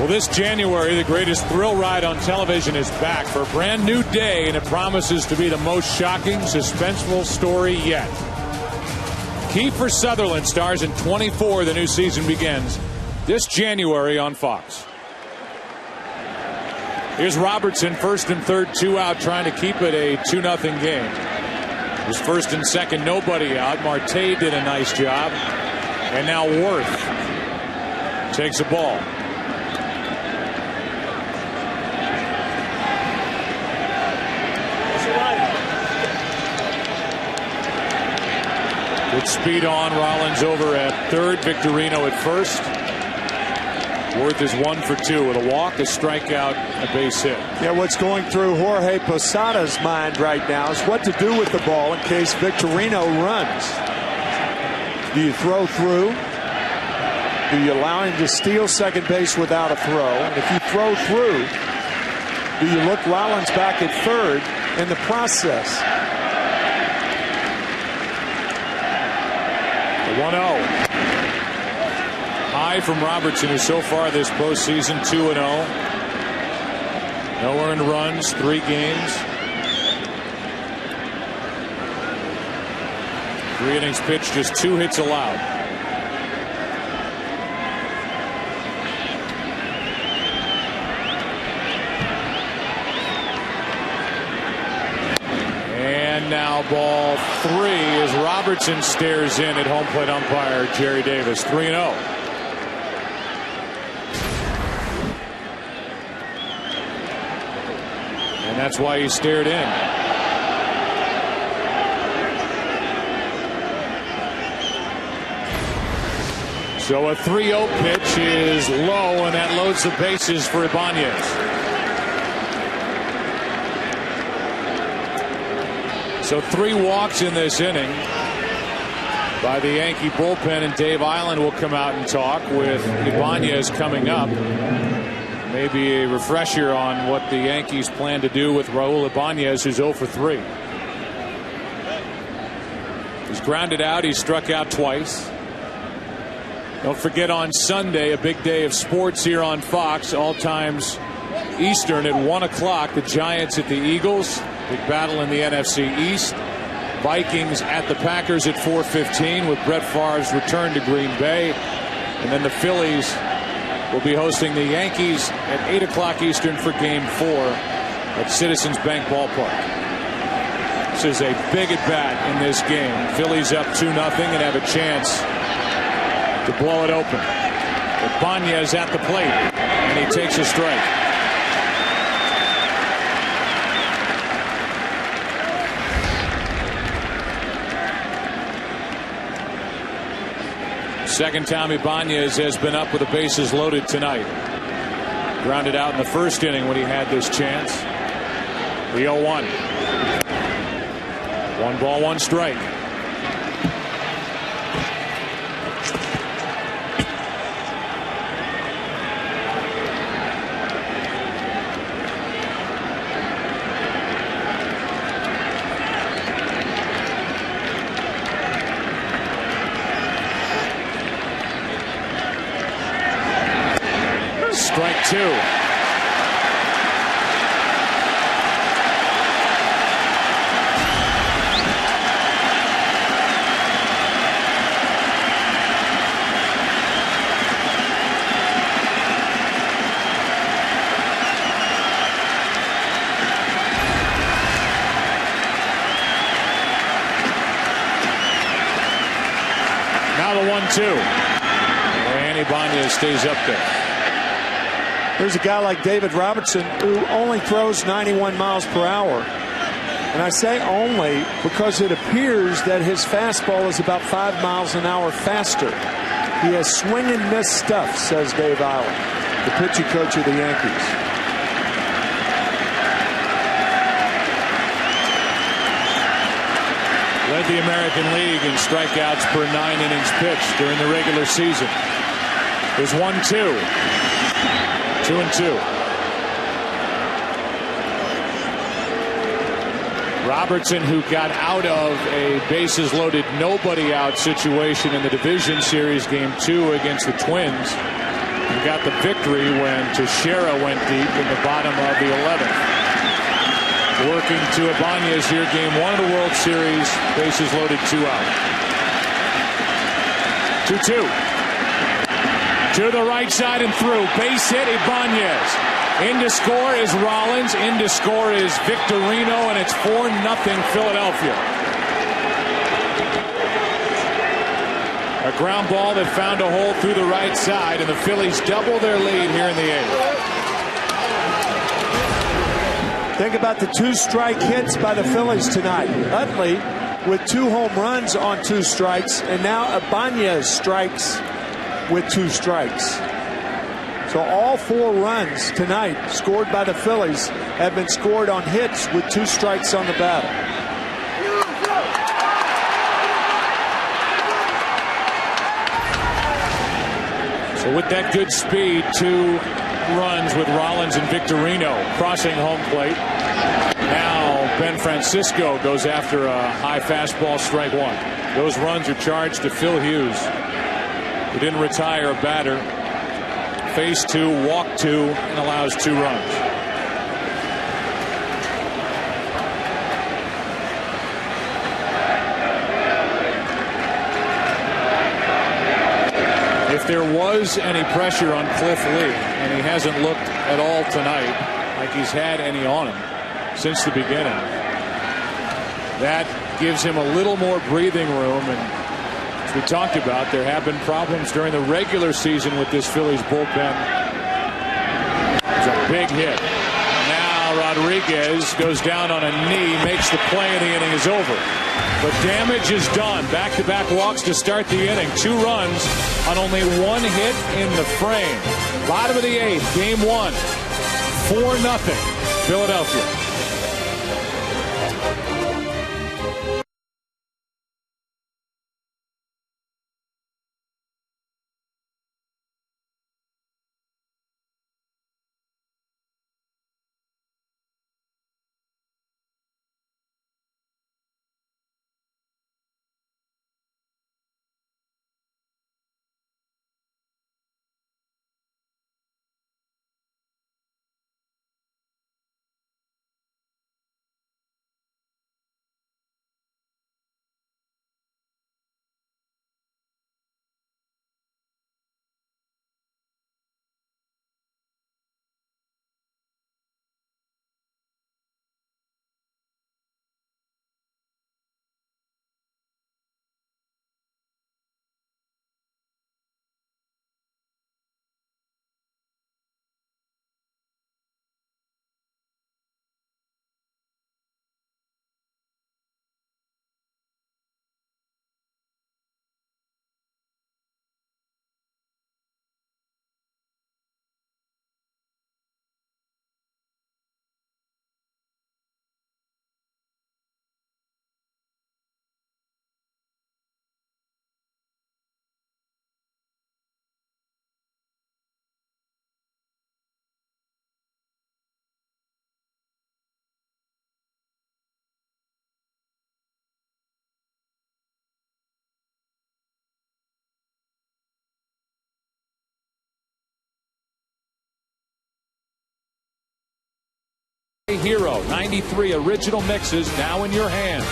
Speaker 11: Well, this January, the greatest thrill ride on television is back for a brand new day, and it promises to be the most shocking, suspenseful story yet. Kiefer Sutherland stars in 24. The new season begins this January on Fox. Here's Robertson, first and third, 2 out, trying to keep it a 2-0 game. It was first and second, nobody out. Marte did a nice job. And now Worth takes a ball. Good speed on. Rollins over at third. Victorino at first. Worth is 1 for 2 with a walk, a strikeout, a base hit.
Speaker 12: Yeah, what's going through Jorge Posada's mind right now is what to do with the ball in case Victorino runs. Do you throw through? Do you allow him to steal second base without a throw? And if you throw through, do you look Rollins back at third in the process?
Speaker 11: The 1-0. High from Robertson, who so far this postseason 2-0. No earned runs, 3 games. 3 innings pitched, just 2 hits allowed. And now ball 3 as Robertson stares in at home plate umpire Jerry Davis. 3-0. And that's why he stared in. So a 3-0 pitch is low, and that loads the bases for Ibanez. So 3 walks in this inning by the Yankee bullpen, and Dave Island will come out and talk with Ibanez coming up. Maybe a refresher on what the Yankees plan to do with Raul Ibanez, who's 0 for 3. He's grounded out. He's struck out twice. Don't forget, on Sunday, a big day of sports here on Fox, all times Eastern at 1 o'clock. The Giants at the Eagles. Big battle in the NFC East. Vikings at the Packers at 4:15 with Brett Favre's return to Green Bay. And then the Phillies will be hosting the Yankees at 8 o'clock Eastern for Game 4 at Citizens Bank Ballpark. This is a big at-bat in this game. Phillies up 2-0 and have a chance to blow it open. Ibanez at the plate, and he takes a strike. Second time Ibanez has been up with the bases loaded tonight. Grounded out in the first inning when he had this chance. The 0-1. 1 ball, 1 strike. Strike 2. Now the 1-2. And Ibanez stays up there.
Speaker 12: There's a guy like David Robertson who only throws 91 miles per hour. And I say only because it appears that his fastball is about 5 miles an hour faster. He has swing and miss stuff, says Dave Island, the pitching coach of the Yankees.
Speaker 11: Led the American League in strikeouts per 9 innings pitched during the regular season. There's 1-2. 2-2. Robertson, who got out of a bases loaded nobody out situation in the division series game 2 against the Twins, He got the victory when Teixeira went deep in the bottom of the 11th. Working to Ibanez here, game 1 of the World Series. Bases loaded, 2 out. 2-2. To the right side and through. Base hit, Ibanez. In to score is Rollins. In to score is Victorino, and it's 4-0 Philadelphia. A ground ball that found a hole through the right side, and the Phillies double their lead here in the 8th.
Speaker 12: Think about the 2 strike hits by the Phillies tonight. Utley with 2 home runs on 2 strikes, and now Ibanez strikes with 2 strikes. So all 4 runs tonight scored by the Phillies have been scored on hits with 2 strikes on the batter.
Speaker 11: So with that good speed, 2 runs with Rollins and Victorino crossing home plate. Now Ben Francisco goes after a high fastball, strike 1. Those runs are charged to Phil Hughes, who didn't retire a batter. Face 2, walk 2, and allows 2 runs. If there was any pressure on Cliff Lee, and he hasn't looked at all tonight like he's had any on him since the beginning, that gives him a little more breathing room. And as we talked about, there have been problems during the regular season with this Phillies bullpen. It's a big hit. Now Rodriguez goes down on a knee, makes the play, and the inning is over. But damage is done. Back-to-back walks to start the inning. 2 runs on only 1 hit in the frame. Bottom of the 8th, game 1. 4-0 Philadelphia. Hero 93 original mixes now in your hands.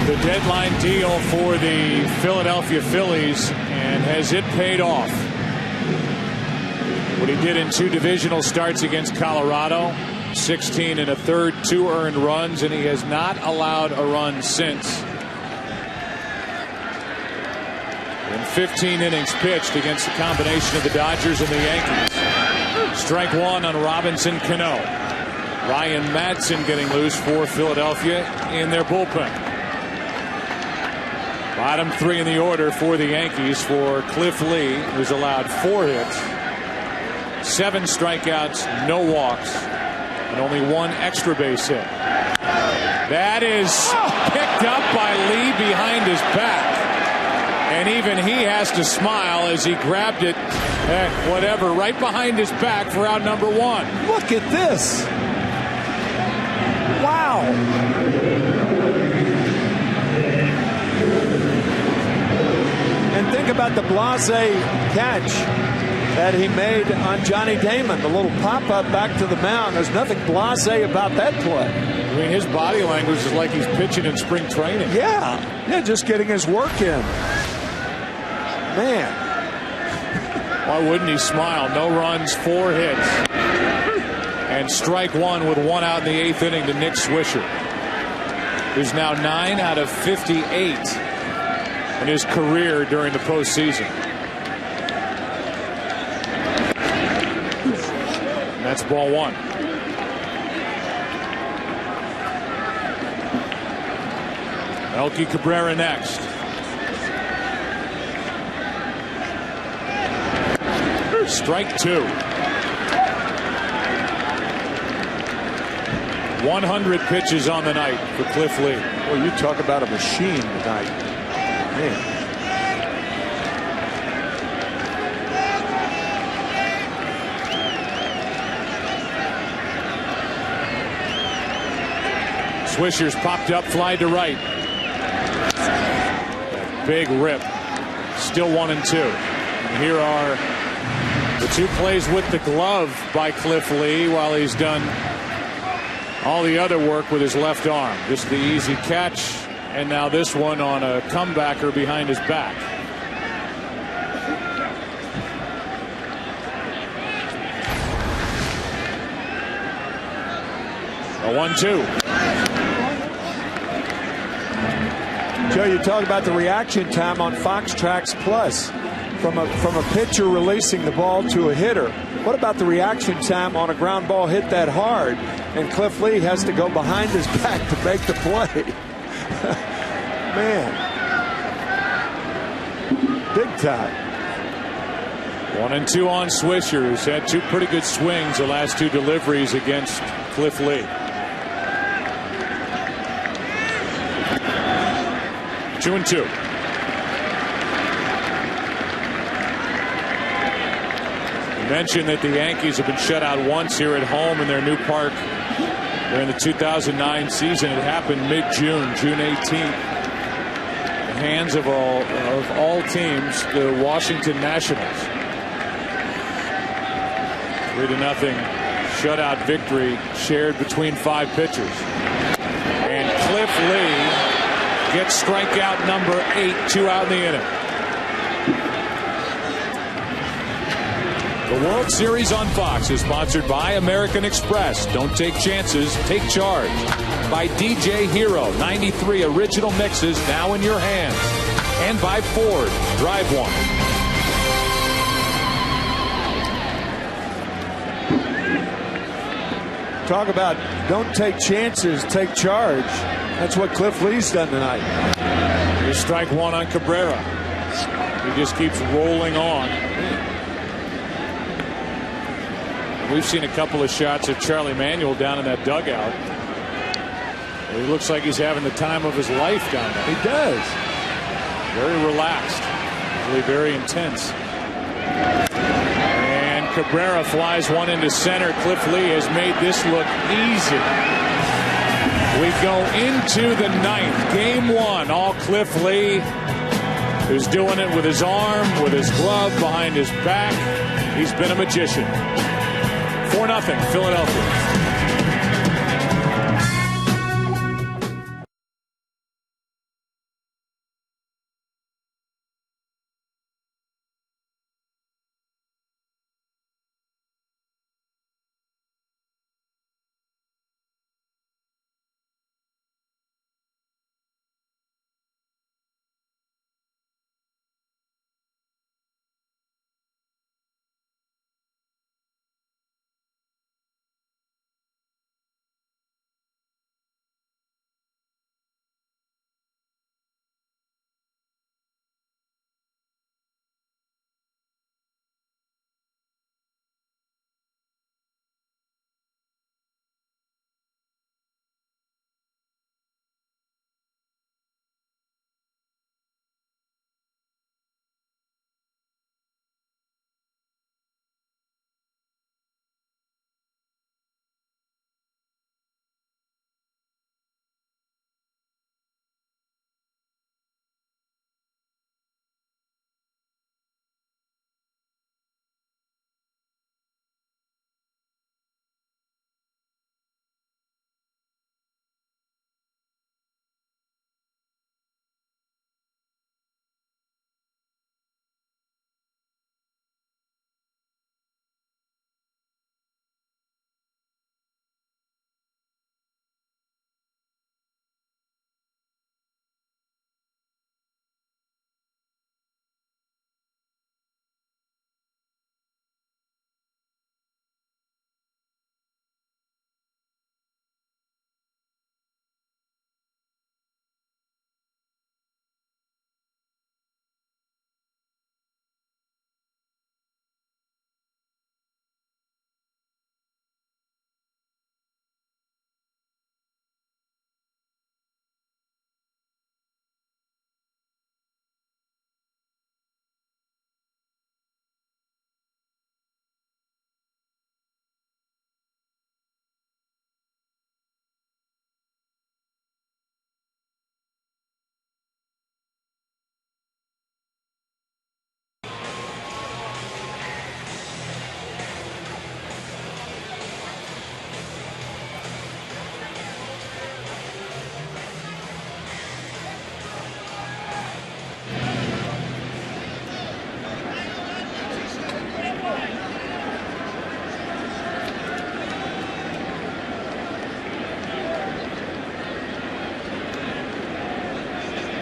Speaker 11: The deadline deal for the Philadelphia Phillies, and has it paid off? What he did in 2 divisional starts against Colorado, 16 and a third, 2 earned runs, and he has not allowed a run since. In 15 innings pitched against the combination of the Dodgers and the Yankees. Strike 1 on Robinson Cano. Ryan Madson getting loose for Philadelphia in their bullpen. Bottom 3 in the order for the Yankees for Cliff Lee, who's allowed 4 hits, 7 strikeouts, no walks, and only 1 extra base hit. That is picked up by Lee behind his back. And even he has to smile as he grabbed it, right behind his back for out number 1.
Speaker 12: Look at this. Wow. And think about the blasé catch that he made on Johnny Damon. The little pop-up back to the mound. There's nothing blasé about that play.
Speaker 11: I mean, his body language is like he's pitching in spring training.
Speaker 12: Yeah, just getting his work in. Man.
Speaker 11: Why wouldn't he smile? No runs, 4 hits. And strike 1 with 1 out in the 8th inning to Nick Swisher, who's now 9 out of 58 in his career during the postseason. And that's ball 1. Melky Cabrera next. Strike 2. 100 pitches on the night for Cliff Lee.
Speaker 12: Well, you talk about a machine tonight. Man.
Speaker 11: Swisher's popped up, fly to right. Big rip. Still 1-2. And here are the 2 plays with the glove by Cliff Lee while he's done all the other work with his left arm. Just the easy catch, and now this one on a comebacker behind his back. A 1-2.
Speaker 12: Joe, you talk about the reaction time on Fox Tracks Plus from a pitcher releasing the ball to a hitter. What about the reaction time on a ground ball hit that hard and Cliff Lee has to go behind his back to make the play? Man. Big time.
Speaker 11: 1-2 on Swisher, who's had 2 pretty good swings the last 2 deliveries against Cliff Lee. 2-2. You mentioned that the Yankees have been shut out once here at home in their new park during the 2009 season. It happened mid-June, June 18th. The hands of all teams, the Washington Nationals. 3-0 shutout victory shared between 5 pitchers. And Cliff Lee gets strikeout number 8, 2 out in the inning. The World Series on Fox is sponsored by American Express. Don't take chances, take charge. By DJ Hero, 93 original mixes now in your hands. And by Ford, drive one.
Speaker 12: Talk about don't take chances, take charge. That's what Cliff Lee's done tonight.
Speaker 11: Here's strike 1 on Cabrera. He just keeps rolling on. We've seen a couple of shots of Charlie Manuel down in that dugout. He looks like he's having the time of his life down there.
Speaker 12: He does.
Speaker 11: Very relaxed. Really very intense. And Cabrera flies one into center. Cliff Lee has made this look easy. We go into the 9th. Game 1. All Cliff Lee, who's doing it with his arm, with his glove behind his back. He's been a magician. 4-0 Philadelphia.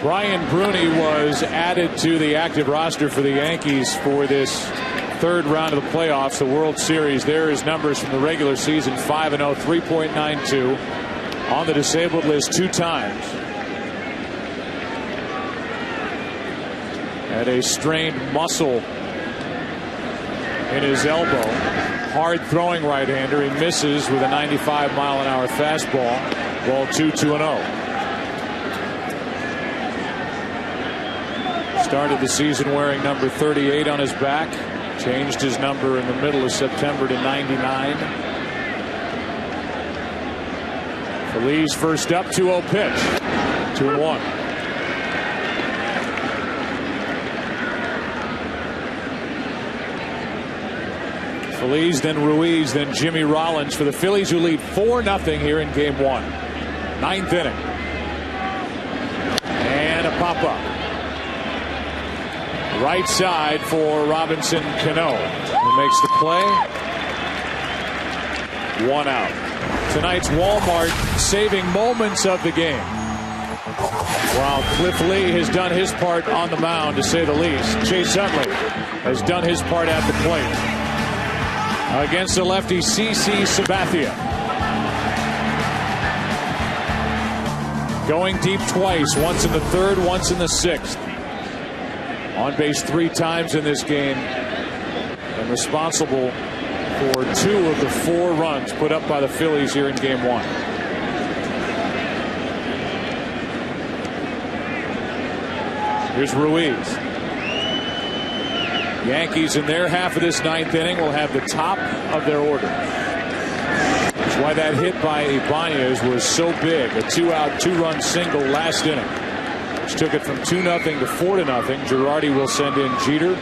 Speaker 11: Brian Bruni was added to the active roster for the Yankees for this third round of the playoffs, the World Series. There is numbers from the regular season: 5-0, 3.92, on the disabled list 2 times. Had a strained muscle in his elbow. Hard throwing right-hander. He misses with a 95-mile-an-hour fastball. Ball 2-0. Started the season wearing number 38 on his back. Changed his number in the middle of September to 99. Feliz first up, 2-0 pitch. 2-1. Feliz, then Ruiz, then Jimmy Rollins for the Phillies, who lead 4-0 here in game 1. 9th inning. And a pop-up. Right side for Robinson Cano, who makes the play. 1 out. Tonight's Walmart saving moments of the game. While Cliff Lee has done his part on the mound, to say the least, Chase Utley has done his part at the plate. Against the lefty CC Sabathia. Going deep twice, once in the 3rd, once in the 6th. On base 3 times in this game, and responsible for 2 of the 4 runs put up by the Phillies here in game 1. Here's Ruiz. Yankees in their half of this 9th inning will have the top of their order. That's why that hit by Ibanez was so big. A 2-out, 2-run single last inning, which took it from 2-0 to 4-0. Girardi will send in Jeter,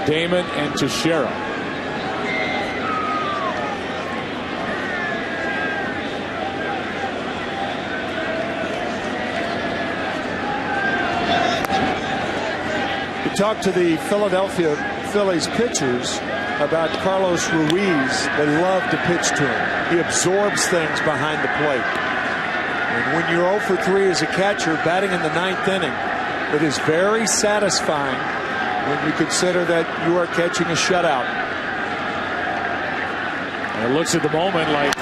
Speaker 11: Damon, and Teixeira.
Speaker 12: You talk to the Philadelphia Phillies pitchers about Carlos Ruiz. They love to pitch to him. He absorbs things behind the plate. And when you're 0 for 3 as a catcher batting in the 9th inning, it is very satisfying when you consider that you are catching a shutout.
Speaker 11: And it looks at the moment like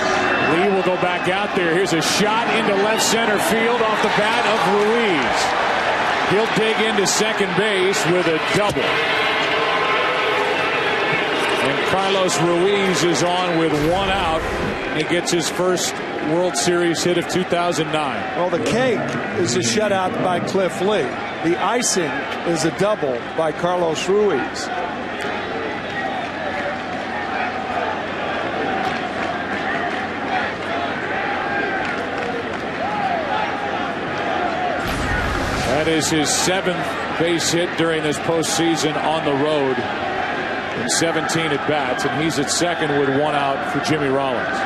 Speaker 11: Lee will go back out there. Here's a shot into left center field off the bat of Ruiz. He'll dig into second base with a double. And Carlos Ruiz is on with 1 out. He gets his first World Series hit of 2009.
Speaker 12: Well, the cake is a shutout by Cliff Lee. The icing is a double by Carlos Ruiz.
Speaker 11: That is his 7th base hit during this postseason on the road in 17 at bats, and he's at second with 1 out for Jimmy Rollins.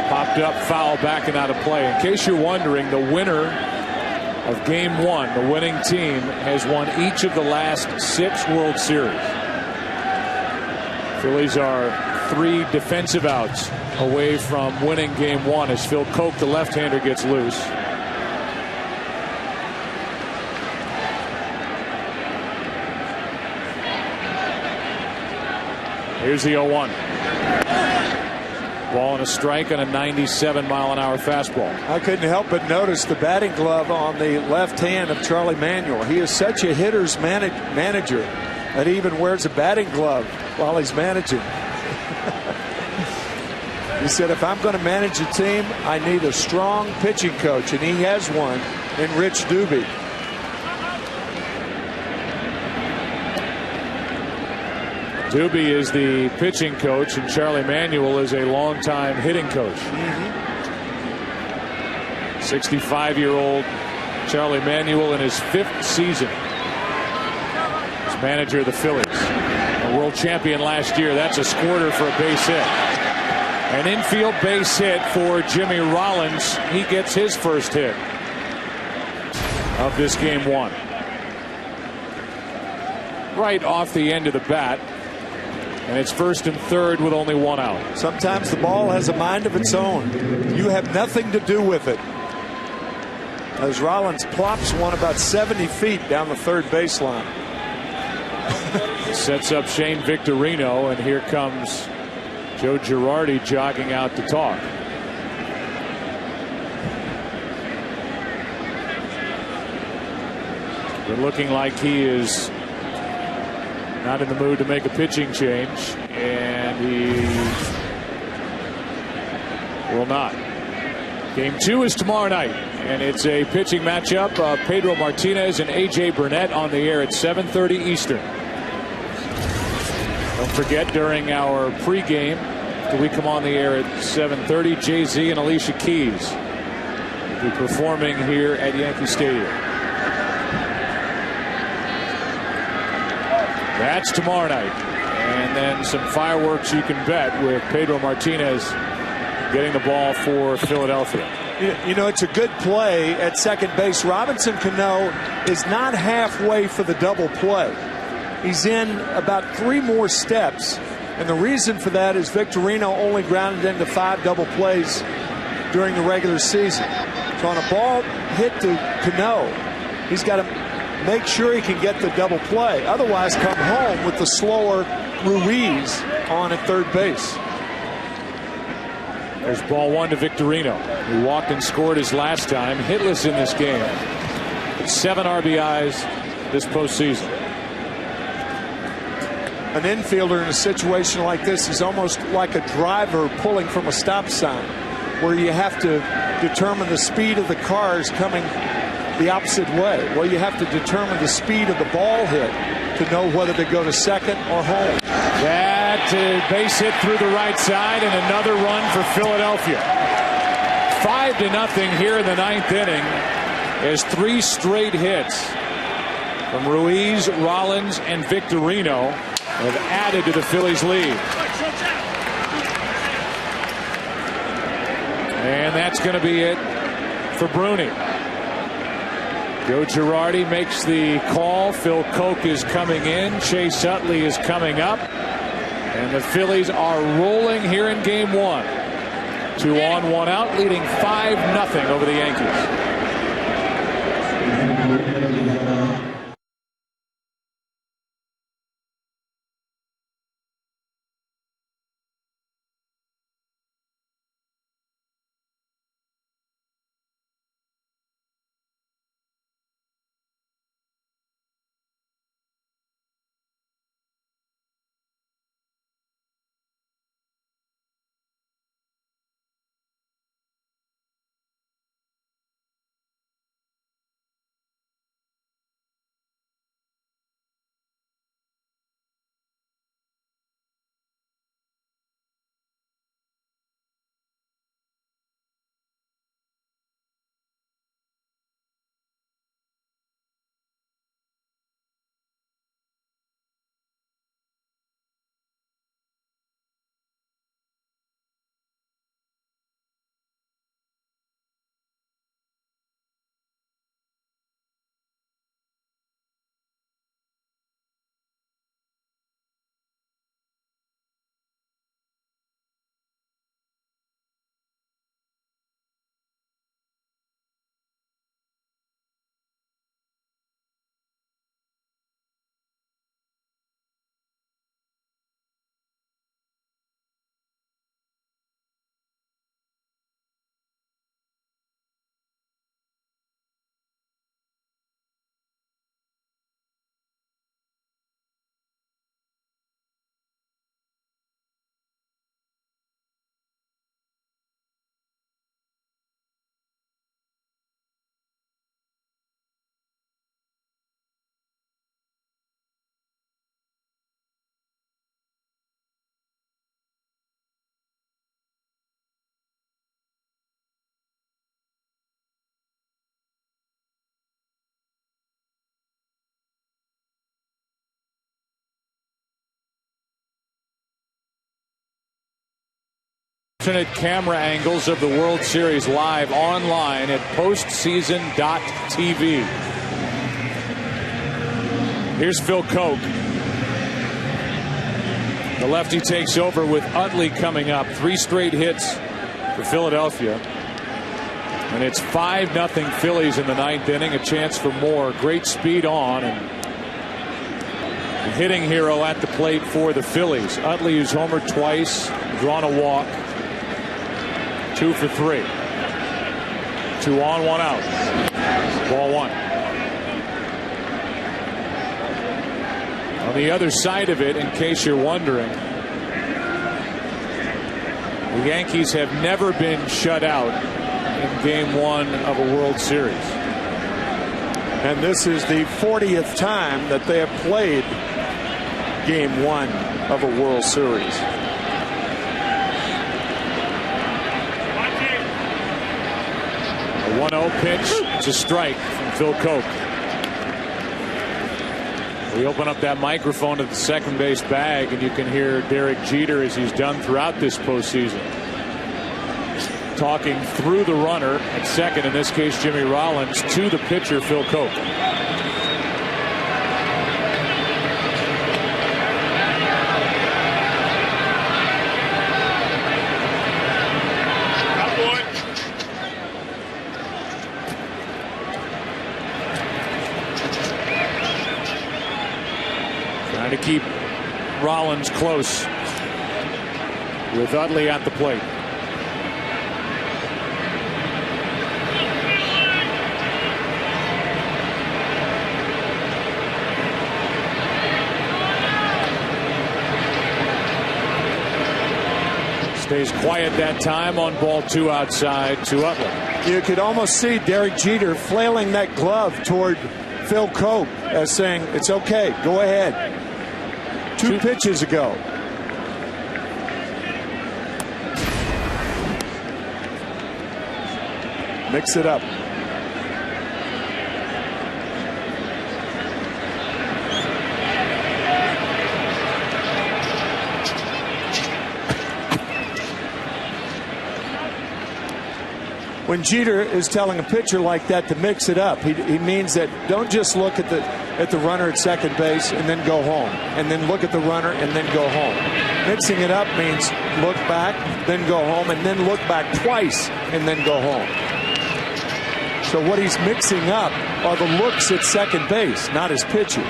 Speaker 11: Popped up, foul, backing out of play. In case you're wondering, the winner of game 1, the winning team, has won each of the last 6 World Series. Phillies are 3 defensive outs away from winning game 1 as Phil Koch, the left-hander, gets loose. Here's the 0-1. Ball and a strike on a 97-mile-an-hour fastball.
Speaker 12: I couldn't help but notice the batting glove on the left hand of Charlie Manuel. He is such a hitter's manager that he even wears a batting glove while he's managing. He said, if I'm going to manage a team, I need a strong pitching coach, and he has one in Rich Doobie.
Speaker 11: Doobie is the pitching coach, and Charlie Manuel is a longtime hitting coach. 65-year-old Charlie Manuel in his 5th season as manager of the Phillies. A world champion last year. That's a squirter for a base hit. An infield base hit for Jimmy Rollins. He gets his first hit of this game 1. Right off the end of the bat. And it's 1st and 3rd with only 1 out.
Speaker 12: Sometimes the ball has a mind of its own. You have nothing to do with it. As Rollins plops one about 70 feet down the third baseline.
Speaker 11: Sets up Shane Victorino, and here comes Joe Girardi jogging out to talk. But looking like he is not in the mood to make a pitching change, and he will not. Game 2 is tomorrow night, and it's a pitching matchup of Pedro Martinez and A.J. Burnett on the air at 7:30 Eastern. Don't forget, during our pregame, we come on the air at 7:30, Jay-Z and Alicia Keys will be performing here at Yankee Stadium. That's tomorrow night. And then some fireworks you can bet with Pedro Martinez getting the ball for Philadelphia.
Speaker 12: You know, it's a good play at second base. Robinson Cano is not halfway for the double play. He's in about 3 more steps. And the reason for that is Victorino only grounded into 5 double plays during the regular season. So on a ball hit to Cano, he's got to make sure he can get the double play. Otherwise, come home with the slower Ruiz on at third base.
Speaker 11: There's ball 1 to Victorino, who walked and scored his last time, hitless in this game. 7 RBIs this postseason.
Speaker 12: An infielder in a situation like this is almost like a driver pulling from a stop sign, where you have to determine the speed of the cars coming the opposite way. Well, you have to determine the speed of the ball hit to know whether to go to second or home.
Speaker 11: That base hit through the right side, and another run for Philadelphia. 5-0 here in the 9th inning as 3 straight hits from Ruiz, Rollins, and Victorino have added to the Phillies' lead. And that's going to be it for Bruni. Joe Girardi makes the call. Phil Koch is coming in. Chase Utley is coming up. And the Phillies are rolling here in game 1. 2 on, 1 out, leading 5-0 over the Yankees. Alternate camera angles of the World Series live online at postseason.tv. Here's Phil Koch. The lefty takes over with Utley coming up. 3 straight hits for Philadelphia. And it's 5-0 Phillies in the 9th inning. A chance for more. Great speed on. And the hitting hero at the plate for the Phillies. Utley, who's homered twice, drawn a walk. 2 for 3. 2 on, 1 out. Ball 1. On the other side of it, in case you're wondering, the Yankees have never been shut out in Game 1 of a World Series.
Speaker 12: And this is the 40th time that they have played Game 1 of a World Series.
Speaker 11: A 1-0 pitch. It's a strike from Phil Coke. We open up that microphone at the second base bag, and you can hear Derek Jeter, as he's done throughout this postseason, talking through the runner at second, in this case Jimmy Rollins, to the pitcher Phil Coke. Trying to keep Rollins close with Utley at the plate. Stays quiet that time on ball 2 outside to Utley.
Speaker 12: You could almost see Derek Jeter flailing that glove toward Phil Coke as saying, it's okay, go ahead. 2 pitches ago. Mix it up. When Jeter is telling a pitcher like that to mix it up, he means that don't just look at the runner at second base and then go home, and then look at the runner and then go home. Mixing it up means look back, then go home, and then look back twice and then go home. So what he's mixing up are the looks at second base, not his pitches.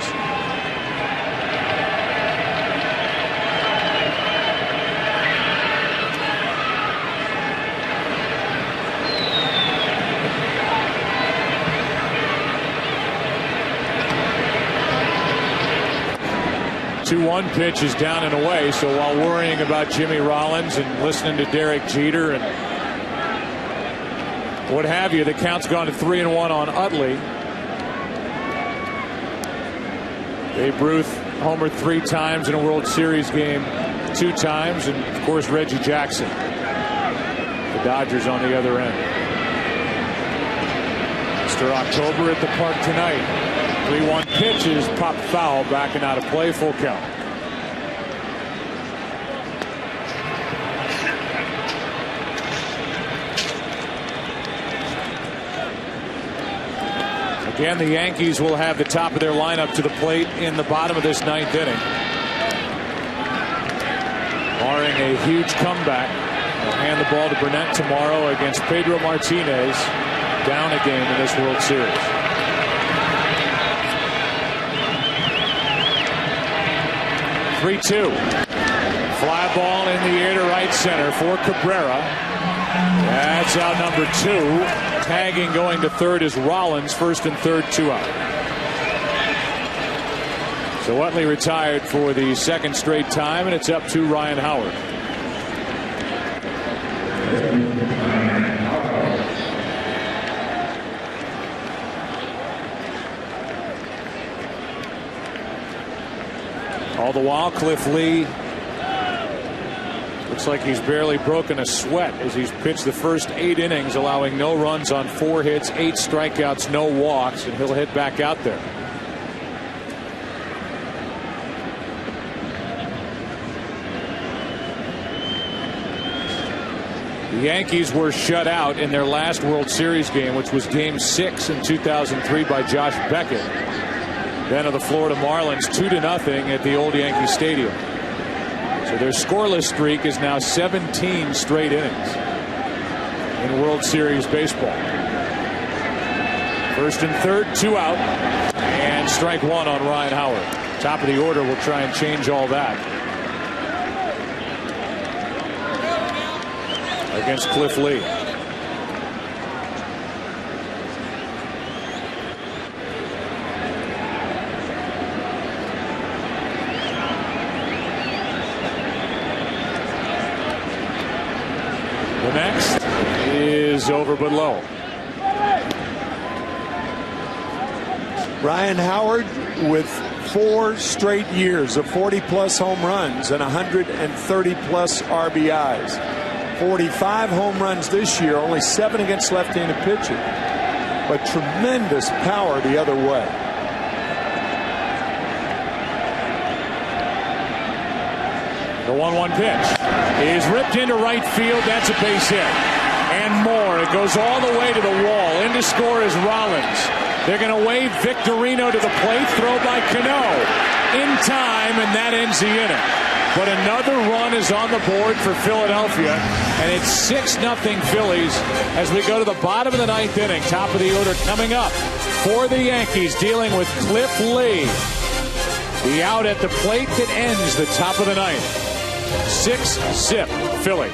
Speaker 11: The 2-1 pitch is down and away, so while worrying about Jimmy Rollins and listening to Derek Jeter and what have you, the count's gone to 3-1 on Utley. Babe Ruth homered 3 times in a World Series game 2 times, and of course Reggie Jackson, the Dodgers on the other end. Mr. October at the park tonight. 3-1 pitches, popped foul, backing out of play, full count. Again, the Yankees will have the top of their lineup to the plate in the bottom of this 9th inning. Barring a huge comeback, they'll hand the ball to Burnett tomorrow against Pedro Martinez, down a game in this World Series. Three-two. Fly ball in the air to right center for Cabrera. That's out number 2. Tagging going to third is Rollins. First and third, 2 out. So Utley retired for the second straight time, and it's up to Ryan Howard. All the while, Cliff Lee looks like he's barely broken a sweat as he's pitched the first 8 innings, allowing no runs on 4 hits, 8 strikeouts, no walks, and he'll hit back out there. The Yankees were shut out in their last World Series game, which was Game 6 in 2003 by Josh Beckett. Then of the Florida Marlins, 2-0 at the old Yankee Stadium. So their scoreless streak is now 17 straight innings in World Series baseball. First and third, 2 out, and strike 1 on Ryan Howard. Top of the order will try and change all that against Cliff Lee. The next is over but low.
Speaker 12: Ryan Howard with 4 straight years of 40-plus home runs and 130-plus RBIs. 45 home runs this year, only 7 against left-handed pitching, but tremendous power the other way.
Speaker 11: The 1-1 pitch is ripped into right field. That's a base hit. And more. It goes all the way to the wall. In to score is Rollins. They're going to wave Victorino to the plate. Throw by Cano. In time, and that ends the inning. But another run is on the board for Philadelphia. And it's 6-0 Phillies as we go to the bottom of the 9th inning. Top of the order coming up for the Yankees, dealing with Cliff Lee. The out at the plate that ends the top of the 9th. 6-0 Philly.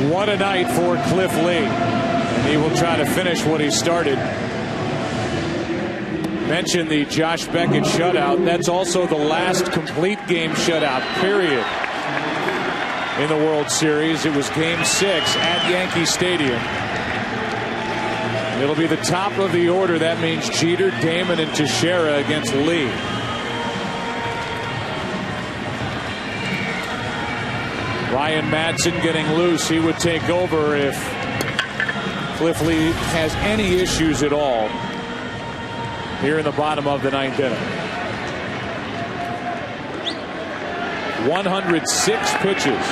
Speaker 11: What a night for Cliff Lee. And he will try to finish what he started. Mentioned the Josh Beckett shutout. That's also the last complete game shutout, period, in the World Series. It was Game 6 at Yankee Stadium. It'll be the top of the order. That means Jeter, Damon, and Teixeira against Lee. Ryan Madson getting loose. He would take over if Cliff Lee has any issues at all here in the bottom of the 9th inning. 106 pitches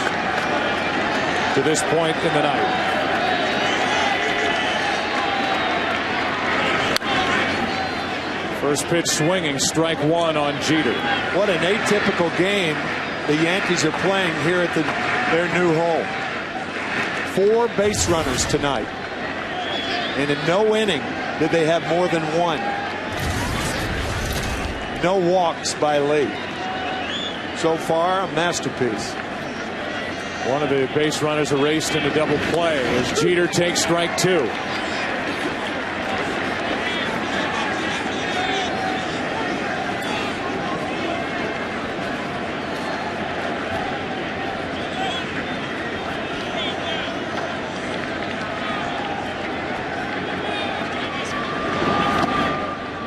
Speaker 11: to this point in the night. First pitch swinging, strike 1 on Jeter.
Speaker 12: What an atypical game the Yankees are playing here at their new home. 4 base runners tonight. And in no inning did they have more than 1. No walks by Lee. So far, a masterpiece.
Speaker 11: One of the base runners erased in a double play as Jeter takes strike 2.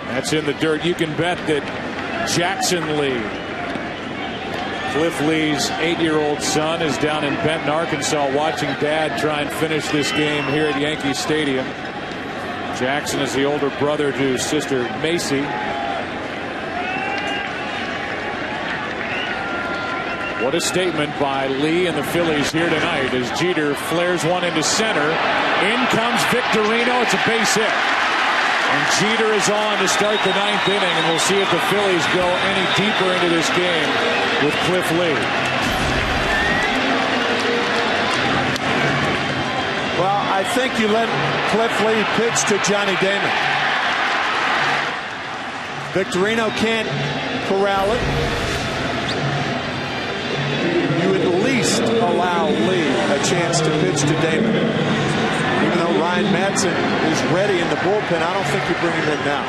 Speaker 11: That's in the dirt. You can bet that Jackson Lee, Cliff Lee's 8-year-old son, is down in Benton, Arkansas, watching Dad try and finish this game here at Yankee Stadium. Jackson is the older brother to his sister Macy. What a statement by Lee and the Phillies here tonight as Jeter flares one into center. In comes Victorino. It's a base hit. And Jeter is on to start the 9th inning, and we'll see if the Phillies go any deeper into this game with Cliff Lee.
Speaker 12: Well, I think you let Cliff Lee pitch to Johnny Damon. Victorino can't corral it. You at least allow Lee a chance to pitch to Damon. Even though Ryan Madson is ready in the bullpen, I don't think you bring him in now.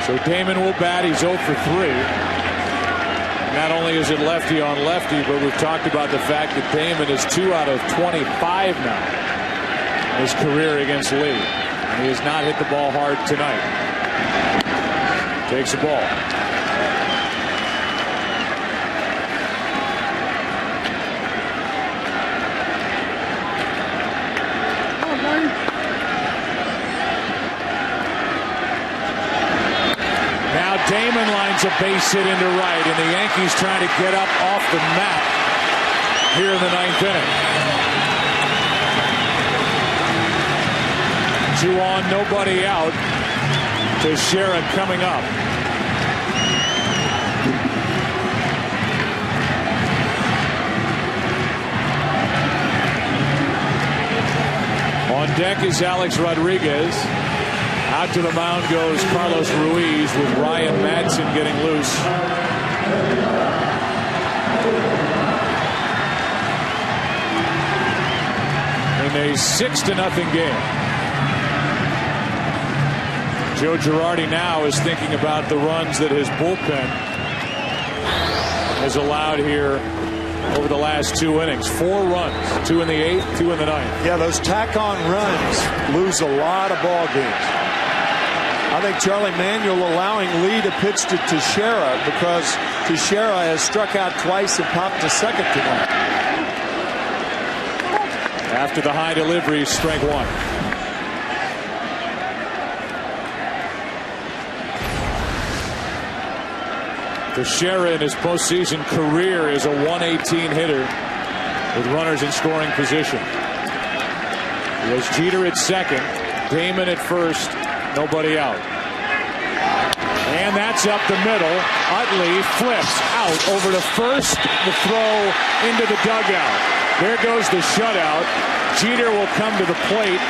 Speaker 11: So Damon will bat. He's 0 for 3. Not only is it lefty on lefty, but we've talked about the fact that Damon is 2 out of 25 now in his career against Lee. And he has not hit the ball hard tonight. Takes the ball. Damon lines a base hit into right, and the Yankees trying to get up off the mat here in the 9th inning. 2 on, nobody out. Teixeira coming up. On deck is Alex Rodriguez. Out to the mound goes Carlos Ruiz with Ryan Madson getting loose. In a 6-0 game. Joe Girardi now is thinking about the runs that his bullpen has allowed here over the last 2 innings. 4 runs, 2 in the 8th, 2 in the 9th.
Speaker 12: Yeah, those tack-on runs lose a lot of ball games. I think Charlie Manuel allowing Lee to pitch to Teixeira because Teixeira has struck out twice and popped to second tonight.
Speaker 11: After the high delivery, strike 1. Teixeira in his postseason career is a 118 hitter with runners in scoring position. He has Jeter at second, Damon at first, nobody out. And that's up the middle. Utley flips out over to first. The throw into the dugout. There goes the shutout. Jeter will come to the plate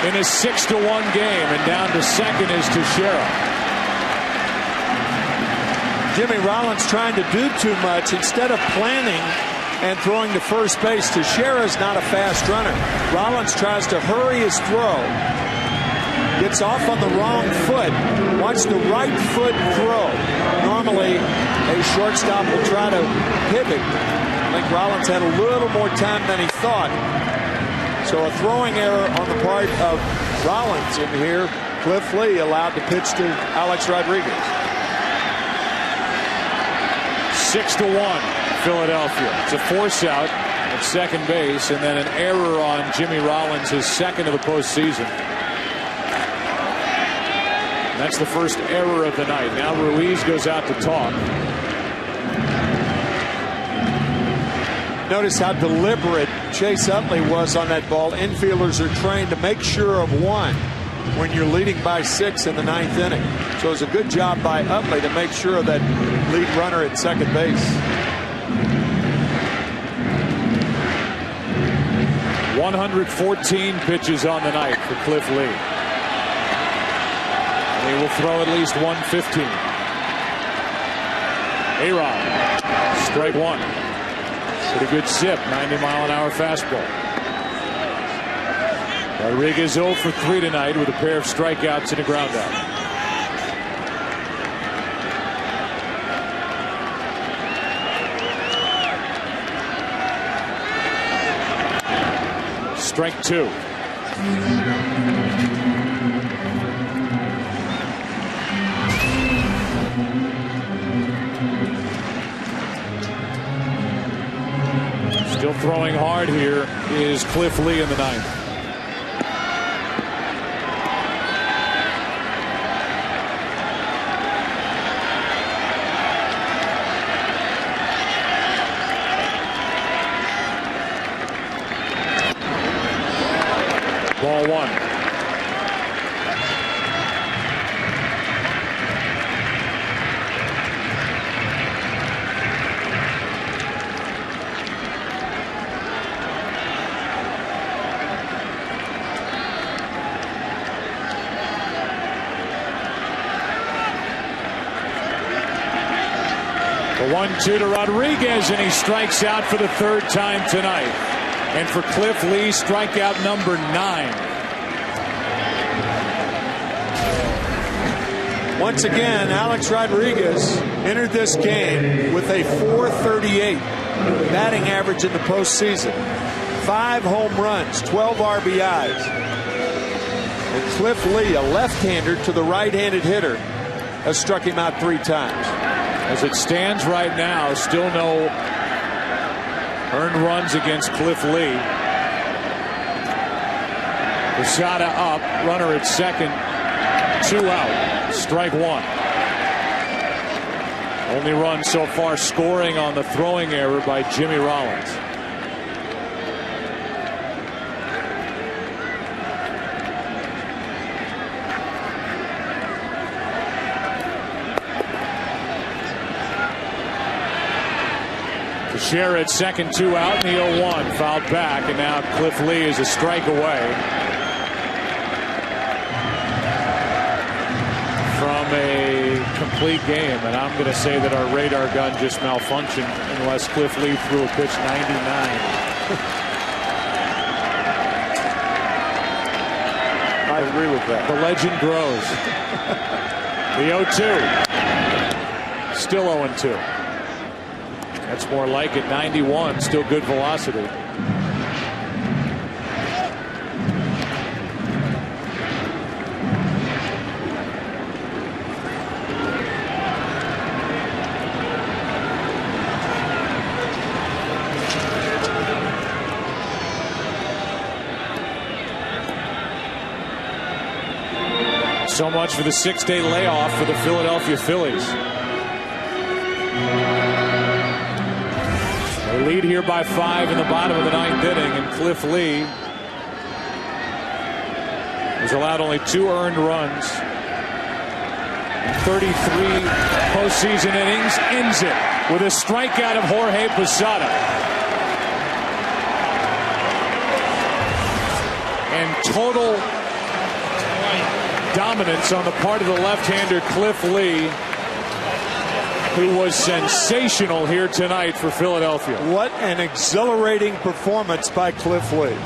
Speaker 11: in a 6-1 game, and down to second is Teixeira.
Speaker 12: Jimmy Rollins trying to do too much instead of planning and throwing to first base. Teixeira is not a fast runner. Rollins tries to hurry his throw. Gets off on the wrong foot. Watch the right foot throw. Normally, a shortstop will try to pivot. I think Rollins had a little more time than he thought. So a throwing error on the part of Rollins in here. Cliff Lee allowed to pitch to Alex Rodriguez.
Speaker 11: 6-1, Philadelphia. It's a force out at second base, and then an error on Jimmy Rollins, his second of the postseason. That's the first error of the night. Now Ruiz goes out to talk.
Speaker 12: Notice how deliberate Chase Utley was on that ball. Infielders are trained to make sure of one when you're leading by 6 in the 9th inning. So it's a good job by Utley to make sure of that lead runner at second base.
Speaker 11: 114 pitches on the night for Cliff Lee. He will throw at least 115. A-Rod, strike one. Pretty good zip, 90-mile-an-hour fastball. Rodriguez 0 for 3 tonight with a pair of strikeouts and a groundout. Strike two. Still throwing hard here is Cliff Lee in the ninth. Ball one. The 1-2 to Rodriguez, and he strikes out for the third time tonight. And for Cliff Lee, strikeout number 9.
Speaker 12: Once again, Alex Rodriguez entered this game with a .438 batting average in the postseason. 5 home runs, 12 RBIs. And Cliff Lee, a left-hander to the right-handed hitter, has struck him out 3 times.
Speaker 11: As it stands right now, still no earned runs against Cliff Lee. Posada up, runner at second, 2 out, strike one. Only run so far scoring on the throwing error by Jimmy Rollins. Teixeira at second, 2 out, and the 0-1 fouled back, and now Cliff Lee is a strike away from a complete game. And I'm going to say that our radar gun just malfunctioned unless Cliff Lee threw a pitch 99.
Speaker 12: I agree with that.
Speaker 11: The legend grows. The 0-2. Still 0-2. That's more like it. 91, still good velocity. So much for the 6-day layoff for the Philadelphia Phillies. They lead here by 5 in the bottom of the 9th inning, and Cliff Lee has allowed only 2 earned runs in 33 postseason innings. Ends it with a strikeout of Jorge Posada. And total dominance on the part of the left-hander Cliff Lee, who was sensational here tonight for Philadelphia.
Speaker 12: What an exhilarating performance by Cliff Lee.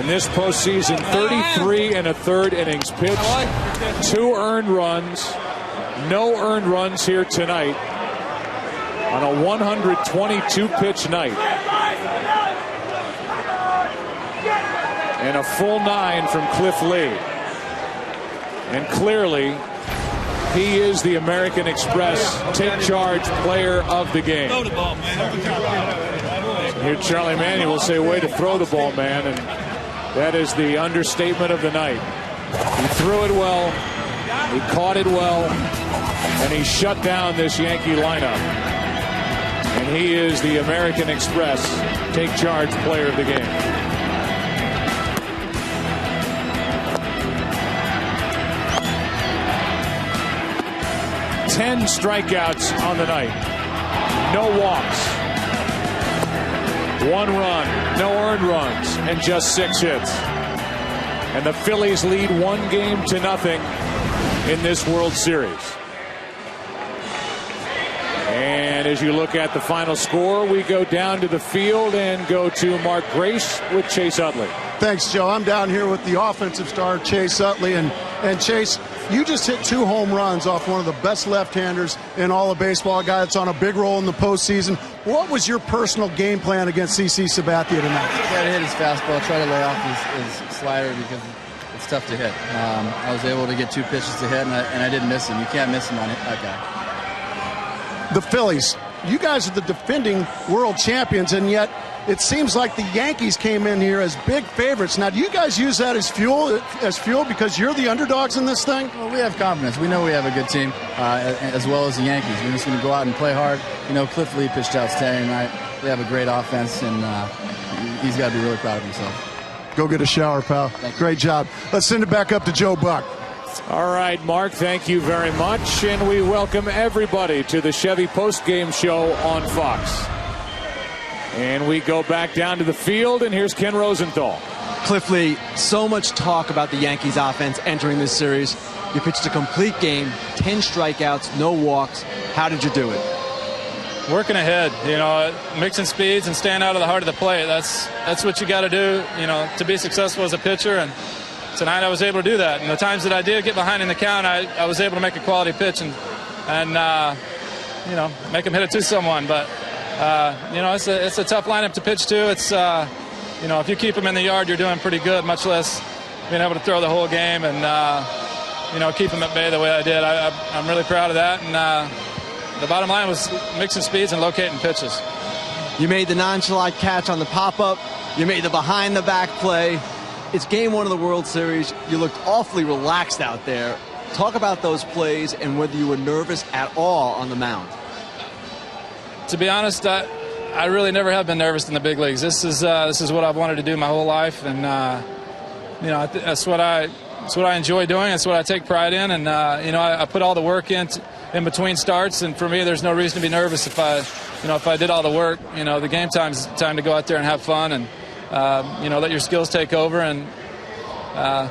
Speaker 11: In this postseason, 33 1/3 innings pitched, 2 earned runs, no earned runs here tonight on a 122 pitch night. And a full 9 from Cliff Lee. And clearly, he is the American Express take charge player of the game. Here Charlie Manuel will say, way to throw the ball, man. And that is the understatement of the night. He threw it well, he caught it well, and he shut down this Yankee lineup. And he is the American Express take charge player of the game. 10 strikeouts on the night. No walks. 1 run, no earned runs, and just 6 hits. And the Phillies lead 1-0 in this World Series. And as you look at the final score, we go down to the field and go to Mark Grace with Chase Utley.
Speaker 7: Thanks, Joe. I'm down here with the offensive star, Chase Utley. And Chase, you just hit 2 home runs off one of the best left-handers in all of baseball, a guy that's on a big role in the postseason. What was your personal game plan against CC Sabathia tonight?
Speaker 17: Try to hit his fastball, try to lay off his slider because it's tough to hit. I was able to get 2 pitches to hit, and I didn't miss him. You can't miss him on that guy.
Speaker 7: The Phillies, you guys are the defending world champions, and yet it seems like the Yankees came in here as big favorites. Now, do you guys use that as fuel because you're the underdogs in this thing?
Speaker 17: Well, we have confidence. We know we have a good team, as well as the Yankees. We're just going to go out and play hard. You know, Cliff Lee pitched outstanding tonight. They have a great offense, and he's got to be really proud of himself.
Speaker 7: Go get a shower, pal. Great job. Let's send it back up to Joe Buck.
Speaker 11: All right, Mark, thank you very much. And we welcome everybody to the Chevy postgame show on Fox. And we go back down to the field, and here's Ken Rosenthal.
Speaker 15: Cliff Lee, so much talk about the Yankees offense entering this series. You pitched a complete game, 10 strikeouts, no walks. How did you do it?
Speaker 18: Working ahead, mixing speeds and staying out of the heart of the plate. That's what you got to do, to be successful as a pitcher. And tonight I was able to do that. And the times that I did get behind in the count, I was able to make a quality pitch and make them hit it to someone. But, it's a tough lineup to pitch to. It's, if you keep them in the yard, you're doing pretty good, much less being able to throw the whole game and, keep them at bay the way I did. I'm really proud of that. And the bottom line was mixing speeds and locating pitches.
Speaker 15: You made the nonchalant catch on the pop-up. You made the behind-the-back play. It's game 1 of the World Series. You looked awfully relaxed out there. Talk about those plays and whether you were nervous at all on the mound.
Speaker 18: To be honest, I really never have been nervous in the big leagues. This is what I've wanted to do my whole life, and that's what I enjoy doing. That's what I take pride in, and I put all the work in between starts. And for me, there's no reason to be nervous if I did all the work. The game time's time to go out there and have fun and. Let your skills take over, and I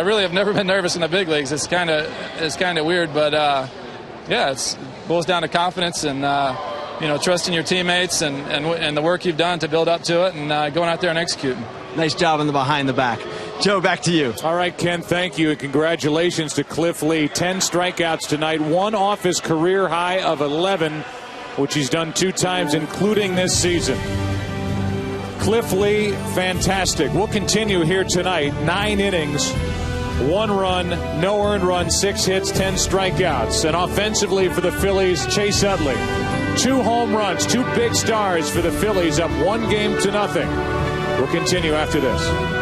Speaker 18: really have never been nervous in the big leagues. It's kind of weird, but it boils down to confidence and trusting your teammates and the work you've done to build up to it, and going out there and executing.
Speaker 15: Nice job in the behind the back. Joe, back to you.
Speaker 11: All right, Ken, thank you, and congratulations to Cliff Lee. 10 strikeouts tonight, 1 off his career high of 11, which he's done 2 times, including this season. Cliff Lee, fantastic. We'll continue here tonight. 9 innings, 1 run, no earned run, 6 hits, 10 strikeouts. And offensively for the Phillies, Chase Utley. 2 home runs, 2 big stars for the Phillies, up 1-0. We'll continue after this.